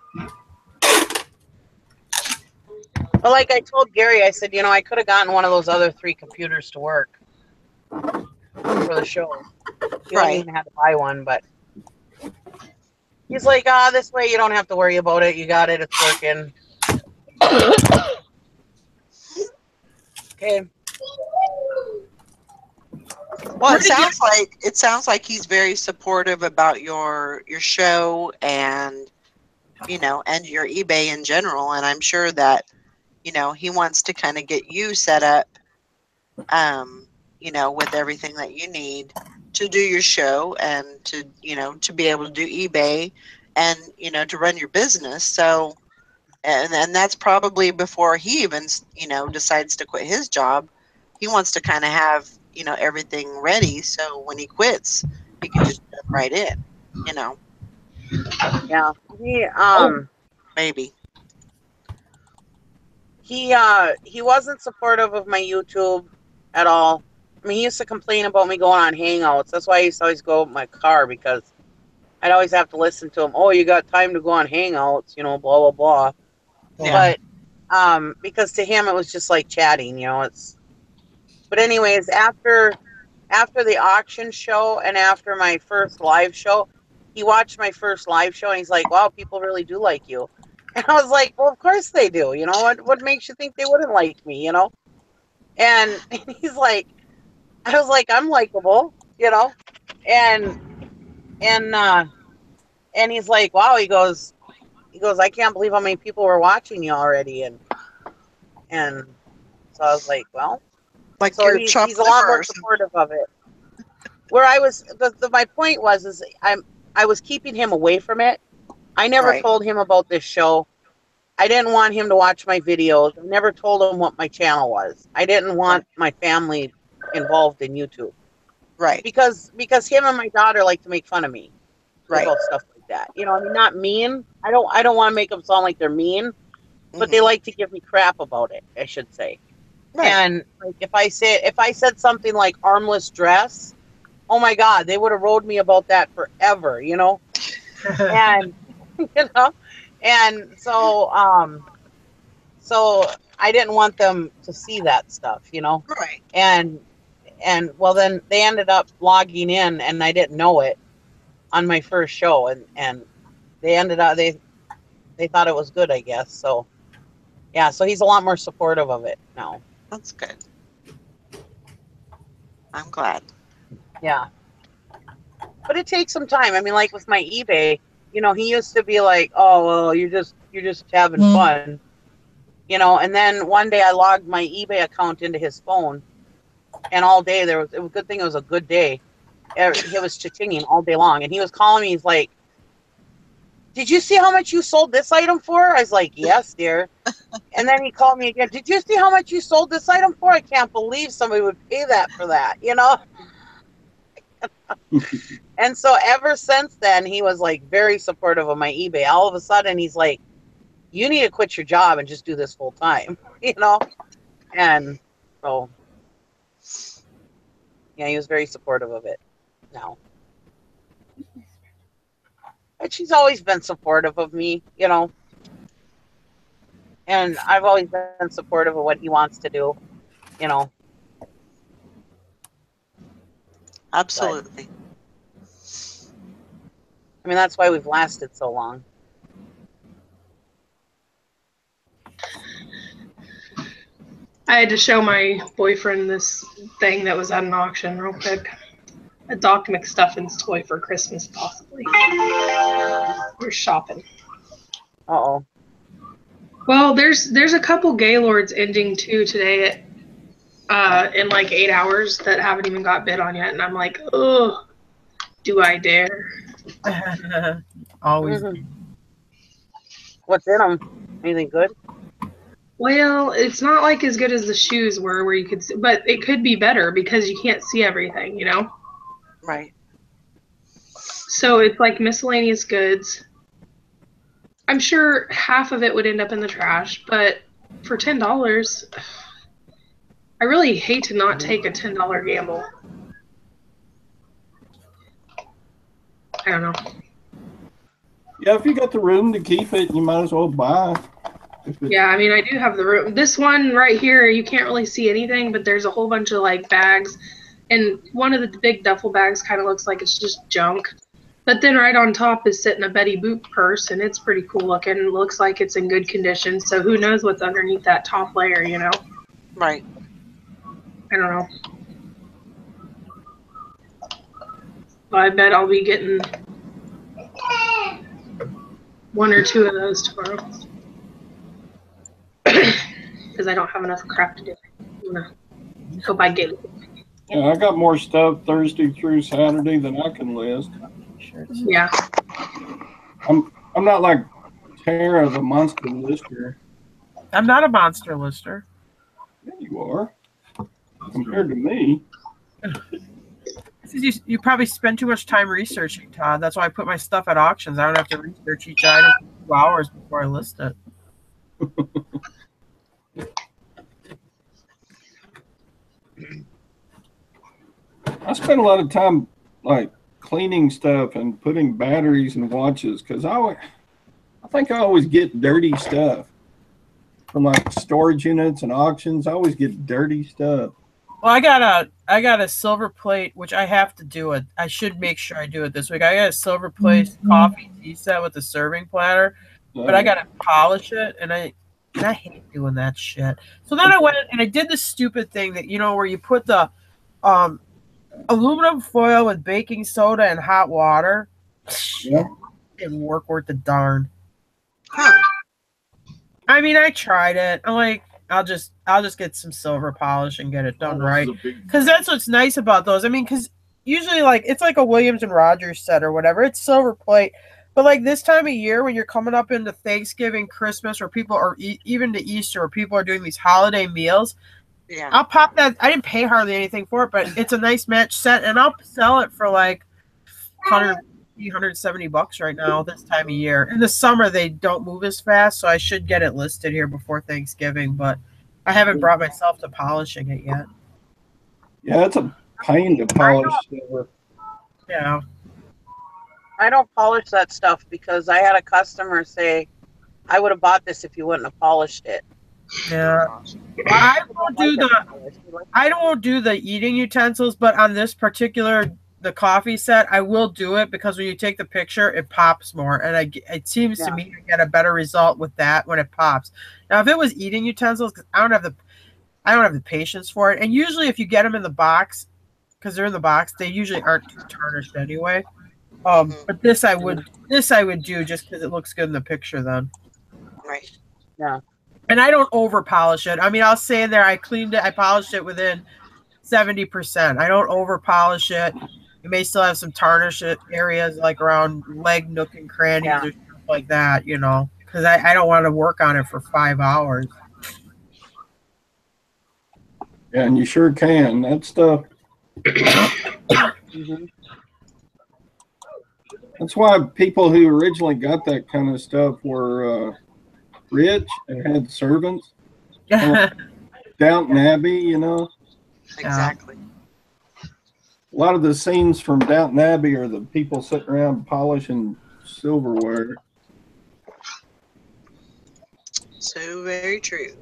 like I told Gary, I said, I could have gotten one of those other 3 computers to work for the show. You don't even have to buy one, but he's like, this way you don't have to worry about it. You got it. It's working. Okay. Well, it sounds like he's very supportive about your show and and your eBay in general. And I'm sure that he wants to kind of get you set up, with everything that you need to do your show and to to be able to do eBay and to run your business. So and that's probably before he even decides to quit his job. He wants to kind of have everything ready, so when he quits he can just jump right in. Yeah. Maybe. He wasn't supportive of my YouTube at all. I mean, he used to complain about me going on Hangouts. That's why I used to always go with my car, because I'd always have to listen to him. Oh, you got time to go on Hangouts, blah blah blah. Yeah. But because to him it was just like chatting, it's. But anyways, after the auction show and after my first live show, he watched my first live show and he's like, "Wow, people really do like you." And I was like, "Well, of course they do. What makes you think they wouldn't like me? And he's like, I was like, "I'm likable, and he's like, "Wow," he goes, "I can't believe how many people were watching you already." And so I was like, "Well," Like so your he's chopped a lot liver more or something. supportive of it. Where I was, my point was I was keeping him away from it. I never Right. told him about this show. I didn't want him to watch my videos. I never told him what my channel was. I didn't want my family involved in YouTube. Right. Because him and my daughter like to make fun of me. Right. About stuff like that. I mean, not mean. I don't want to make them sound like they're mean, but they like to give me crap about it, I should say. Right. And like if I said something like armless dress, oh my God, they would have rode me about that forever, and and so I didn't want them to see that stuff, Right. and well, then they ended up logging in and I didn't know it on my first show, and they ended up they thought it was good, I guess. So yeah, so he's a lot more supportive of it now. That's good. I'm glad. Yeah. But it takes some time. I mean, like with my eBay, he used to be like, "Oh, well, you're just having fun." And then one day I logged my eBay account into his phone, and all day it was a good thing it was a good day. He was cha-chinging all day long, and he was calling me. He's like, "Did you see how much you sold this item for?" I was like, "Yes, dear." And then he called me again. "Did you see how much you sold this item for? I can't believe somebody would pay that for that, And so ever since then, he was like very supportive of my eBay. All of a sudden, he's like, "You need to quit your job and just do this full time," And so, yeah, he was very supportive of it now. But she's always been supportive of me, and I've always been supportive of what he wants to do, Absolutely. I mean, that's why we've lasted so long. I had to show my boyfriend this thing that was at an auction real quick. A Doc McStuffin's toy for Christmas, possibly. We're shopping. Uh-oh. Well, there's a couple Gaylords ending too today in like 8 hours that haven't even got bid on yet, and I'm like, oh, do I dare? Always. What's in them? Anything good? Well, it's not like as good as the shoes were, where you could see, but it could be better because you can't see everything, Right. So it's like miscellaneous goods. I'm sure half of it would end up in the trash, but for $10, I really hate to not take a $10 gamble. I don't know. Yeah, if you got the room to keep it, you might as well buy. Yeah, I mean, I do have the room. This one right here, you can't really see anything, but there's a whole bunch of like bags, and one of the big duffel bags kind of looks like it's just junk. But then right on top is sitting a Betty Boop purse, and it's pretty cool looking. It looks like it's in good condition, so who knows what's underneath that top layer, Right. I don't know. But I bet I'll be getting 1 or 2 of those tomorrow. Because I don't have enough crap to do. I'm gonna hope I get it. Yeah, I got more stuff Thursday through Saturday than I can list. Yeah. I'm not like Tara, the monster lister. I'm not a monster lister. Yeah, you are. Compared to me. You probably spend too much time researching, Todd. That's why I put my stuff at auctions. I don't have to research each item for 2 hours before I list it. I spend a lot of time like cleaning stuff and putting batteries in watches because I think I always get dirty stuff from like storage units and auctions. I always get dirty stuff. Well, I got a silver plate, which I have to do it. I should make sure I do it this week. I got a silver plate coffee tea set with a serving platter, but I gotta polish it, and I hate doing that shit. So then I went and I did the stupid thing that where you put the aluminum foil with baking soda and hot water. Yeah. Didn't work worth the darn. Huh. I mean, I tried it. I'm like, I'll just get some silver polish and get it done right. Because that's what's nice about those. I mean, because usually it's like a Williams and Rogers set or whatever. It's silver plate. But like this time of year when you're coming up into Thanksgiving, Christmas, or people are even to Easter, where people are doing these holiday meals, Yeah. I'll pop that. I didn't pay hardly anything for it, but it's a nice match set, and I'll sell it for like $170 right now this time of year. In the summer, they don't move as fast, so I should get it listed here before Thanksgiving, but I haven't brought myself to polishing it yet. Yeah, it's a pain to polish silver. Yeah. I don't polish that stuff because I had a customer say, I would have bought this if you wouldn't have polished it. Yeah. I won't do the eating utensils, but on this particular the coffee set, I will do it because when you take the picture, it pops more, and it seems to me to get a better result with that when it pops. Now, if it was eating utensils, because I don't have the patience for it, and usually if you get them in the box, because they're in the box, they usually aren't too tarnished anyway. But this I would do just because it looks good in the picture then. Right. Yeah. And I don't over polish it. I mean, I'll say in there I cleaned it, I polished it within 70%. I don't over polish it. You may still have some tarnish areas like around leg nook and crannies or stuff like that, because I don't want to work on it for 5 hours. Yeah, and you sure can. That stuff. That's why people who originally got that kind of stuff were rich and had servants. Downton Abbey, Exactly. A lot of the scenes from Downton Abbey are the people sitting around polishing silverware. So very true.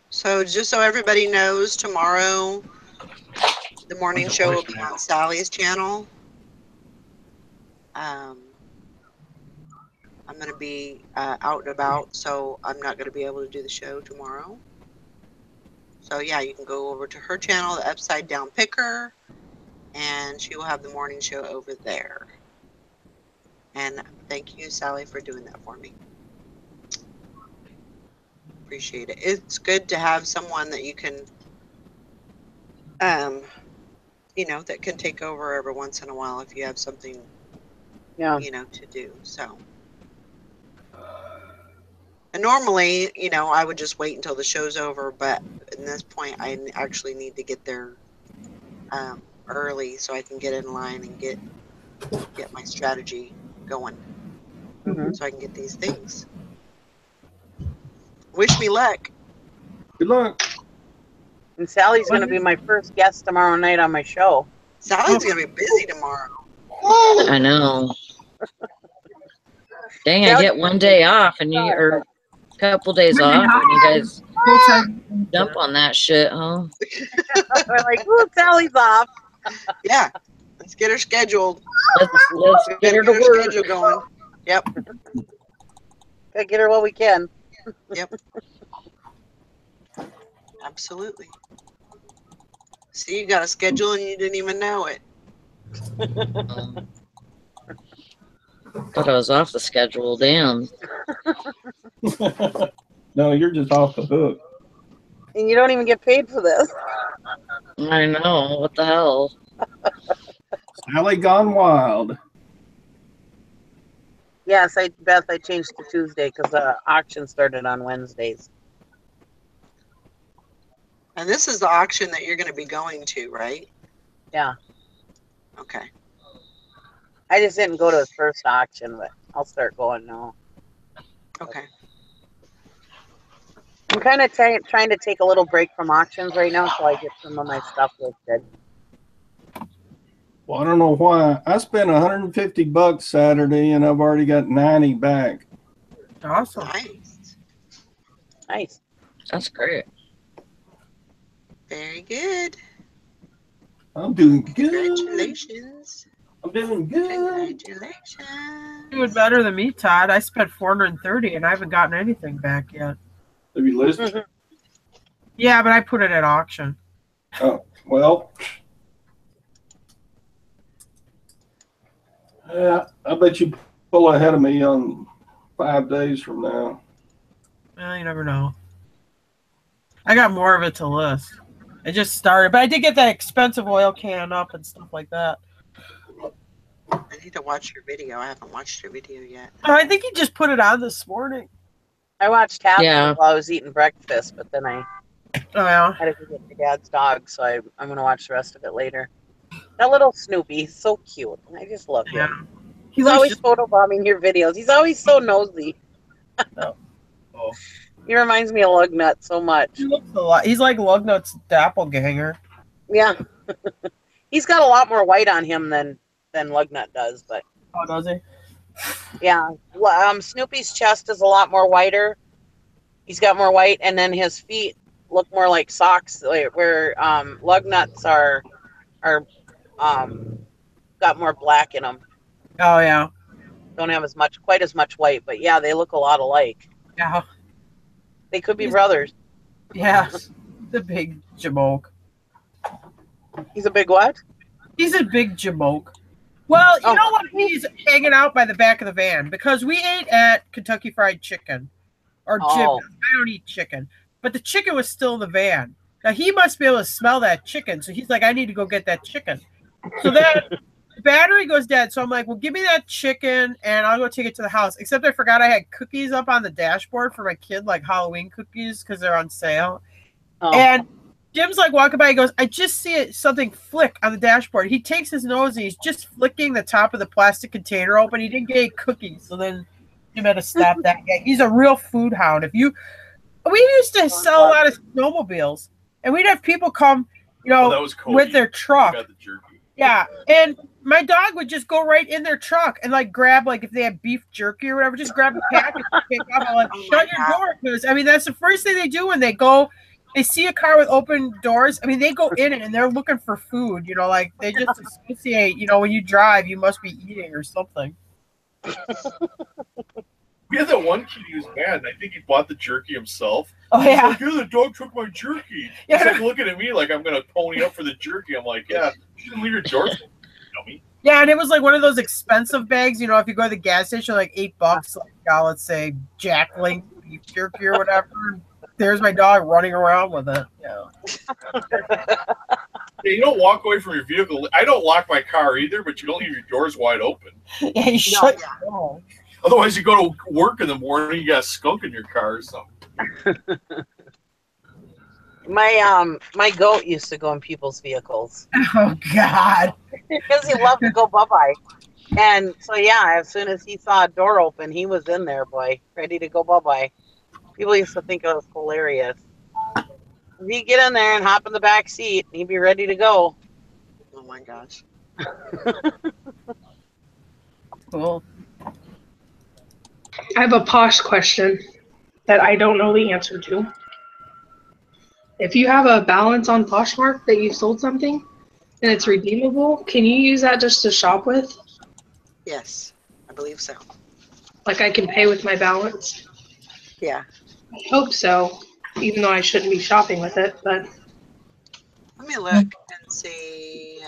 So just so everybody knows, tomorrow the morning show will be on Sally's channel. I'm going to be out and about, so I'm not going to be able to do the show tomorrow. So yeah, you can go over to her channel, the Upside Down Picker, and she will have the morning show over there. And thank you, Sally, for doing that for me. Appreciate it. It's good to have someone that you can, that can take over every once in a while if you have something, to do. So. And normally, I would just wait until the show's over, but at this point, I actually need to get there early so I can get in line and get my strategy going, so I can get these things. Wish me luck. Good luck. And Sally's going to be my first guest tomorrow night on my show. Sally's going to be busy tomorrow. I know. Dang, I get one day off and or a couple days off, and you guys jump on that shit, huh? We're like, ooh, Sally's off. Yeah, that's get her scheduled. Let's get her to Get her work. schedule going. Yep. Gotta get her while we can. Yep. Absolutely. See, you got a schedule and you didn't even know it. Thought I was off the schedule. Damn. No, you're just off the hook. And you don't even get paid for this. I know. What the hell? Sally gone wild. Yes, Beth, I changed to Tuesday because the auction started on Wednesdays. And this is the auction that you're going to be going to, right? Yeah. Okay. I just didn't go to his first auction, but I'll start going now. Okay. I'm kind of trying to take a little break from auctions right now so I get some of my stuff listed. Well, I don't know why. I spent $150 Saturday and I've already got 90 back. Awesome. Nice. Nice. That's great. Very good. I'm doing good. Congratulations. I'm doing good. Congratulations. Doing better than me, Todd. I spent $430 and I haven't gotten anything back yet. Have you listed? Yeah, but I put it at auction. Oh, well. Yeah, I bet you pull ahead of me on 5 days from now. Well, you never know. I got more of it to list. I just started, but I did get that expensive oil can up and stuff like that. I need to watch your video. I haven't watched your video yet. Oh, I think he just put it on this morning. I watched half Yeah. of it while I was eating breakfast, but then I Oh, yeah. had to go get my dad's dog, so I'm going to watch the rest of it later. That little Snoopy, he's so cute. I just love Yeah. him. He He's looks always just, photobombing your videos. He's always so nosy. Oh. He reminds me of Lugnut so much. he looks a lot. He's like Lugnut's doppelganger. Yeah. He's got a lot more white on him than Lugnut does, but Oh, does he? yeah. Snoopy's chest is a lot more whiter. He's got more white, and then his feet look more like socks, where Lugnut's are got more black in them. Oh, yeah. Don't have quite as much white, but yeah, they look a lot alike. Yeah. They could be brothers. Yeah. The big jamoke. He's a big what? He's a big jamoke. Well, you Oh. know what? He's hanging out by the back of the van because we ate at Kentucky Fried Chicken or Oh. Jim's. I don't eat chicken, but the chicken was still in the van. Now he must be able to smell that chicken, so he's like, "I need to go get that chicken." So then the battery goes dead. So I'm like, "Well, give me that chicken, and I'll go take it to the house." Except I forgot I had cookies up on the dashboard for my kid, like Halloween cookies, because they're on sale. Oh. And Jim's like walking by. He goes, "I just see something flick on the dashboard." He takes his nose and he's just flicking the top of the plastic container open. He didn't get cookies, so then Jim had to stop that guy. He's a real food hound. We used to sell a lot of snowmobiles, and we'd have people come, That was Cody. with their truck. Got the jerky. Yeah, and my dog would just go right in their truck and like grab, like if they had beef jerky or whatever, just grab a package and pick up. I'm like, shut your door, because I mean that's the first thing they do when they go. They see a car with open doors. I mean, they go in it and they're looking for food. Like they just associate. When you drive, you must be eating or something. We had that one kid who was mad, and I think he bought the jerky himself. Oh He's yeah, like, "Yeah, the dog took my jerky." Yeah. He's like looking at me like I'm gonna pony up for the jerky. I'm like, "Yeah, you shouldn't leave your door open, dummy." yeah, and it was like one of those expensive bags. If you go to the gas station, like $8, like let's say Jack Link beef jerky or whatever. There's my dog running around with it. Yeah. Yeah, you don't walk away from your vehicle. I don't lock my car either, but you don't leave your doors wide open. Yeah, you shut your door. Otherwise, you go to work in the morning, you got a skunk in your car or something. My goat used to go in people's vehicles Oh God. because he loved to go bye-bye. And so, yeah, as soon as he saw a door open, he was in there, boy, ready to go bye-bye. People used to think it was hilarious. He'd get in there and hop in the back seat, and he'd be ready to go. Oh my gosh. Cool. I have a posh question that I don't know the answer to. If you have a balance on Poshmark that you sold something, And it's redeemable. Can you use that just to shop with? Yes, I believe so. Like I can pay with my balance? Yeah. I hope so, even though I shouldn't be shopping with it. But Let me look and see.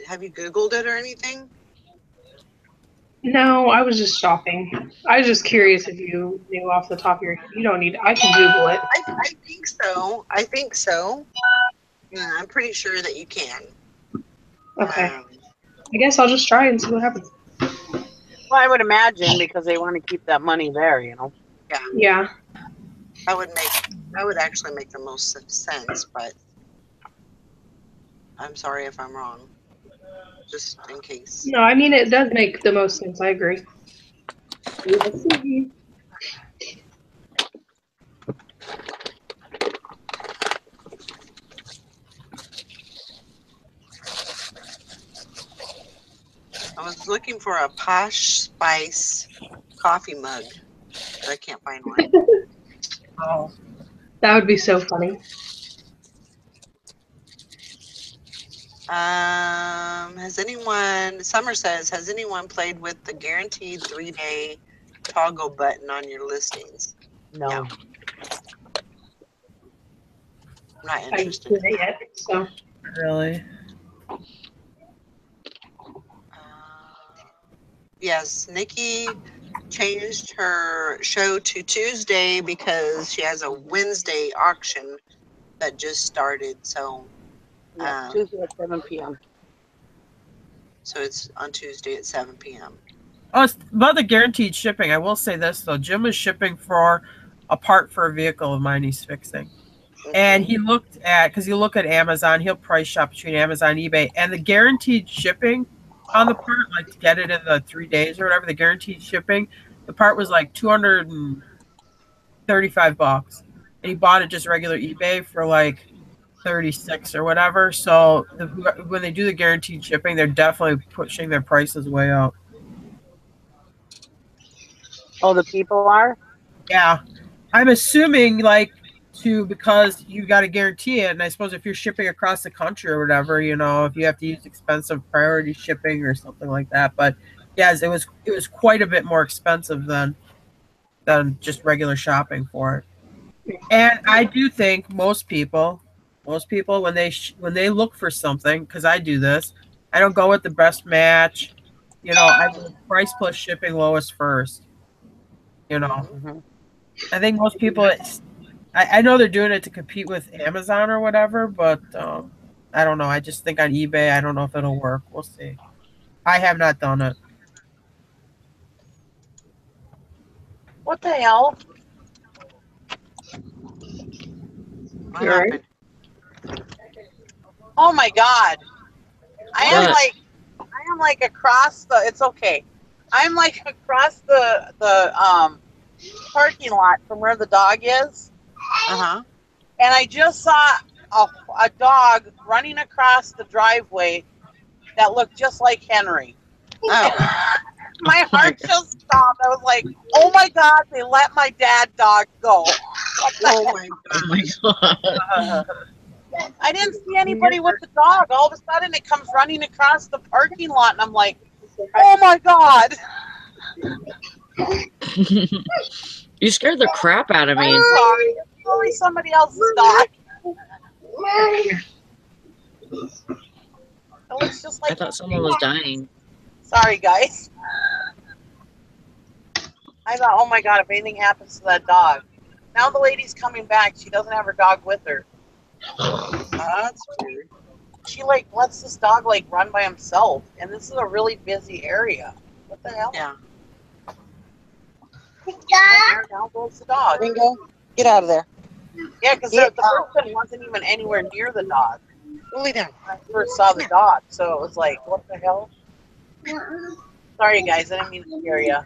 Have you Googled it or anything? no, I was just shopping. I was just curious if you knew off the top of your head. You don't need. I can Google it. I think so. I think so. Yeah, I'm pretty sure that you can. Okay. I guess I'll just try and see what happens. Well, I would imagine because they want to keep that money there, you know. Yeah. Yeah. That would actually make the most sense, but I'm sorry if I'm wrong. Just in case. No, I mean it does make the most sense. I agree. Let's see. I was looking for a Posh Spice coffee mug, but I can't find one. Oh. That would be so funny. Summer says, has anyone played with the guaranteed 3-day toggle button on your listings? No. I'm not I haven't interested. seen it yet. So Really? Yes, Nikki changed her show to Tuesday because she has a Wednesday auction that just started. So, Yeah, Tuesday at 7 p.m. So it's on Tuesday at 7 p.m. Oh, about the guaranteed shipping, I will say this though. Jim was shipping for a part for a vehicle of mine he's fixing. And he looked at, because you look at Amazon, he'll price shop between Amazon and eBay, and the guaranteed shipping on the part, like to get it in the 3 days or whatever, the guaranteed shipping, the part was like $235. And he bought it just regular eBay for like 36 or whatever. So when they do the guaranteed shipping, they're definitely pushing their prices way up. Oh, the people are? Yeah. I'm assuming like because you got to guarantee it. And I suppose if you're shipping across the country or whatever, you know, if you have to use expensive priority shipping or something like that. But yes, it was quite a bit more expensive than just regular shopping for it. And I do think most people when they look for something, because I do this, I don't go with the best match. You know, I go price plus shipping lowest first. You know, I think most people. I know they're doing it to compete with Amazon or whatever, but I don't know. I just think on eBay, I don't know if it'll work. We'll see. I have not done it. What the hell? What happened? Oh my God! I am like across the. It's okay. I'm like across the parking lot from where the dog is. And I just saw a dog running across the driveway that looked just like Henry. Oh. My heart just stopped. I was like, oh my God, they let my dad dog go. Oh my God. I didn't see anybody with the dog. All of a sudden it comes running across the parking lot and I'm like, oh my God. You scared the crap out of me. I'm sorry. It's probably somebody else's dog. It looks just like I thought someone was dying. Sorry, guys. I thought, oh my God, if anything happens to that dog. Now the lady's coming back. She doesn't have her dog with her. That's weird. She like lets this dog like run by himself, and this is a really busy area. What the hell? Yeah. There now goes the dog. Bingo, get out of there. Yeah, because the person wasn't even anywhere near the dog. Lay down. I first saw the dog, so it was like, what the hell? Sorry, guys, I didn't mean to scare you.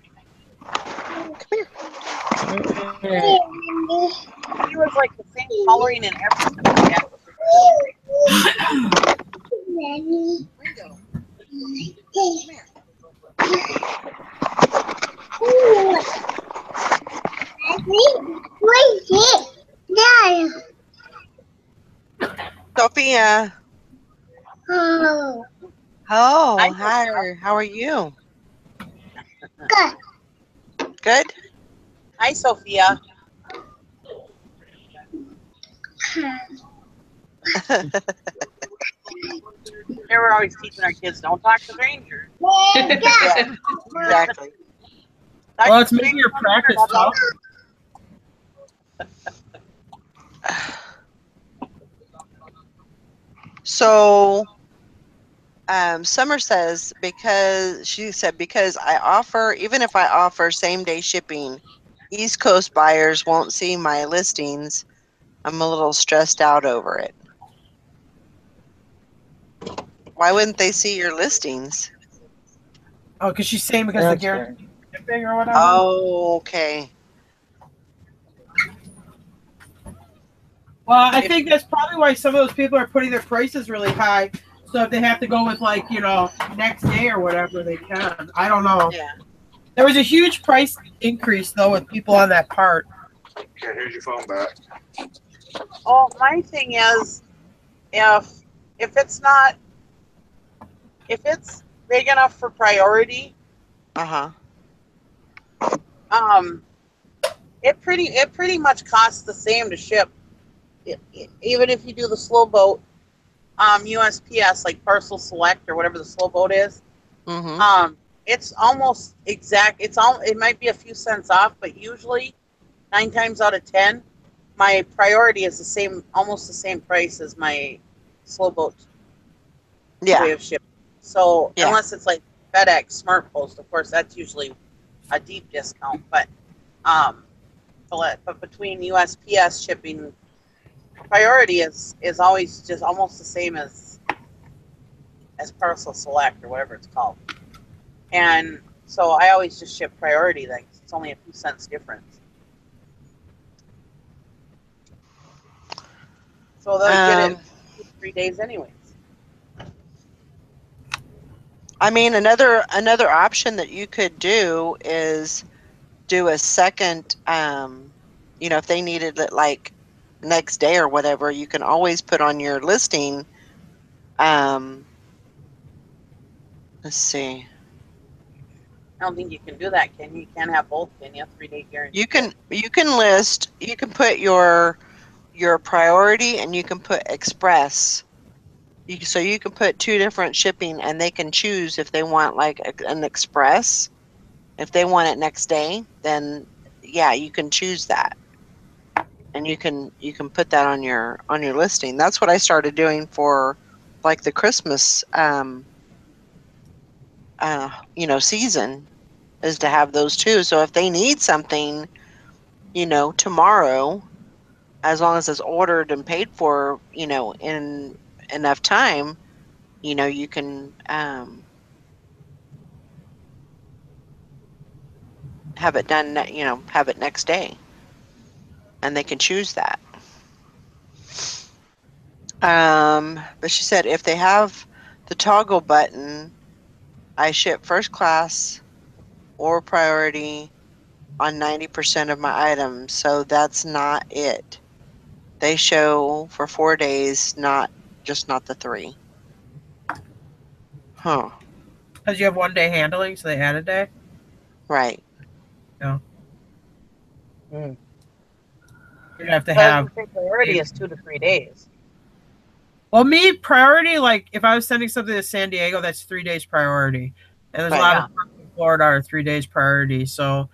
He was like the same coloring and everything. Sophia. Oh, hi. How are you? Good. Hi, Sophia. Here we're always teaching our kids, don't talk to strangers. Yeah, exactly. Well, it's making your practice tough. So, Summer says because I offer, even if I offer same day shipping, East Coast buyers won't see my listings. I'm a little stressed out over it. Why wouldn't they see your listings? Oh, because she's saying because the That's guarantee shipping or whatever. Oh, okay. Well, I think that's probably why some of those people are putting their prices really high. So if they have to go with like, next day or whatever, they can. I don't know. Yeah. There was a huge price increase though with people on that part. Okay, here's your phone back. Oh, my thing is, if it's big enough for priority, Uh-huh. it pretty much costs the same to ship, even if you do the slow boat, USPS, like Parcel Select or whatever the slow boat is. Mm-hmm. It's almost exact. It might be a few cents off, but usually 9 times out of 10, my priority is almost the same price as my slow boat way Yeah. of shipping. So Yeah. unless it's like FedEx, Smart Post, of course, that's usually a deep discount. But between USPS shipping, priority is always just almost the same as Parcel Select or whatever it's called. And so I always just ship priority then. It's only a few cents difference. So they'll get it in 3 days anyways. I mean, another option that you could do is do a second, if they needed it like next day or whatever, you can always put on your listing. Let's see. I don't think you can do that, can you? You can't have both, can you? 3-day guarantee. You can put your priority and you can put express. So you can put 2 different shipping and they can choose if they want like an express. If they want it next day, then yeah, you can choose that. And you can put that on your listing. That's what I started doing for like the Christmas season, is to have those too. So if they need something, tomorrow, as long as it's ordered and paid for, in enough time, you can have it done, have it next day. And they can choose that. But she said if they have the toggle button, I ship first class or priority on 90% of my items. So that's not it. They show for 4 days, not the 3. Huh. Because you have 1 day handling, so they add a day. Right. Yeah. You have to But I have. would think priority is 2 to 3 days. Well, me, priority, like if I was sending something to San Diego, that's 3 days priority. And there's a lot of in Florida are 3 days priority. So,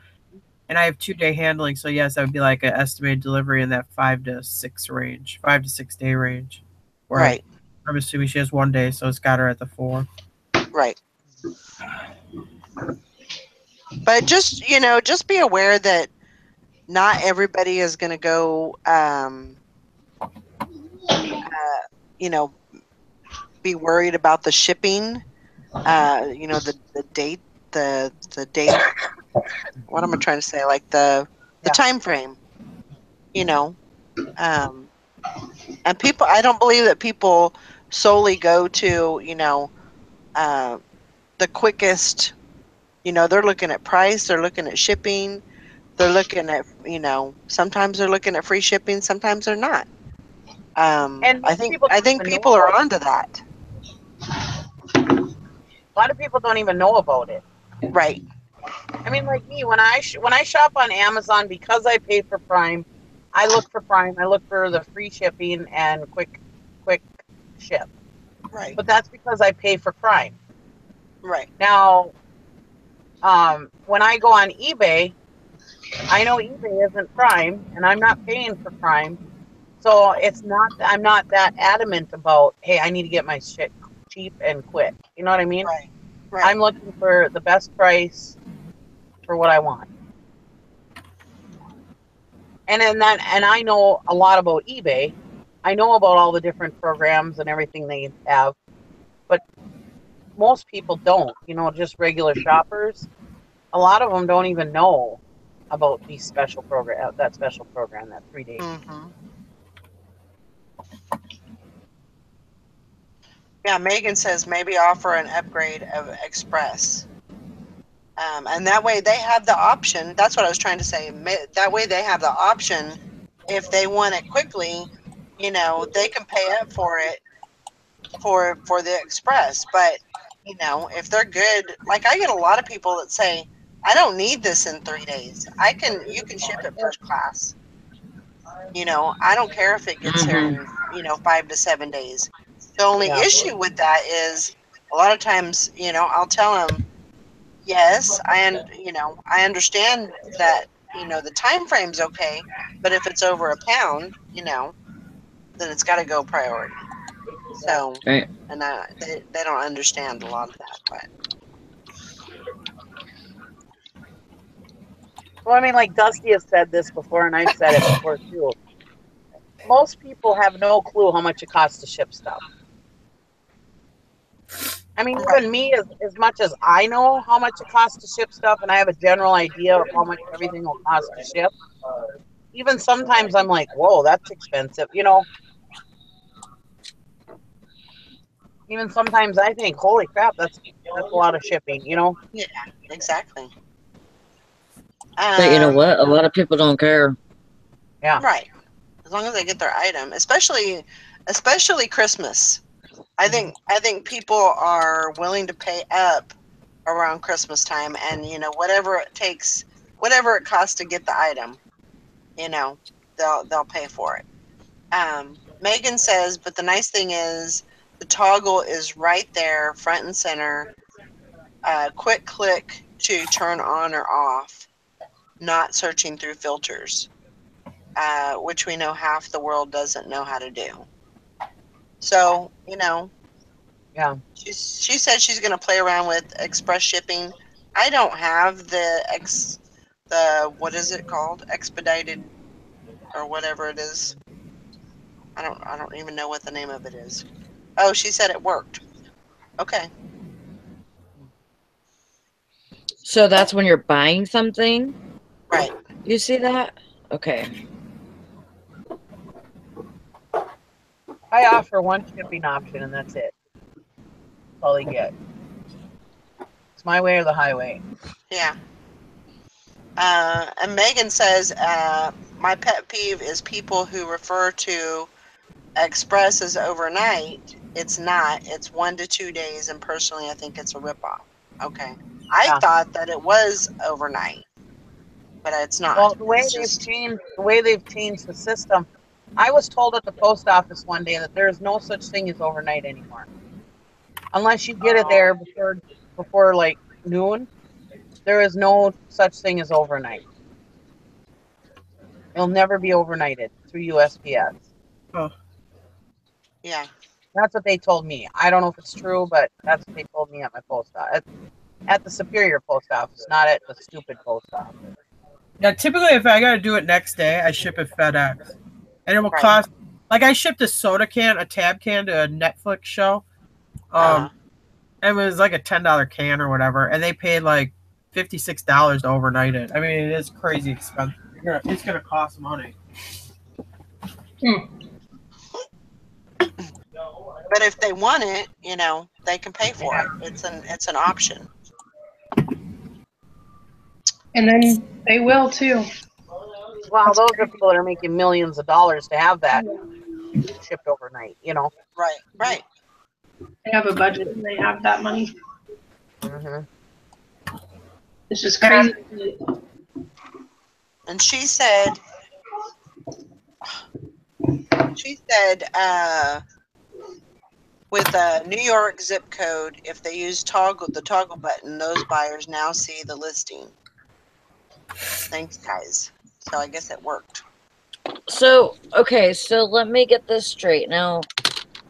and I have 2 day handling. So yes, that would be like an estimated delivery in that 5 to 6 day range. Right. I'm assuming she has 1 day, so it's got her at the 4. Right. But just be aware that not everybody is going to go, be worried about the shipping, the date, the date. What am I trying to say? Like the time frame, and people, I don't believe that people solely go to, the quickest, they're looking at price, they're looking at shipping, they're looking at, sometimes they're looking at free shipping, sometimes they're not. And I think people are onto that. lot of people don't even know about it. Right. I mean, like me, when I shop on Amazon, because I pay for Prime, I look for Prime. I look for the free shipping and quick ship. Right. But that's because I pay for Prime. Right. Now, when I go on eBay, I know eBay isn't Prime, and I'm not paying for Prime, so I'm not that adamant about, hey, I need to get my shit cheap and quick. You know what I mean? Right. Right. I'm looking for the best price for what I want. And I know a lot about eBay. I know about all the different programs and everything they have, but most people don't. You know, just regular shoppers. A lot of them don't even know about these special program, that 3 days. Mm-hmm. Yeah, Megan says maybe offer an upgrade of Express. And that way they have the option. That's what I was trying to say. That way they have the option. If they want it quickly, you know, they can pay up for it for the Express. But, you know, if they're good, like I get a lot of people that say, I don't need this in 3 days. You can ship it first class. You know, I don't care if it gets here in, you know, 5 to 7 days. The only issue with that is a lot of times, you know, I'll tell them, yes, I understand that, you know, the time frame's okay, but if it's over £1, you know, then it's got to go priority. So, Right. and they don't understand a lot of that, but. Well, I mean, like Dusty has said this before, and I've said it before too. Most people have no clue how much it costs to ship stuff. I mean, even me, as much as I know how much it costs to ship stuff, and I have a general idea of how much everything will cost to ship, even sometimes I'm like, whoa, that's expensive. You know, even sometimes I think, holy crap, that's a lot of shipping, you know? Yeah, exactly. But you know what? A lot of people don't care. Yeah. Right. As long as they get their item, especially Christmas. I think people are willing to pay up around Christmas time, and you know, whatever it costs to get the item, you know, they'll pay for it. Megan says, but the nice thing is the toggle is right there, front and center. Quick click to turn on or off, not searching through filters, which we know half the world doesn't know how to do. So, you know, yeah, she said she's going to play around with express shipping. I don't have the what is it called? Expedited or whatever it is. I don't even know what the name of it is. Oh, she said it worked. Okay. So that's when you're buying something? Right. You see that? Okay. I offer one shipping option, and that's it. That's all they get. It's my way or the highway. Yeah. And Megan says, my pet peeve is people who refer to Express as overnight. It's not. It's 1 to 2 days, and personally, I think it's a ripoff. Okay. I thought that it was overnight, but it's not. Well, the way they've changed the system, I was told at the post office one day that there is no such thing as overnight anymore. Unless you get it there before like noon, there is no such thing as overnight. It'll never be overnighted through USPS. Oh. Yeah. That's what they told me. I don't know if it's true, but that's what they told me at my post office. At the Superior post office, not at the stupid post office. Yeah, typically if I gotta do it next day, I ship it FedEx. And it will cost, like I shipped a soda can, a tab can to a Netflix show. And it was like a $10 can or whatever, and they paid like $56 to overnight it. I mean, it is crazy expensive. It's gonna cost money. But if they want it, you know, they can pay for it. It's an option. And then they will too. Well, those are people that are making millions of dollars to have that shipped overnight, you know. Right. They have a budget and they have that money. Mhm. It's just crazy. And she said, with a New York zip code, if they use the toggle button, those buyers now see the listing. Thanks, guys. So I guess it worked. So, okay, so let me get this straight. Now,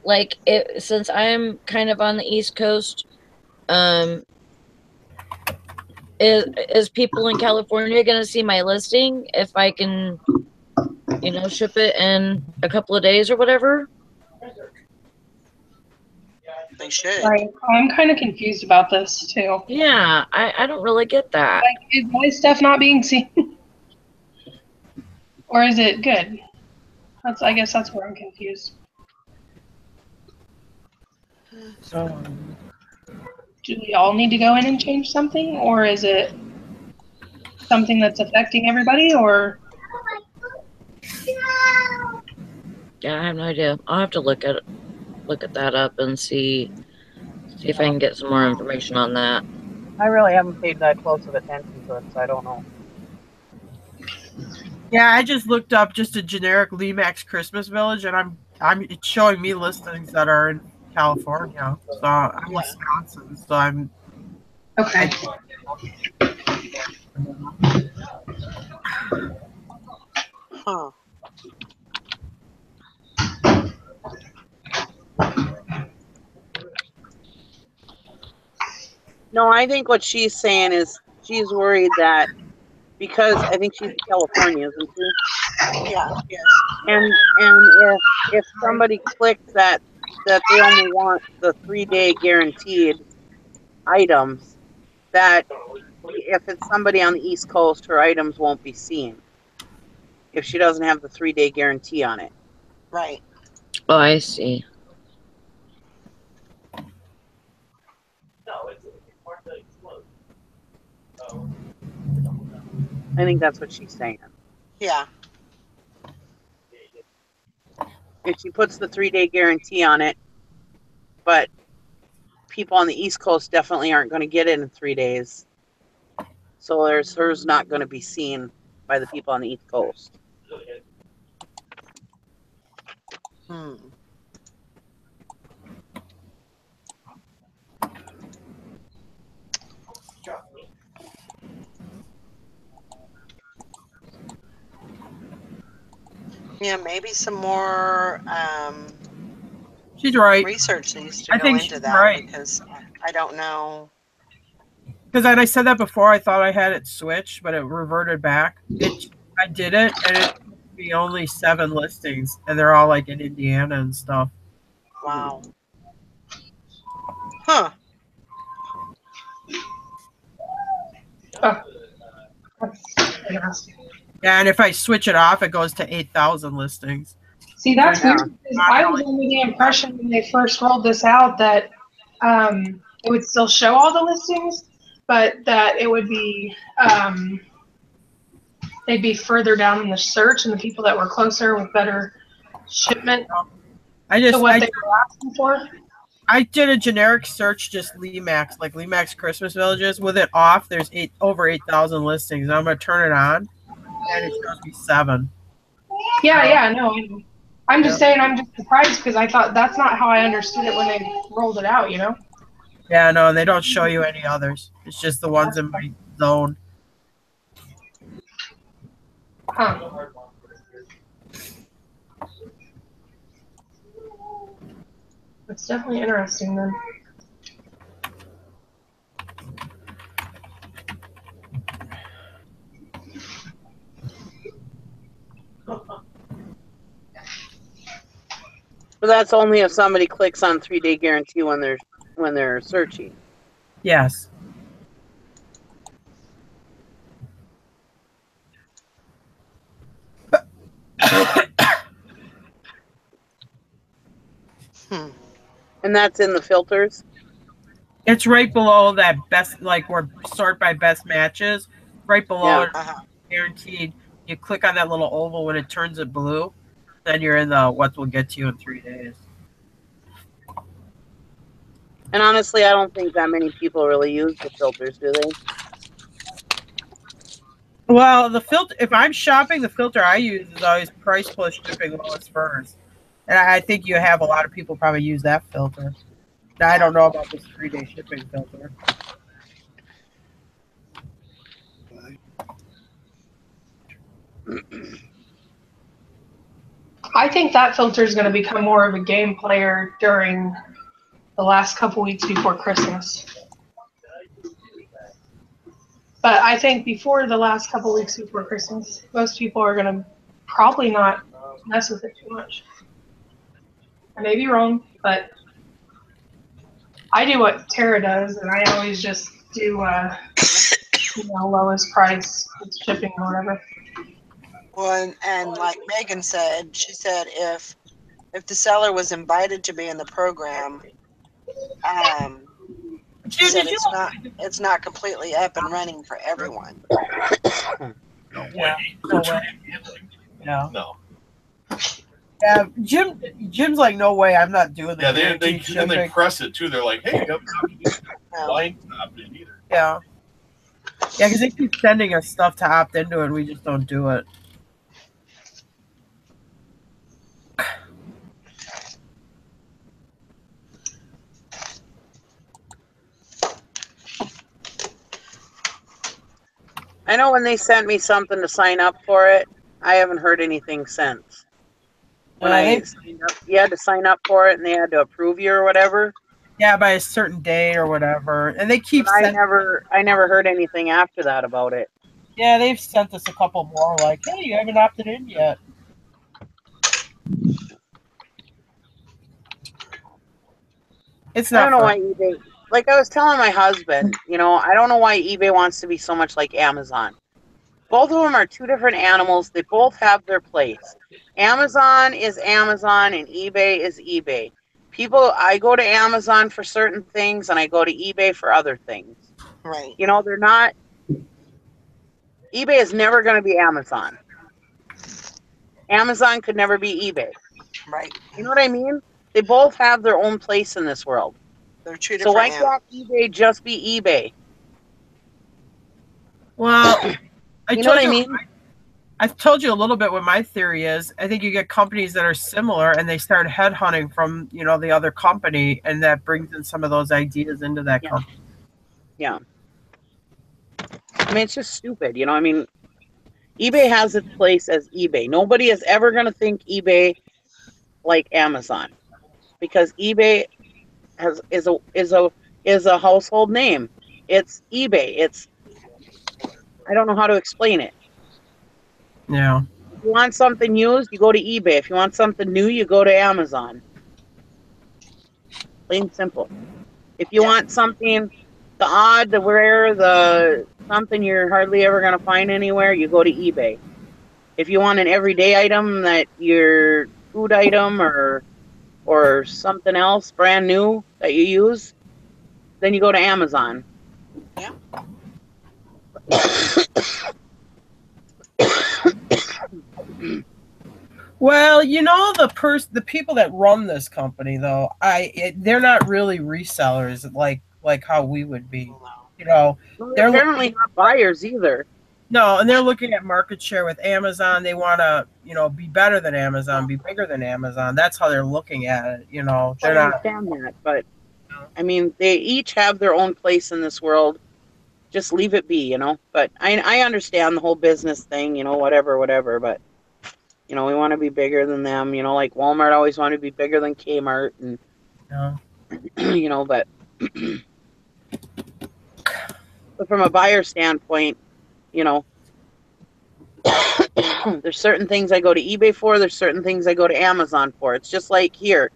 like, since I'm kind of on the East Coast, is people in California going to see my listing if I can, ship it in a couple of days or whatever? They should. Right. I'm kind of confused about this too. Yeah, I don't really get that. Like, is my stuff not being seen? Or is it good? I guess that's where I'm confused. Do we all need to go in and change something, or is it something that's affecting everybody, or? Yeah, I have no idea. I'll have to look at that up and see if I can get some more information on that. I really haven't paid that close of attention to it, so I don't know. Yeah, I just looked up just a generic Limax Christmas Village, and it's showing me listings that are in California. So I'm Wisconsin, so I'm Okay. Huh. No, I think what she's saying is she's worried that because I think she's in California, isn't she? Yeah, yes. And if somebody clicks that they only want the 3-day guaranteed items, that if it's somebody on the East Coast, her items won't be seen if she doesn't have the 3-day guarantee on it. Right. Oh, I see. I think that's what she's saying. Yeah. If she puts the 3-day guarantee on it, but people on the East Coast definitely aren't going to get it in 3 days. So hers not going to be seen by the people on the East Coast. Yeah, maybe some more She's right. research needs to I go think into she's that right. because I don't know. Because I said that before, I thought I had it switched, but it reverted back. I did it, and it would be only 7 listings, and they're all like in Indiana and stuff. Wow. Huh. Oh, that's interesting. Yeah, and if I switch it off, it goes to 8,000 listings. See, that's weird because I was under the impression when they first rolled this out that it would still show all the listings, but that it would be they'd be further down in the search, and the people that were closer with better shipment to what they were asking for. I did a generic search, just Limax, like Limax Christmas Villages. With it off, there's over 8,000 listings. And I'm gonna turn it on, and it shows me 7. Yeah, no, I'm just saying I'm just surprised because I thought that's not how I understood it when they rolled it out, Yeah, no, they don't show you any others. It's just the ones in my zone. Huh. It's definitely interesting then. But that's only if somebody clicks on 3-day guarantee when they're searching. Yes. And that's in the filters? It's right below that best, like where sort by best matches. Right below it, guaranteed. You click on that little oval when it turns it blue, then you're in the what will get to you in 3 days. And honestly, I don't think that many people really use the filters, do they? Well, the filter. If I'm shopping, the filter I use is always price plus shipping lowest first, and I think you have a lot of people probably use that filter. Now, I don't know about this 3-day shipping filter. I think that filter is going to become more of a game player during the last couple weeks before Christmas. But I think before the last couple weeks before Christmas, most people are going to probably not mess with it too much. I may be wrong, but I do what Tara does, and I always just do, lowest price with shipping or whatever. Well, and like Megan said, she said if the seller was invited to be in the program, she said it's not completely up and running for everyone. No way. No way. No. No. Yeah, Jim's like, no way, I'm not doing this. Yeah, they press it too. They're like, hey, you blind opt in either. Yeah. Yeah, because they keep sending us stuff to opt into it, and we just don't do it. I know when they sent me something to sign up for it, I haven't heard anything since. When I signed up, you had to sign up for it, and they had to approve you or whatever. Yeah, by a certain date or whatever, and they keep. I never heard anything after that about it. Yeah, they've sent us a couple more, like, hey, you haven't opted in yet. It's not. I don't know why eBay. Like I was telling my husband, I don't know why eBay wants to be so much like Amazon. Both of them are two different animals. They both have their place. Amazon is Amazon and eBay is eBay. I go to Amazon for certain things and I go to eBay for other things. Right. They're not. eBay is never going to be Amazon. Amazon could never be eBay. Right. You know what I mean? They both have their own place in this world. They're two different. So why can't eBay just be eBay? Well, you know what I mean? I've told you a little bit what my theory is. I think you get companies that are similar and they start headhunting from, the other company, and that brings in some of those ideas into that company. Yeah. I mean, it's just stupid, I mean, eBay has its place as eBay. Nobody is ever going to think eBay like Amazon, because eBay is a household name. It's eBay. I don't know how to explain it. Yeah. If you want something used, you go to eBay. If you want something new, you go to Amazon. Plain simple. If you want something, the odd, the rare, something you're hardly ever going to find anywhere, you go to eBay. If you want an everyday item, that your food item or something else brand new that you use, then you go to Amazon. Yeah. Well, the people that run this company, though, they're not really resellers like how we would be. They're apparently not buyers either. No, and they're looking at market share with Amazon. They want to, be better than Amazon, be bigger than Amazon. That's how they're looking at it. They're not. I understand that, but I mean, they each have their own place in this world. Just leave it be, But I understand the whole business thing, whatever. But we want to be bigger than them. Like Walmart always wanted to be bigger than Kmart, and but from a buyer standpoint, there's certain things I go to eBay for. There's certain things I go to Amazon for. It's just like here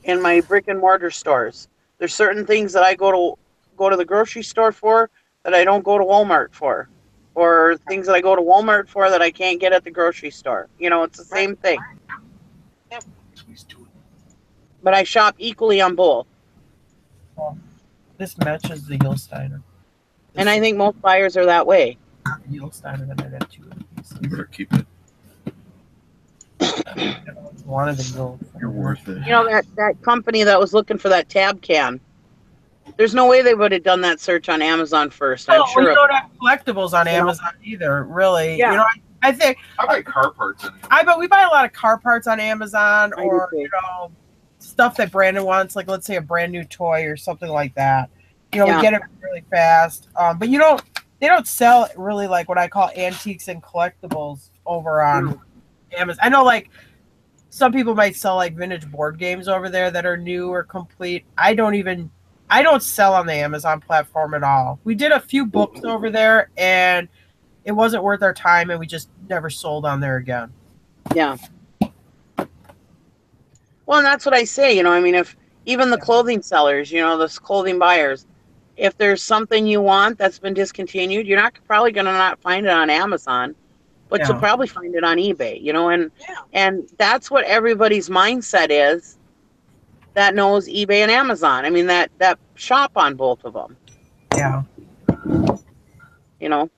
in my brick and mortar stores. There's certain things that I go to the grocery store for that I don't go to Walmart for, or things that I go to Walmart for that I can't get at the grocery store. It's the same thing. Yep. But I shop equally on both. Well, this matches the Yulsteiner. And I think most buyers are that way. Yulsteiner, then I'd have two of these. You better keep it. One of them, You're worth it. That company that was looking for that tab can, There's no way they would have done that search on Amazon first. I'm Oh, sure. well, you of don't it. have collectibles on You know? Amazon either, really. Yeah. You know, I think I buy car parts anyway. we buy a lot of car parts on Amazon, I do or too. you know, stuff that Brandon wants, like let's say a brand new toy or something like that. You know, Yeah. we get it really fast. But they don't sell really like what I call antiques and collectibles over on Amazon. I know like some people might sell like vintage board games over there that are new or complete. I don't sell on the Amazon platform at all. We did a few books over there and it wasn't worth our time and we just never sold on there again. Yeah. Well, and that's what I say. You know, I mean, if even the clothing sellers, you know, the clothing buyers, if there's something you want that's been discontinued, you're not probably going to not find it on Amazon, but Yeah. you'll probably find it on eBay, you know, and Yeah. and that's what everybody's mindset is that knows eBay and Amazon. I mean, that shop on both of them, Yeah. you know.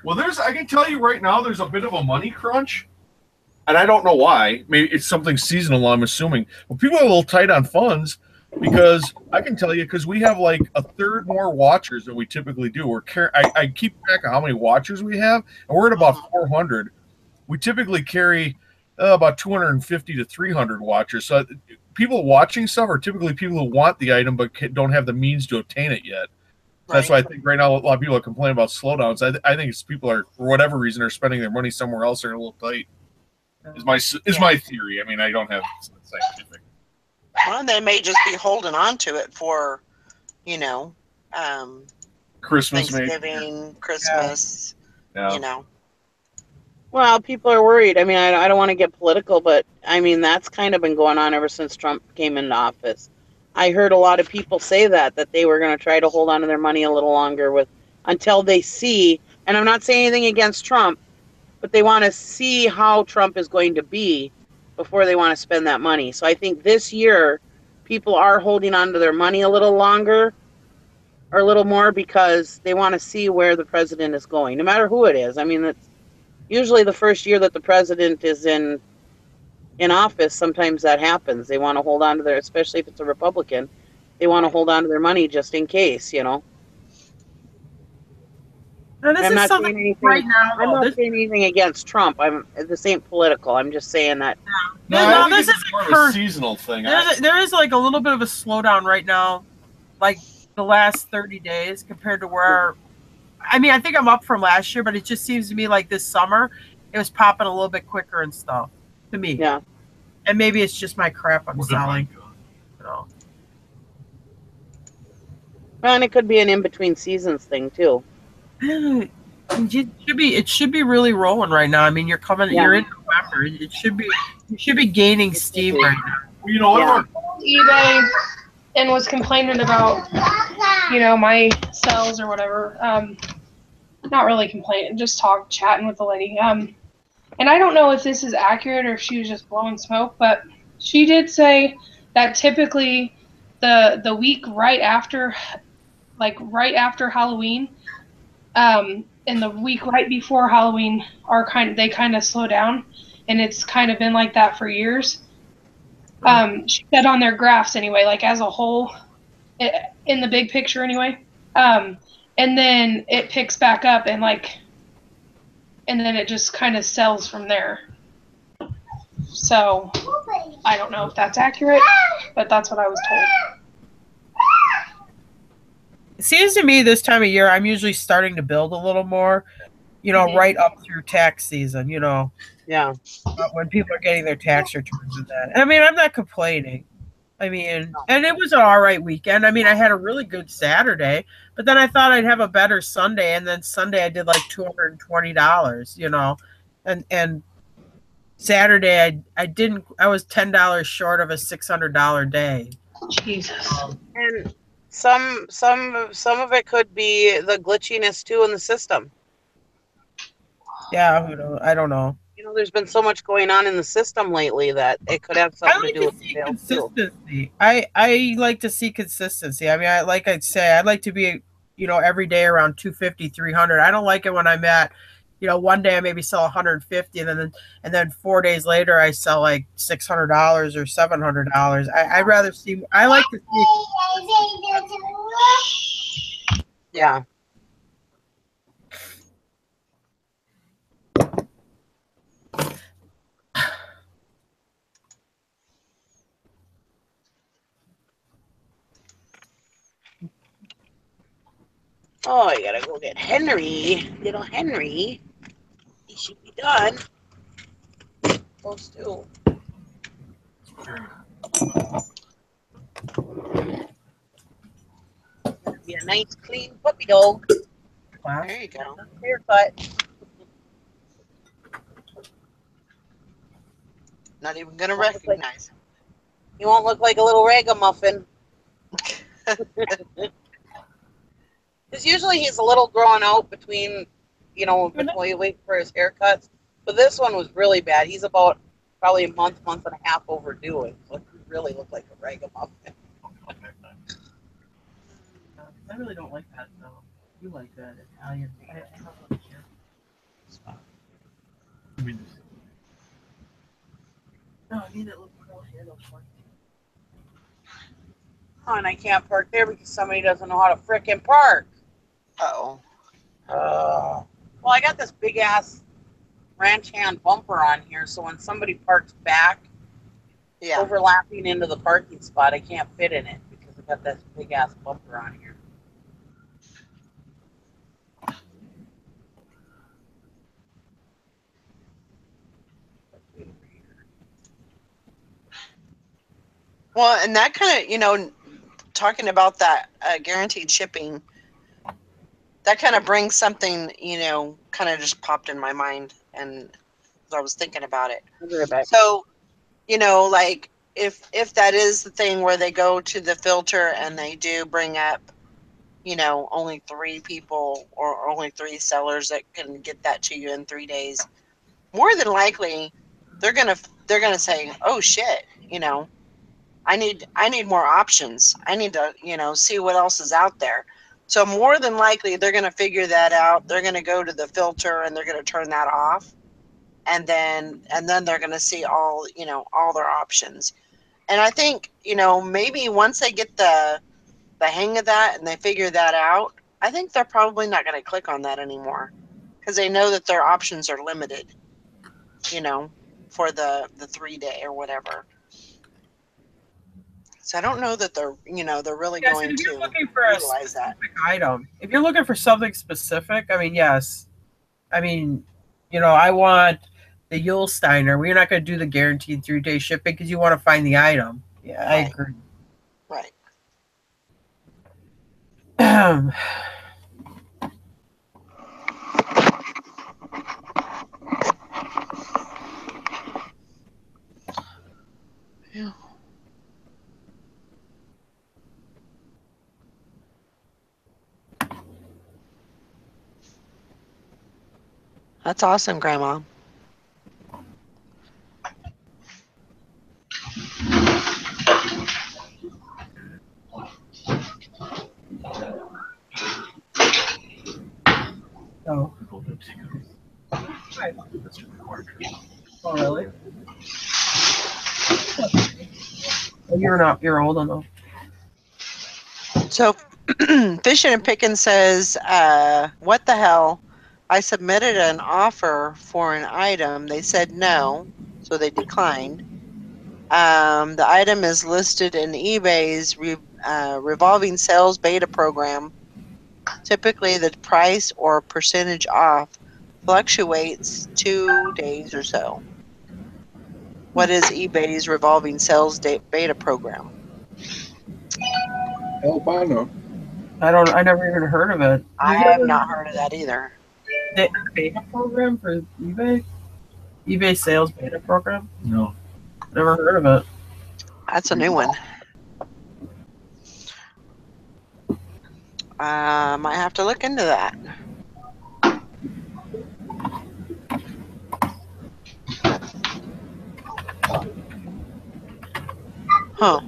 Well, I can tell you right now, there's a bit of a money crunch. And I don't know why. Maybe it's something seasonal, I'm assuming. Well, people are a little tight on funds because I can tell you, because we have like a third more watchers than we typically do. I keep track of how many watchers we have, and we're at about 400. We typically carry about 250 to 300 watchers. So people watching stuff are typically people who want the item but don't have the means to obtain it yet. That's why I think right now a lot of people are complaining about slowdowns. I think it's people are, for whatever reason, are spending their money somewhere else. They're a little tight. Is my theory. I mean, I don't have scientific. Well, they may just be holding on to it for, you know, Christmas, Thanksgiving, maybe. Christmas, Yeah. you know. Well, people are worried. I mean, I don't want to get political, but I mean, that's kind of been going on ever since Trump came into office. I heard a lot of people say that they were going to try to hold on to their money a little longer until they see, and I'm not saying anything against Trump, but they want to see how Trump is going to be before they want to spend that money. So I think this year people are holding on to their money a little longer or a little more because they want to see where the president is going, no matter who it is. I mean, that's usually the first year that the president is in office. Sometimes that happens. They want to hold on to especially if it's a Republican, they want to hold on to their money just in case, you know. Now, this I'm is not something saying anything. right now. I'm though. not saying anything against Trump. This ain't political. I'm just saying that. I think this it's is more of a seasonal thing. there is like a little bit of a slowdown right now, like the last 30 days compared to where. I mean, I think I'm up from last year, but it just seems to me like this summer it was popping a little bit quicker and stuff to me. Yeah. And maybe it's just my crap I'm selling. So. Well, and it could be an in-between seasons thing too. It should be really rolling right now. I mean, you're in November. You should be gaining steam right now. You know, Yeah. eBay and was complaining about, you know, my sales or whatever. Not really complaining, just chatting with the lady. And I don't know if this is accurate or if she was just blowing smoke, but she did say that typically the week right after Halloween, and the week right before Halloween they kind of slow down, and it's kind of been like that for years. She said on their graphs anyway, like as a whole, in the big picture anyway. And then it picks back up and then it just kind of sells from there. So I don't know if that's accurate, but that's what I was told. It seems to me this time of year I'm usually starting to build a little more, you know, right up through tax season, you know. Yeah. When people are getting their tax returns and that. And I mean, I'm not complaining. I mean, and it was an all right weekend. I mean, I had a really good Saturday, but then I thought I'd have a better Sunday, and then Sunday I did like $220, you know, and Saturday I was $10 short of a $600 day. Jesus. And some of it could be the glitchiness too in the system. Yeah, I don't know. You know, there's been so much going on in the system lately that it could have something to do with the sales too. Consistency. I like to see consistency. I mean, I'd say I'd like to be, you know, every day around 250, 300. I don't like it when I'm at, one day I maybe sell 150, and then 4 days later I sell like $600 or $700. I'd rather see. I like to see. Yeah. Oh, I gotta go get Henry. Little Henry. He should be done. Close to. Gonna be a nice, clean puppy dog. There you go. Haircut. Not even gonna recognize him. He won't look like a little ragamuffin. Because usually he's a little drawn out between, while you wait for his haircuts. But this one was really bad. He's about probably a month and a half overdue. It really looked like a ragamuffin. I really don't like that though. You like that Italian? I don't really care. No, I need that little curl handle for you. Oh, and I can't park there because somebody doesn't know how to frickin' park. Uh-oh. Well, I got this big ass ranch hand bumper on here, so when somebody parks back, overlapping into the parking spot, I can't fit in it because I got this big ass bumper on here. Well, and that kind of, talking about that guaranteed shipping, that kind of brings something, kind of just popped in my mind, and I was thinking about it. So, like if that is the thing where they go to the filter and they do bring up, only 3 people or only 3 sellers that can get that to you in 3 days, more than likely they're gonna say, oh shit, I need more options. I need to, see what else is out there. So more than likely they're going to figure that out. They're going to go to the filter and they're going to turn that off. And then they're going to see all their options. And I think, maybe once they get the hang of that and they figure that out, I think they're probably not going to click on that anymore because they know that their options are limited, for the 3-day or whatever. So I don't know that they're really going to utilize that item. If you're looking for something specific, I mean, yes. I mean, I want the Yule Steiner. We're not going to do the guaranteed 3-day shipping because you want to find the item. Yeah, right. I agree. Right. Yeah. That's awesome, Grandma. Oh. Oh, really? You're old enough. So, Fishing and Picking says, what the hell? I submitted an offer for an item. They said no, so they declined. The item is listed in eBay's revolving sales beta program. Typically, the price or percentage off fluctuates 2 days or so. What is eBay's revolving sales beta program? Hell if I know. I never even heard of it. I have not heard of that either. The beta program for eBay? eBay sales beta program? No. Never heard of it. That's a new one. Might have to look into that. Huh.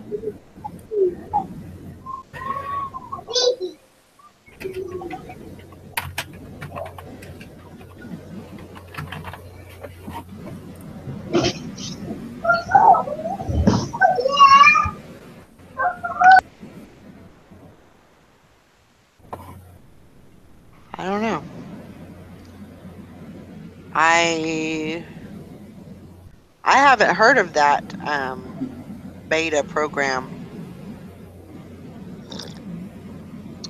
I haven't heard of that beta program.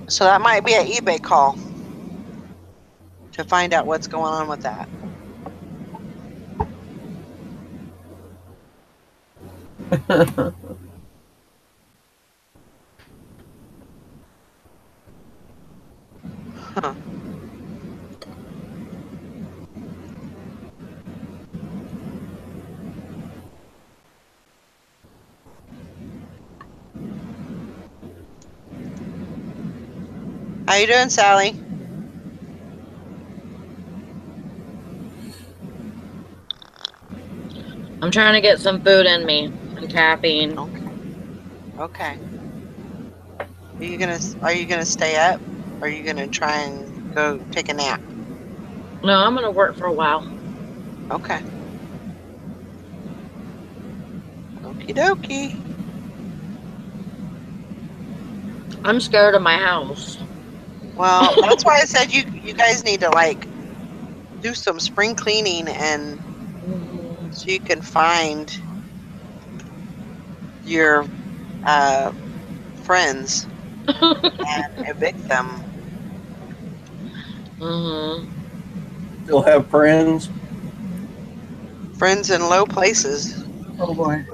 So that might be an eBay call to find out what's going on with that. Huh. How you doing, Sally? I'm trying to get some food in me and caffeine. Okay. Are you gonna stay up? Or are you gonna try and go take a nap? No, I'm gonna work for a while. Okay. Okie dokie. I'm scared of my house. Well, that's why I said you guys need to like do some spring cleaning and so you can find your friends and evict them. Still have friends. Friends in low places. Oh boy.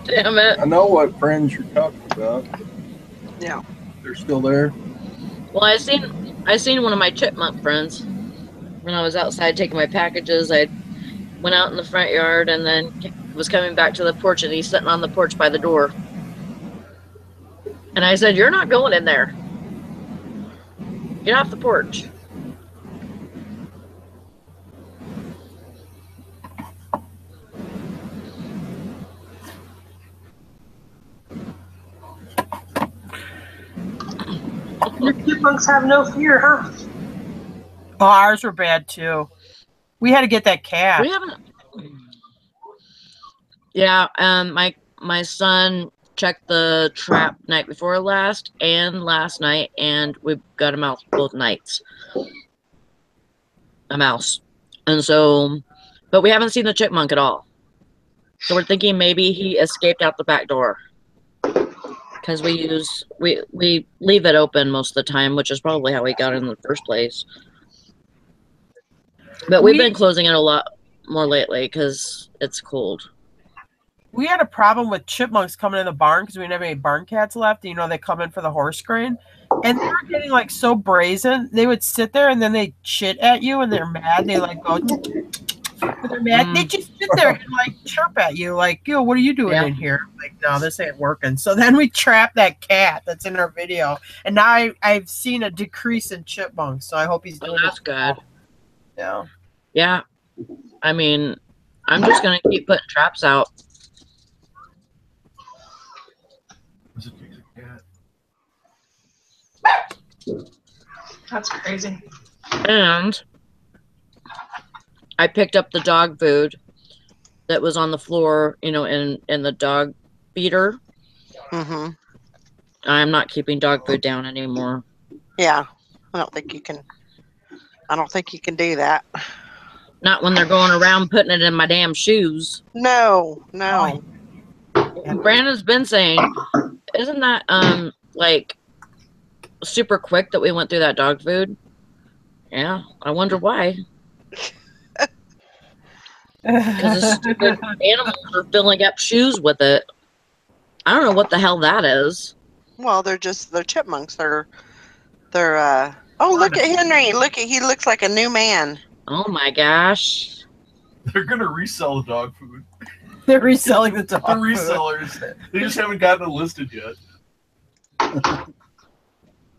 Damn it. I know what friends you're talking about. Yeah. They're still there. Well, I seen one of my chipmunk friends when I was outside taking my packages. I went out in the front yard and then was coming back to the porch, and he's sitting on the porch by the door. And I said, "You're not going in there. Get off the porch." Your chipmunks have no fear, huh? Oh, ours were bad too. We had to get that cat. We haven't. Yeah, my son checked the trap night before last and last night, and we got a mouse both nights. A mouse, and so, but we haven't seen the chipmunk at all. So we're thinking maybe he escaped out the back door because we leave it open most of the time, which is probably how he got in the first place. But we've been closing it a lot more lately because it's cold. We had a problem with chipmunks coming in the barn because we didn't have any barn cats left. You know, they come in for the horse grain. And they were getting like so brazen. They would sit there and then they chit at you and they're mad. They like go, they're mad. They just sit there and like chirp at you like, yo, what are you doing in here? Like, no, this ain't working. So then we trapped that cat that's in our video. And now I've seen a decrease in chipmunks. So I hope he's doing that's good. Yeah. Yeah. I mean, I'm just going to keep putting traps out. That's crazy. And I picked up the dog food that was on the floor, you know, in the dog feeder. Mm-hmm. I'm not keeping dog food down anymore. Yeah. I don't think you can do that. Not when they're going around putting it in my damn shoes. No. And Brandon's been saying, isn't that like super quick that we went through that dog food? Yeah, I wonder why. Because the stupid animals are filling up shoes with it. I don't know what the hell that is. Well, they're chipmunks. They're oh, look at Henry. He looks like a new man. Oh my gosh. They're gonna resell the dog food. They're reselling the dog The food. resellers. They just haven't gotten it listed yet.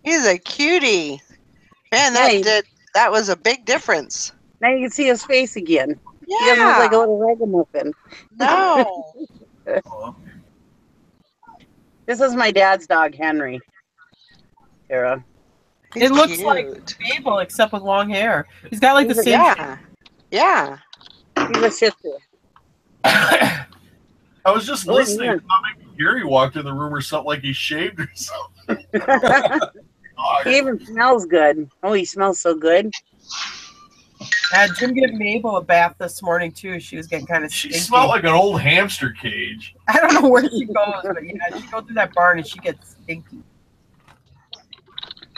He's a cutie. Man, that was a big difference. Now you can see his face again. Yeah. He doesn't look like a little ragamuffin. No. This is my dad's dog, Henry. Tara. He's It looks cute. like Mabel except with long hair. He's got like the same. Yeah. He's a Shih Tzu. I was just listening. Gary walked in the room or something like he shaved or something. He even smells good. Oh, he smells so good. Jim gave Mabel a bath this morning too. She was getting kind of She stinky. smelled like an old hamster cage. I don't know where she goes, but yeah, she goes through that barn and she gets stinky.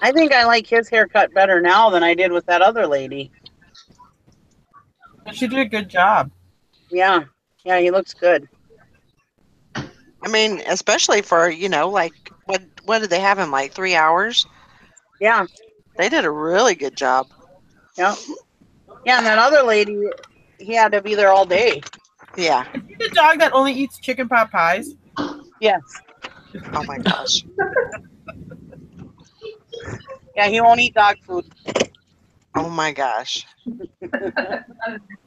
I think I like his haircut better now than I did with that other lady. She did a good job. Yeah. Yeah, he looks good. I mean, especially for, like, what did they have him, like 3 hours? Yeah. They did a really good job. Yeah. Yeah, and that other lady, he had to be there all day. Yeah. Is he the dog that only eats chicken pot pies? Yes. Oh my gosh. Yeah, he won't eat dog food. Oh my gosh.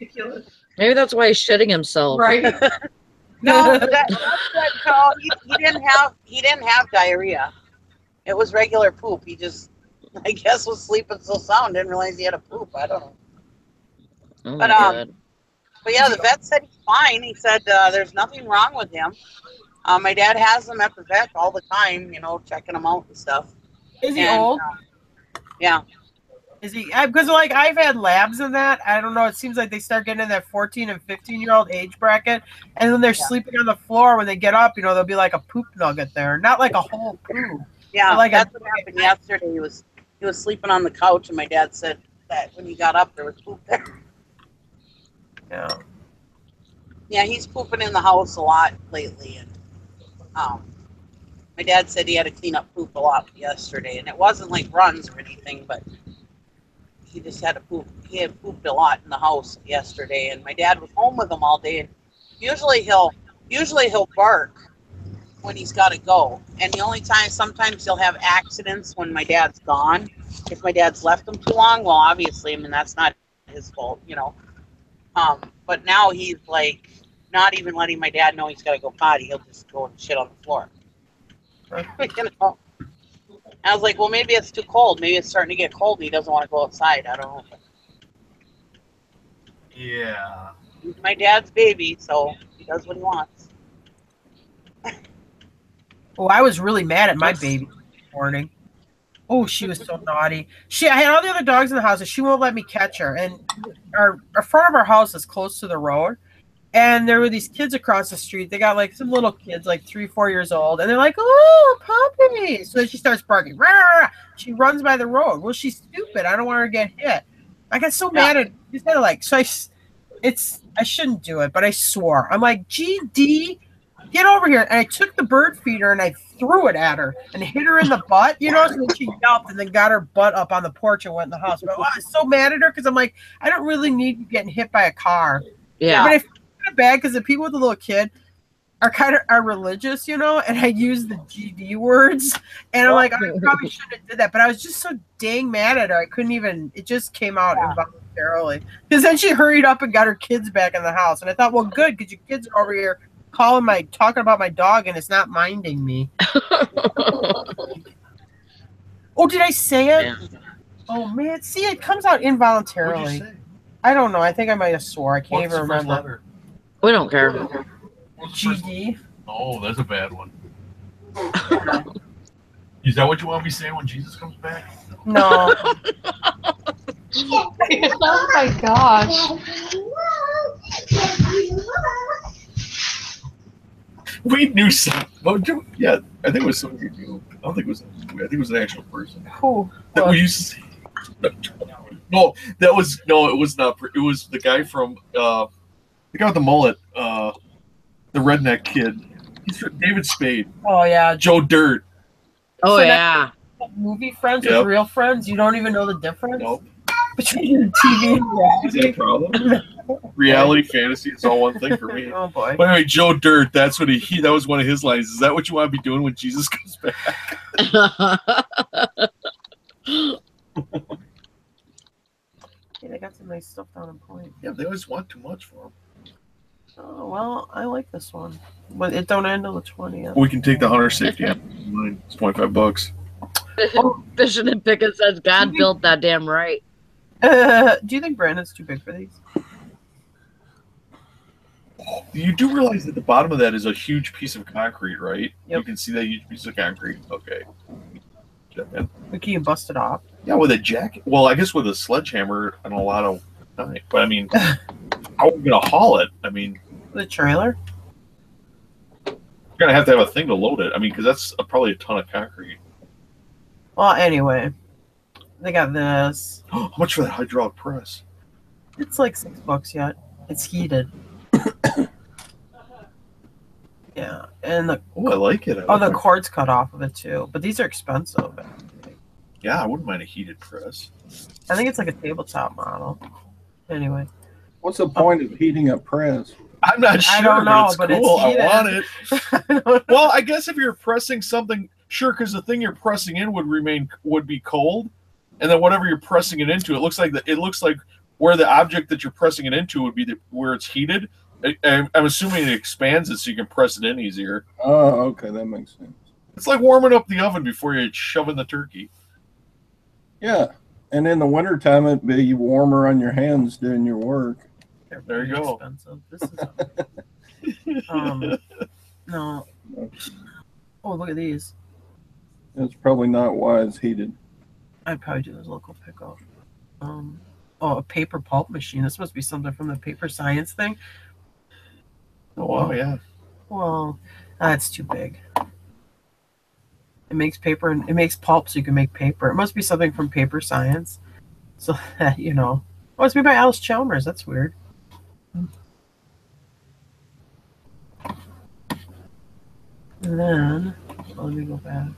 Ridiculous. Maybe that's why he's shitting himself. Right? No, that's what, no, he didn't have diarrhea. It was regular poop. He just, I guess, was sleeping so sound, didn't realize he had a poop. I don't know. Oh But my God. But yeah, the vet said he's fine. He said there's nothing wrong with him. My dad has him at the vet all the time, checking him out and stuff. Is he old? Yeah. Is he? Because like I've had labs in that. I don't know. It seems like they start getting in that 14 and 15-year-old age bracket, and then they're sleeping on the floor. When they get up, there'll be like a poop nugget there, not like a whole poo. Yeah, like that's what happened yesterday. He was sleeping on the couch, and my dad said that when he got up, there was poop there. Yeah. Yeah, he's pooping in the house a lot lately, and my dad said he had to clean up poop a lot yesterday, and it wasn't like runs or anything, but he just had to poop. He had pooped a lot in the house yesterday, and my dad was home with him all day. And usually he'll bark when he's got to go, and the only time sometimes he'll have accidents when my dad's gone. If my dad's left him too long, well, obviously, I mean that's not his fault, But now he's like not even letting my dad know he's got to go potty. He'll just go and shit on the floor. I was like, well, maybe it's too cold. Maybe it's starting to get cold and he doesn't want to go outside. I don't know. Yeah. He's my dad's baby, so he does what he wants. Oh, I was really mad at my baby this morning. Oh, she was so naughty. I had all the other dogs in the house, and she won't let me catch her. And our front of our house is close to the road. And there were these kids across the street. They got like some little kids, like 3-4 years old. And they're like, oh, puppy. So then she starts barking. Rah, rah, rah. She runs by the road. Well, she's stupid. I don't want her to get hit. I got so mad at her. So I shouldn't do it, but I swore. I'm like, GD, get over here. And I took the bird feeder and I threw it at her and hit her in the butt, so then she yelped and then got her butt up on the porch and went in the house. But I was so mad at her because I'm like, I don't really need you getting hit by a car. Yeah. But I feel kind of bad because the people with the little kid are religious, and I use the GD words. And I'm like, I probably shouldn't have did that. But I was just so dang mad at her. I couldn't even, it just came out involuntarily. Because then she hurried up and got her kids back in the house. And I thought, well, good, because your kids are over here talking about my dog and it's not minding me. Oh, did I say it? Yeah. Oh man, see, it comes out involuntarily. What'd you say? I don't know. I think I might have swore. I can't What's even the first remember. letter? We don't care. What's the first- GD. Oh, that's a bad one. Is that what you want me to say when Jesus comes back? No. Oh my gosh. We knew something. Yeah, I think it was something you knew. I don't think it was. I think it was an actual person. Who? That we used to see. No, it was not. It was the guy from the guy with the mullet, the redneck kid. He's from David Spade. Oh yeah. Joe Dirt. Oh, So yeah. Movie friends Yep. with real friends. You don't even know the difference Nope. between TV and Is that a reality. problem? Reality, fantasy, it's all one thing for me. Oh boy. But anyway, Joe Dirt, that's what that was one of his lines. Is that what you want to be doing when Jesus comes back? Yeah, they got some nice stuff down in Point. Yeah, they always want too much for them. Oh well, I like this one, but it don't end until the 20th. We can take the hunter safety app. It's $25. Fishing and Pickett says God built that damn right. Do you think Brandon's too big for these? You do realize that the bottom of that is a huge piece of concrete, right? Yep. You can see that huge piece of concrete. Okay. We can bust it off. Yeah, with a jacket. Well, I guess with a sledgehammer and a lot of But I mean, how are we gonna haul it? I mean, The trailer. you're gonna have to have a thing to load it. I mean, because that's probably a ton of concrete. Well, anyway, they got this. How much for that hydraulic press? It's like $6 yet. It's heated. Yeah, and the Oh, I like it. the cord's cut off of it too. But these are expensive. Yeah, I wouldn't mind a heated press. I think it's like a tabletop model. Anyway, What's the point of heating a press? I'm not sure, I don't know, but it's but cool. it's I heated. want it. Well, I guess if you're pressing something, sure, because the thing you're pressing in would be cold, and then whatever you're pressing it into, it looks like where the object that you're pressing it into would be where it's heated. I'm assuming it expands it so you can press it in easier. Oh, okay, that makes sense. It's like warming up the oven before you shove in the turkey. Yeah, and in the wintertime, it'd be warmer on your hands doing your work. There you go. Expensive. This is no. Oh, look at these. It's probably not why it's heated. I'd probably do this local pickup. A paper pulp machine. This must be something from the paper science thing. Oh, wow, yeah. Well, that's too big. It makes paper and it makes pulp so you can make paper. It must be something from paper science. So that, you know. Oh, it's made by Alice Chalmers. That's weird. And then, let me go back.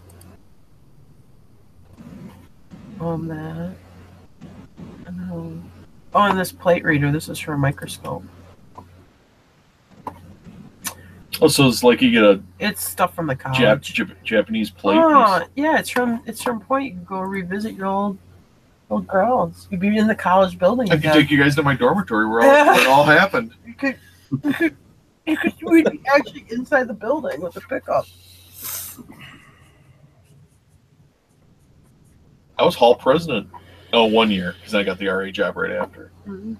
That. And this plate reader. This is for a microscope. Oh, so it's like you get It's stuff from the college. Japanese plate. Oh, yeah, it's from Point. You can go revisit your old grounds. You'd be in the college building I could again. take you guys to my dormitory where it all happened. You could we'd be actually inside the building with the pickup. I was hall president. Oh, 1 year because I got the RA job right after. Mm-hmm.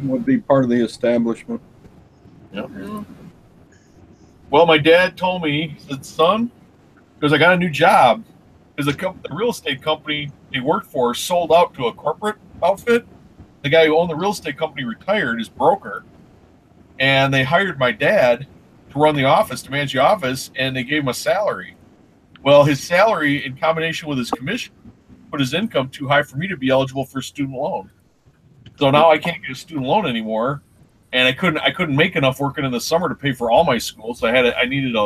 Would be part of the establishment. Yep. Well, my dad told me, he said, son, because I got a new job, because the real estate company he worked for sold out to a corporate outfit. The guy who owned the real estate company retired, his broker, and they hired my dad to run the office, to manage the office, and they gave him a salary. Well, his salary, in combination with his commission, put his income too high for me to be eligible for a student loan. So now I can't get a student loan anymore, and I couldn't make enough working in the summer to pay for all my school. So I needed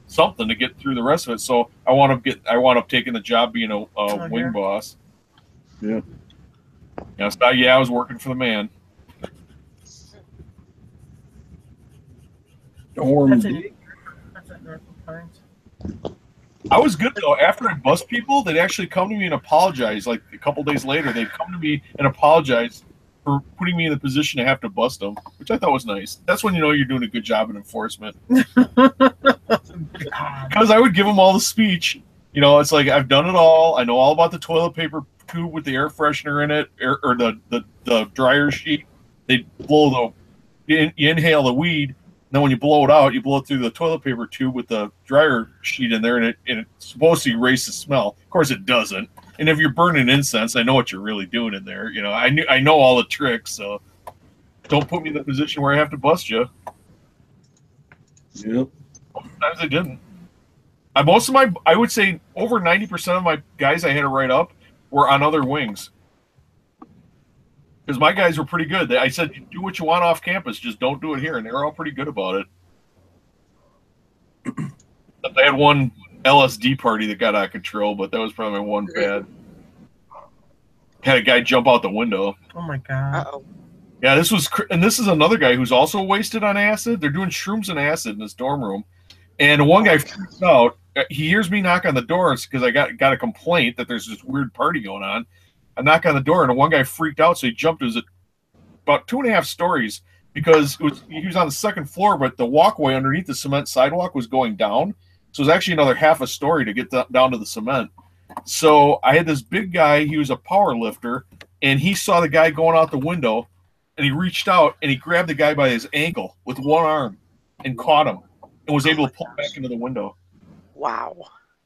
something to get through the rest of it. So I wound up taking the job being a wing boss. Yeah. Yeah, so, I was working for the man. That's it. I was good though. After I bust people, they'd actually come to me and apologize. Like a couple days later, they'd come to me and apologize for putting me in the position to have to bust them, which I thought was nice. That's when you know you're doing a good job in enforcement. Because I would give them all the speech. You know, it's like I've done it all. I know all about the toilet paper tube with the air freshener in it, or the dryer sheet. They blow you inhale the weed. Then when you blow it out, you blow it through the toilet paper tube with the dryer sheet in there, and it's supposed to erase the smell. Of course, it doesn't. And if you're burning incense, I know what you're really doing in there. You know, I know all the tricks, so don't put me in the position where I have to bust you. Yep. Sometimes I didn't. I would say over 90% of my guys I had to write up were on other wings. Because my guys were pretty good. I said, do what you want off campus, just don't do it here. And they were all pretty good about it. They had one LSD party that got out of control, but that was probably my one bad. Had a guy jump out the window. Oh my god. Uh-oh. Yeah, this is another guy who's also wasted on acid. They're doing shrooms and acid in his dorm room. And one guy freaks out. He hears me knock on the door because I got a complaint that there's this weird party going on. I knock on the door, and one guy freaked out, so he jumped. It was about 2.5 stories because he was on the second floor, but the walkway underneath the cement sidewalk was going down. So it was actually another half a story to get down to the cement. So I had this big guy. He was a power lifter, and he saw the guy going out the window, and he reached out, and he grabbed the guy by his ankle with one arm and caught him and was able to pull him back into the window. Wow.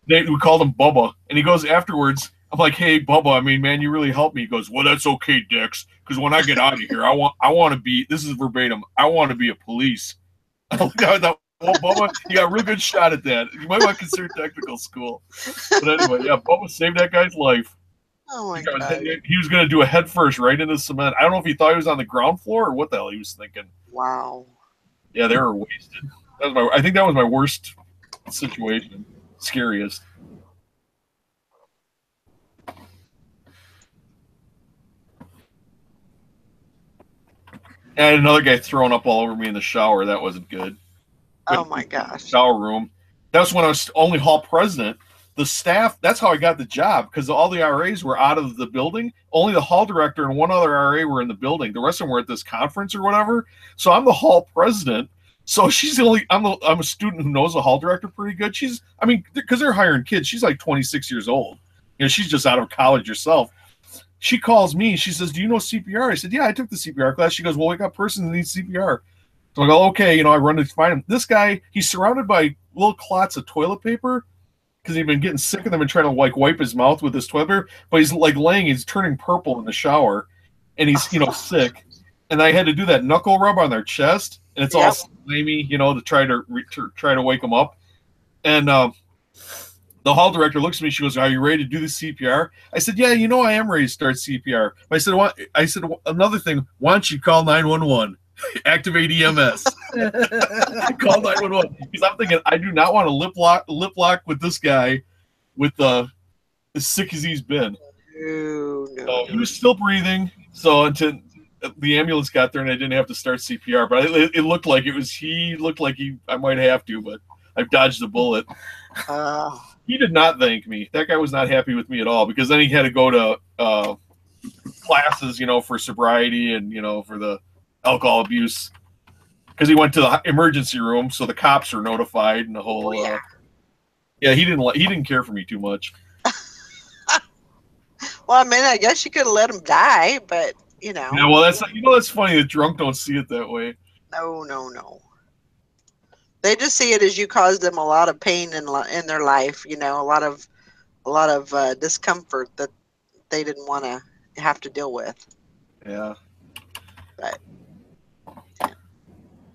we called him Bubba, and he goes afterwards. I'm like, hey, Bubba, I mean, man, you really helped me. He goes, well, that's okay, Dix, because when I get out of here, I want to be. This is verbatim. I want to be a police. I thought, well, Bubba, you got a real good shot at that. You might want to consider technical school. But anyway, yeah, Bubba saved that guy's life. Oh my God. He was going to do a head first right into the cement. I don't know if he thought he was on the ground floor or what the hell he was thinking. Wow. Yeah, they were wasted. I think that was my worst situation. Scariest. And another guy throwing up all over me in the shower. That wasn't good. Oh my gosh. Shower room. That's when I was only hall president. The staff, that's how I got the job, because all the RAs were out of the building. Only the hall director and one other RA were in the building. The rest of them were at this conference or whatever. So I'm the hall president. So I'm a student who knows the hall director pretty good. Because they're hiring kids. She's like 26 years old. You know, she's just out of college herself. She calls me. She says, do you know CPR? I said, yeah, I took the CPR class. She goes, well, we got a person that needs CPR. So I go, okay, I run to find him. This guy, he's surrounded by little clots of toilet paper because he'd been getting sick of them and trying to wipe his mouth with his toilet paper. But he's turning purple in the shower, and he's sick. And I had to do that knuckle rub on their chest, and it's all slimy, to try to wake him up. And the hall director looks at me. She goes, "Are you ready to do the CPR?" I said, "Yeah, I am ready to start CPR." I said, "Another thing. Why don't you call 911? Activate EMS." Call 911 because I'm thinking I do not want to lip lock with this guy, with as sick as he's been. No. He was still breathing, so until the ambulance got there and I didn't have to start CPR. But it looked like I might have to, but I've dodged a bullet. He did not thank me. That guy was not happy with me at all, because then he had to go to classes, for sobriety and, for the alcohol abuse, because he went to the emergency room. So the cops were notified and the whole, he didn't care for me too much. Well, I guess you could have let him die, but, Yeah, well, that's funny. The drunk don't see it that way. No. They just see it as you caused them a lot of pain in their life, a lot of discomfort that they didn't want to have to deal with. Yeah. But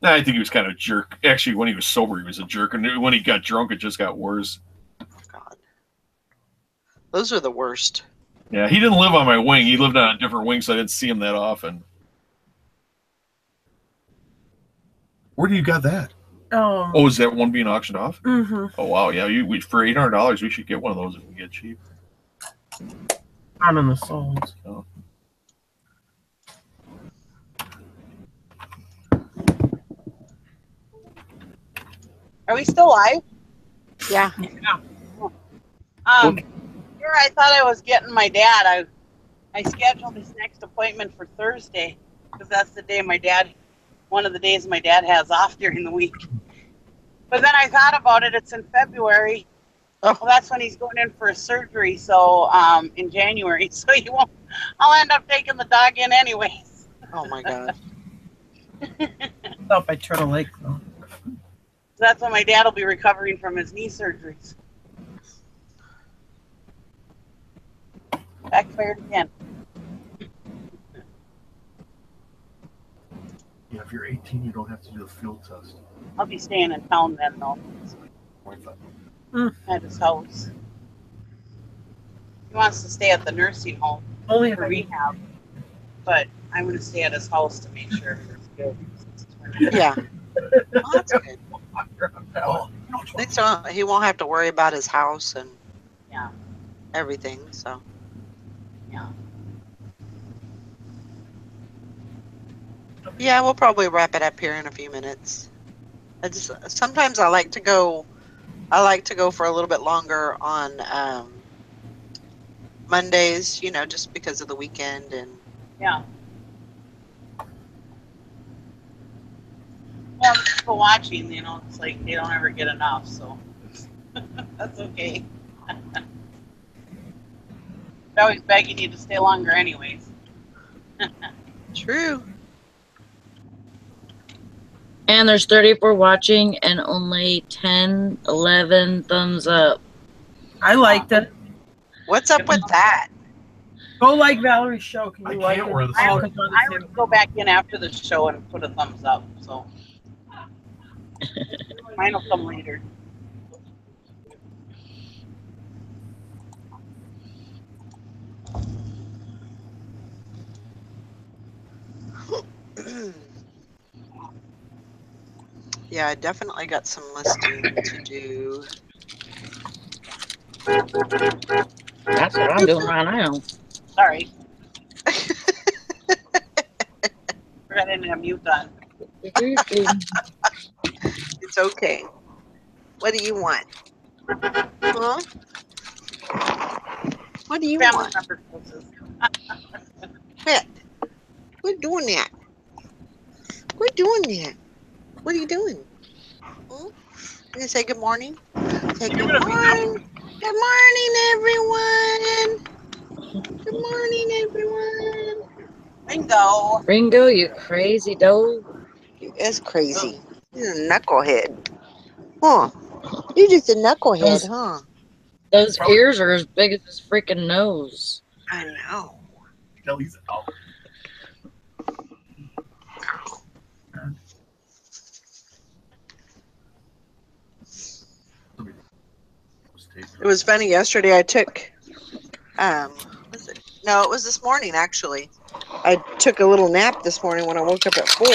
I think he was kind of a jerk. Actually, when he was sober, he was a jerk, and when he got drunk, it just got worse. God, those are the worst. Yeah, he didn't live on my wing. He lived on a different wing, so I didn't see him that often. Where do you got that? Oh, is that one being auctioned off? Mm-hmm. Oh, wow. Yeah, for $800, we should get one of those if we get cheap. I'm in the souls. Oh. Are we still live? Yeah. Here I thought I was getting my dad. I scheduled his next appointment for Thursday because that's one of the days my dad has off during the week. But then I thought about it. It's in February. Oh. Well, that's when he's going in for a surgery. So in January. So I'll end up taking the dog in anyways. Oh my God. Up by Turtle Lake, though. That's when my dad will be recovering from his knee surgeries. Backfired again. Yeah, if you're 18, you don't have to do the field test. I'll be staying in town then, though. At his house. He wants to stay at the nursing home Only for rehab, but I'm going to stay at his house to make sure it's good. Yeah. Well, that's good. So he won't have to worry about his house and everything. So yeah, we'll probably wrap it up here in a few minutes. Sometimes I like to go for a little bit longer on Mondays, just because of the weekend and Well, people watching, it's like they don't ever get enough, so that's okay. They're always begging you to stay longer anyways. True. And there's 34 watching and only 10, 11 thumbs up. I liked it. What's up with that? Go like Valerie's show. Can you I like can't it? wear the I Oh, would, 'cause we're on the I same- would go back in after the show and put a thumbs up. So mine will come later. Yeah, I definitely got some listing to do. That's what I'm doing right now. Sorry. I didn't have mute on. It's okay. What do you want? Huh? What do you Family want? member closes. Quit. Quit doing that. Quit doing that. What are you doing? You gonna say good morning? Say good morning. Good morning, everyone. Good morning, everyone. Bingo. Ringo, you crazy dog. It's crazy. You're a knucklehead. Huh. You're just a knucklehead, huh? Those ears are as big as his freaking nose. I know. Kelly's out. It was funny. Yesterday I took, was it? No, it was this morning actually. I took a little nap this morning when I woke up at 4,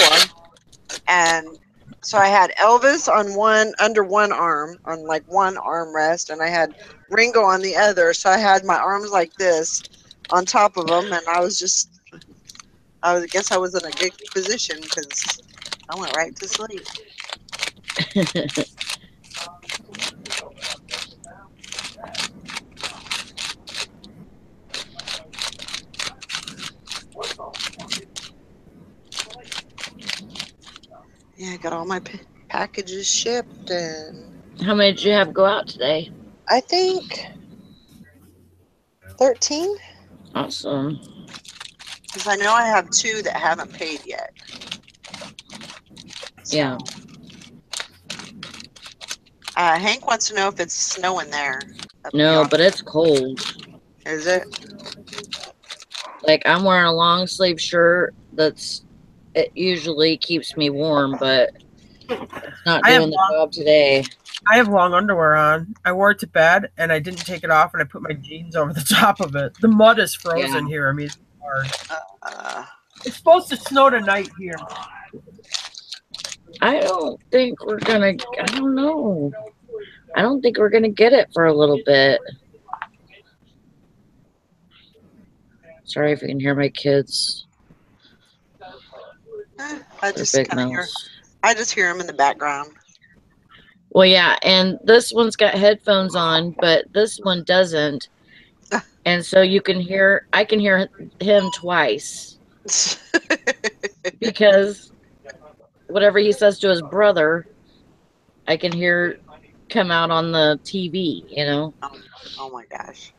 and so I had Elvis on under one arm, on like one armrest, and I had Ringo on the other. So I had my arms like this on top of them, and I guess I was in a good position because I went right to sleep. Yeah, I got all my packages shipped, and How many did you have go out today? I think 13. Awesome. Because I know I have 2 that haven't paid yet. So, Yeah. Hank wants to know if it's snowing there. No, but it's cold. Is it? Like, I'm wearing a long sleeve shirt it usually keeps me warm, but it's not doing the job today. I have long underwear on. I wore it to bed and I didn't take it off, and I put my jeans over the top of it. The mud is frozen here. I mean, it's hard. It's supposed to snow tonight here. I don't think we're gonna. I don't know. I don't think we're gonna get it for a little bit. Sorry if you can hear my kids. I just hear them in the background. Well, yeah, and this one's got headphones on, but this one doesn't. And so I can hear him twice. Because whatever he says to his brother, I can hear come out on the TV, you know? Oh my gosh.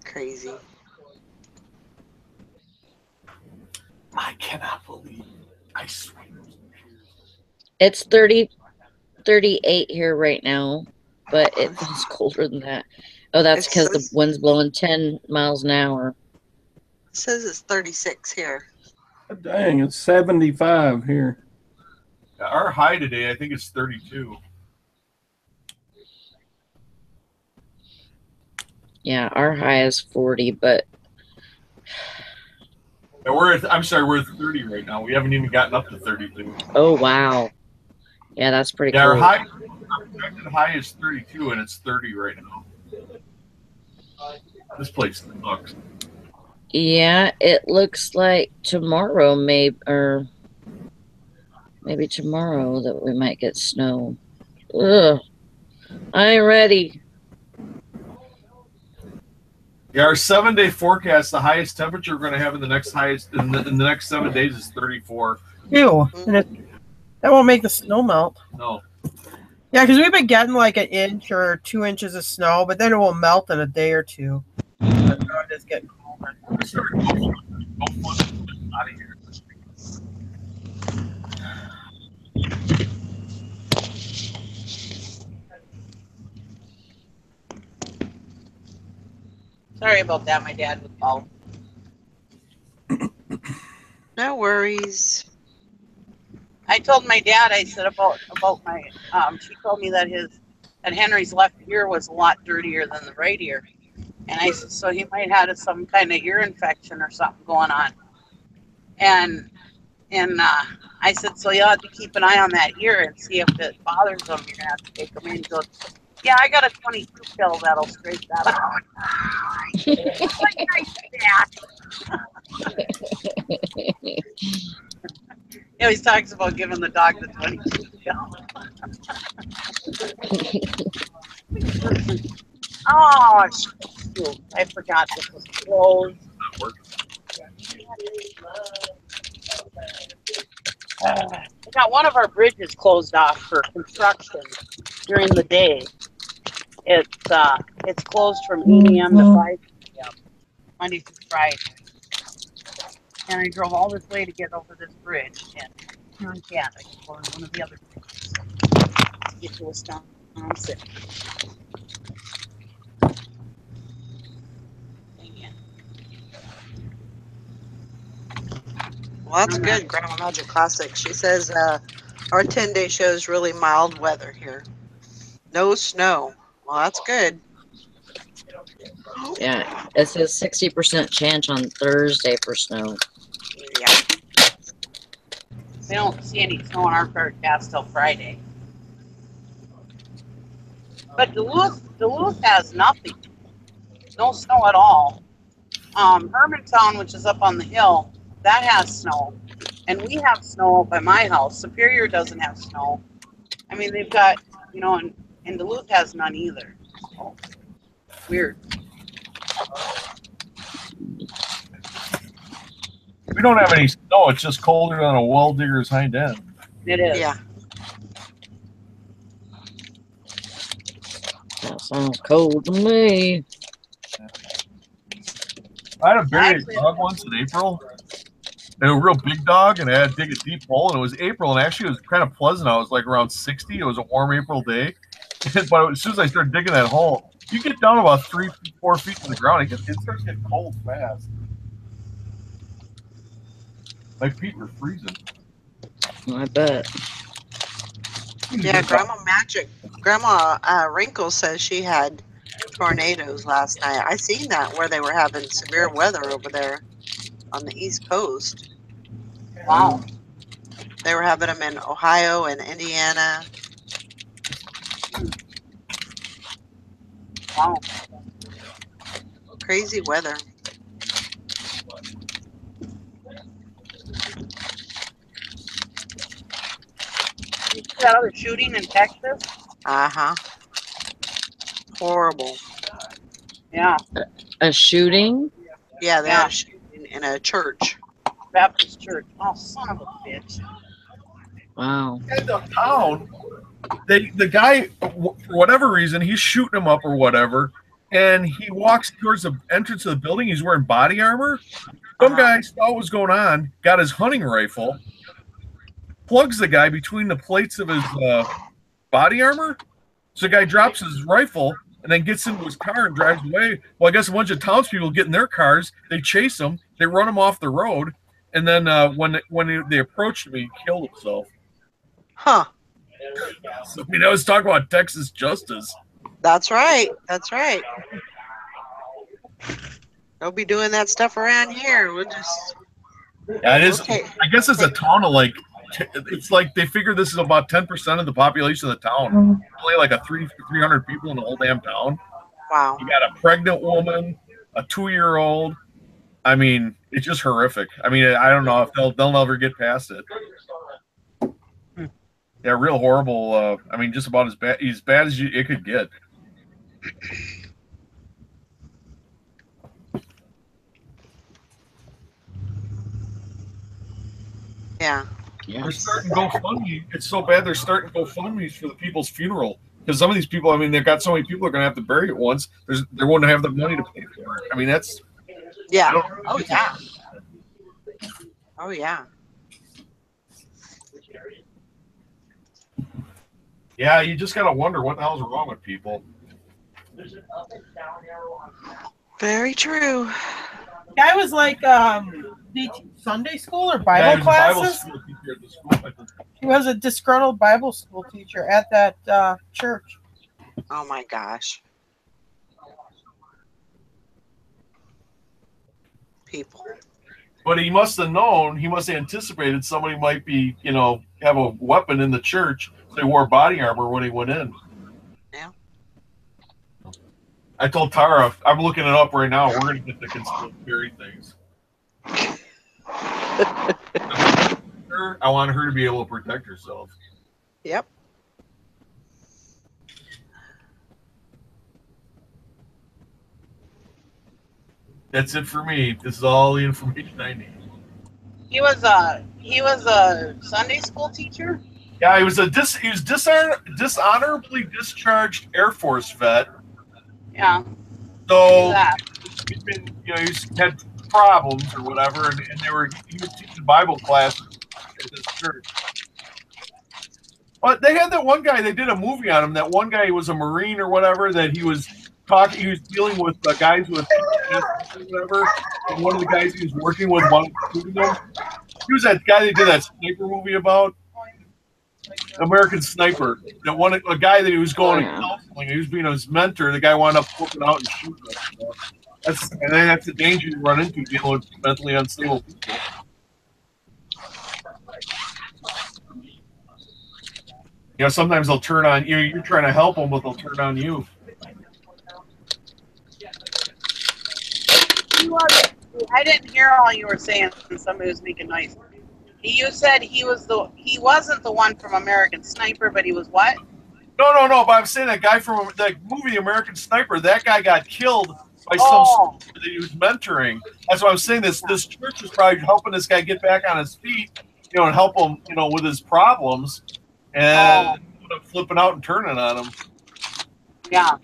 Crazy. I cannot believe I swear. It's 38 here right now, but it feels colder than that. Oh, that's because the wind's blowing 10 miles an hour. It says it's 36 here. Dang, it's 75 here. Our high today, I think, is 32. Yeah, our high is 40, but we're at 30 right now. We haven't even gotten up to 32. Oh wow. Yeah, that's pretty cool. Our projected high is 32 and it's 30 right now. This place sucks. Yeah, it looks like tomorrow maybe tomorrow that we might get snow. Ugh. I ain't ready. Yeah, our 7-day forecast, the highest temperature we're going to have in the next 7 days is 34. Ew. And that won't make the snow melt. No. Yeah, because we've been getting like 1 inch or 2 inches of snow, but then it will melt in a day or two. But now it is getting colder. Out of here. Sorry about that. My dad was called. No worries. I told my dad, I said about my, she told me that Henry's left ear was a lot dirtier than the right ear. And I said, so he might have some kind of ear infection or something going on. And I said, so you'll have to keep an eye on that ear and see if it bothers him. You're going to have to take him in. He goes, yeah, I got a 22 pill that'll straighten that out. Like that. He always talks about giving the dog the 22 pill. Oh, shoot. I forgot this was closed. We got one of our bridges closed off for construction during the day. It's closed from 8 a.m. to 5 p.m. Monday through Friday. And I drove all this way to get over this bridge, and here I can't. I can go on one of the other bridges to get to Wisconsin. Well, that's good, Grandma Magic Classic. She says our 10-day shows really mild weather here. No snow. Well, that's good. Yeah, it says 60% chance on Thursday for snow. Yeah. We don't see any snow in our forecast till Friday. But Duluth has nothing. No snow at all. Hermantown, which is up on the hill, that has snow. And we have snow by my house. Superior doesn't have snow. I mean, they've got, and Duluth has none either. So, weird. We don't have any snow. It's just colder than a well digger's hind end. It is. Yeah. That sounds cold to me. I had a buried dog once in April. And a real big dog, and I had to dig a deep hole, and it was April, and actually it was kind of pleasant. I was like around 60. It was a warm April day. But as soon as I started digging that hole, you get down about 3-4 feet to the ground, it starts getting cold fast. My feet were freezing. I bet. Yeah, Grandma Wrinkle says she had tornadoes last night. I seen that where they were having severe weather over there on the East Coast. Wow. They were having them in Ohio and Indiana. Wow. Crazy weather. You see that other shooting in Texas? Uh-huh. Horrible. Yeah. A shooting? Yeah, they had a shooting in a church. Baptist church. Oh, son of a bitch. Wow. In the town, the guy, for whatever reason, he's shooting him up or whatever, and he walks towards the entrance of the building. He's wearing body armor. Some guy saw what was going on, got his hunting rifle, plugs the guy between the plates of his body armor. So the guy drops his rifle and then gets into his car and drives away. Well, I guess a bunch of townspeople get in their cars. They chase him. They run him off the road. And then when they approached him, he killed himself. Huh. So, I was talking about Texas justice. That's right. That's right. Don't be doing that stuff around here. We'll just... Yeah, it is. I guess it's a town of it's like they figure this is about 10% of the population of the town. Only like 300 people in the whole damn town. Wow. You got a pregnant woman, a 2-year-old. I mean, it's just horrific. I mean, I don't know if they'll never get past it. Yeah, real horrible. I mean, just about as bad as it could get. Yeah. They're starting GoFundMe. It's so bad they're starting GoFundMes for the people's funeral. Because some of these people, I mean, they've got so many people are going to have to bury it once. They won't have the money to pay for it. I mean, that's... Yeah. Oh, yeah. Oh, yeah. Yeah, you just got to wonder what the hell's wrong with people. Very true. Guy was like, did he teach Sunday school or Yeah, Bible he was a Bible classes? school teacher at the school, I think. He was a disgruntled Bible school teacher at that church. Oh my gosh. People. But he must have known, he must have anticipated somebody might be, you know, have a weapon in the church. So he wore body armor when he went in. Yeah. I told Tara, I'm looking it up right now. We're going to get the conspiracy things. I want her to be able to protect herself. Yep. That's it for me. This is all the information I need. He was a Sunday school teacher. Yeah, he was dishonorably discharged Air Force vet. Yeah. So That. he's been, you know, he's had problems or whatever, and he was teaching Bible classes at this church. But they had that one guy. They did a movie on him. That one guy was a Marine or whatever. That he was talking. He was dealing with guys with whatever. And one of the guys he was working with wanted to shoot him. He was that guy they did that sniper movie about. American Sniper. That one, a guy that he was going to counseling. He was being his mentor. The guy wound up flipping out and shooting him. That's the danger you run into dealing with mentally unstable people. You know, sometimes they'll turn on you. You're trying to help them, but they'll turn on you. I didn't hear all you were saying. Somebody was making noise. You said he wasn't the one from American Sniper, but he was what? No. But I'm saying that guy from the movie American Sniper. That guy got killed by some that he was mentoring. That's why I'm saying this church is probably helping this guy get back on his feet, you know, and help him, you know, with his problems, and flipping out and turning on him. Yeah.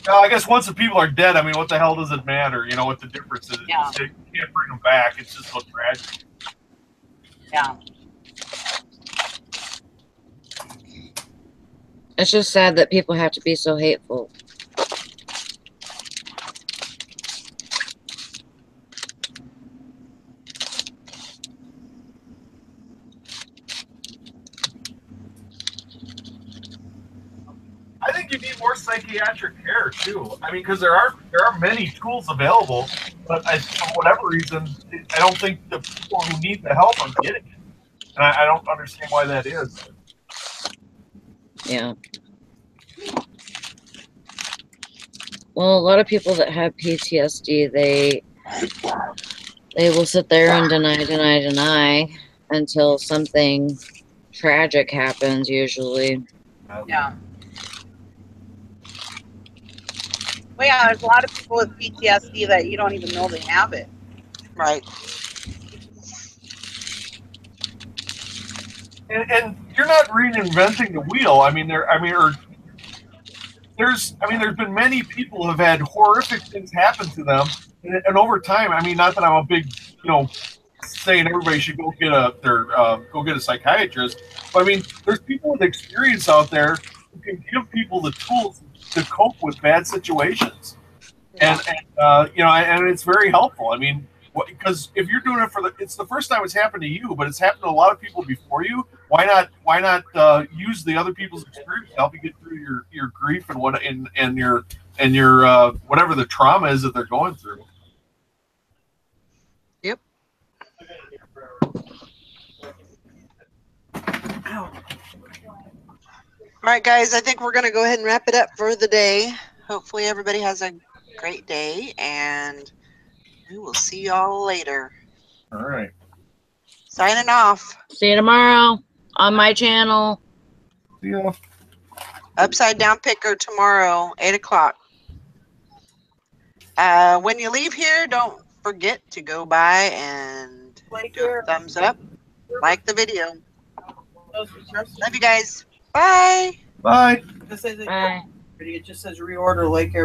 Well, I guess once the people are dead, I mean, what the hell does it matter? You know what the difference is? Yeah. You can't bring them back. It's just so tragic. Yeah. It's just sad that people have to be so hateful. I think you need more psychiatric care too. I mean, because there are many tools available, but for whatever reason, I don't think the people who need the help are getting it, and I don't understand why that is. Yeah. Well, a lot of people that have PTSD, they will sit there and deny until something tragic happens, usually. Yeah. Well, yeah, there's a lot of people with PTSD that you don't even know they have it. Right. And you're not reinventing the wheel. There's been many people who have had horrific things happen to them, and over time, I mean, not that I'm a big, you know, saying everybody should go get a psychiatrist, but I mean, there's people with experience out there who can give people the tools to cope with bad situations, and you know, and it's very helpful. I mean, because if you're doing it it's the first time it's happened to you, but it's happened to a lot of people before you. Why not use the other people's experience to help you get through your grief and your whatever the trauma is that they're going through. Yep. Ow. All right, guys, I think we're going to go ahead and wrap it up for the day. Hopefully everybody has a great day, and we will see y'all later. All right. Signing off. See you tomorrow on my channel. See ya. Upside Down Picker tomorrow, 8 o'clock. When you leave here, don't forget to go by and do a thumbs up. Like the video. Love you guys. Bye. Bye. This isn't Bye. It just says reorder Lake Air.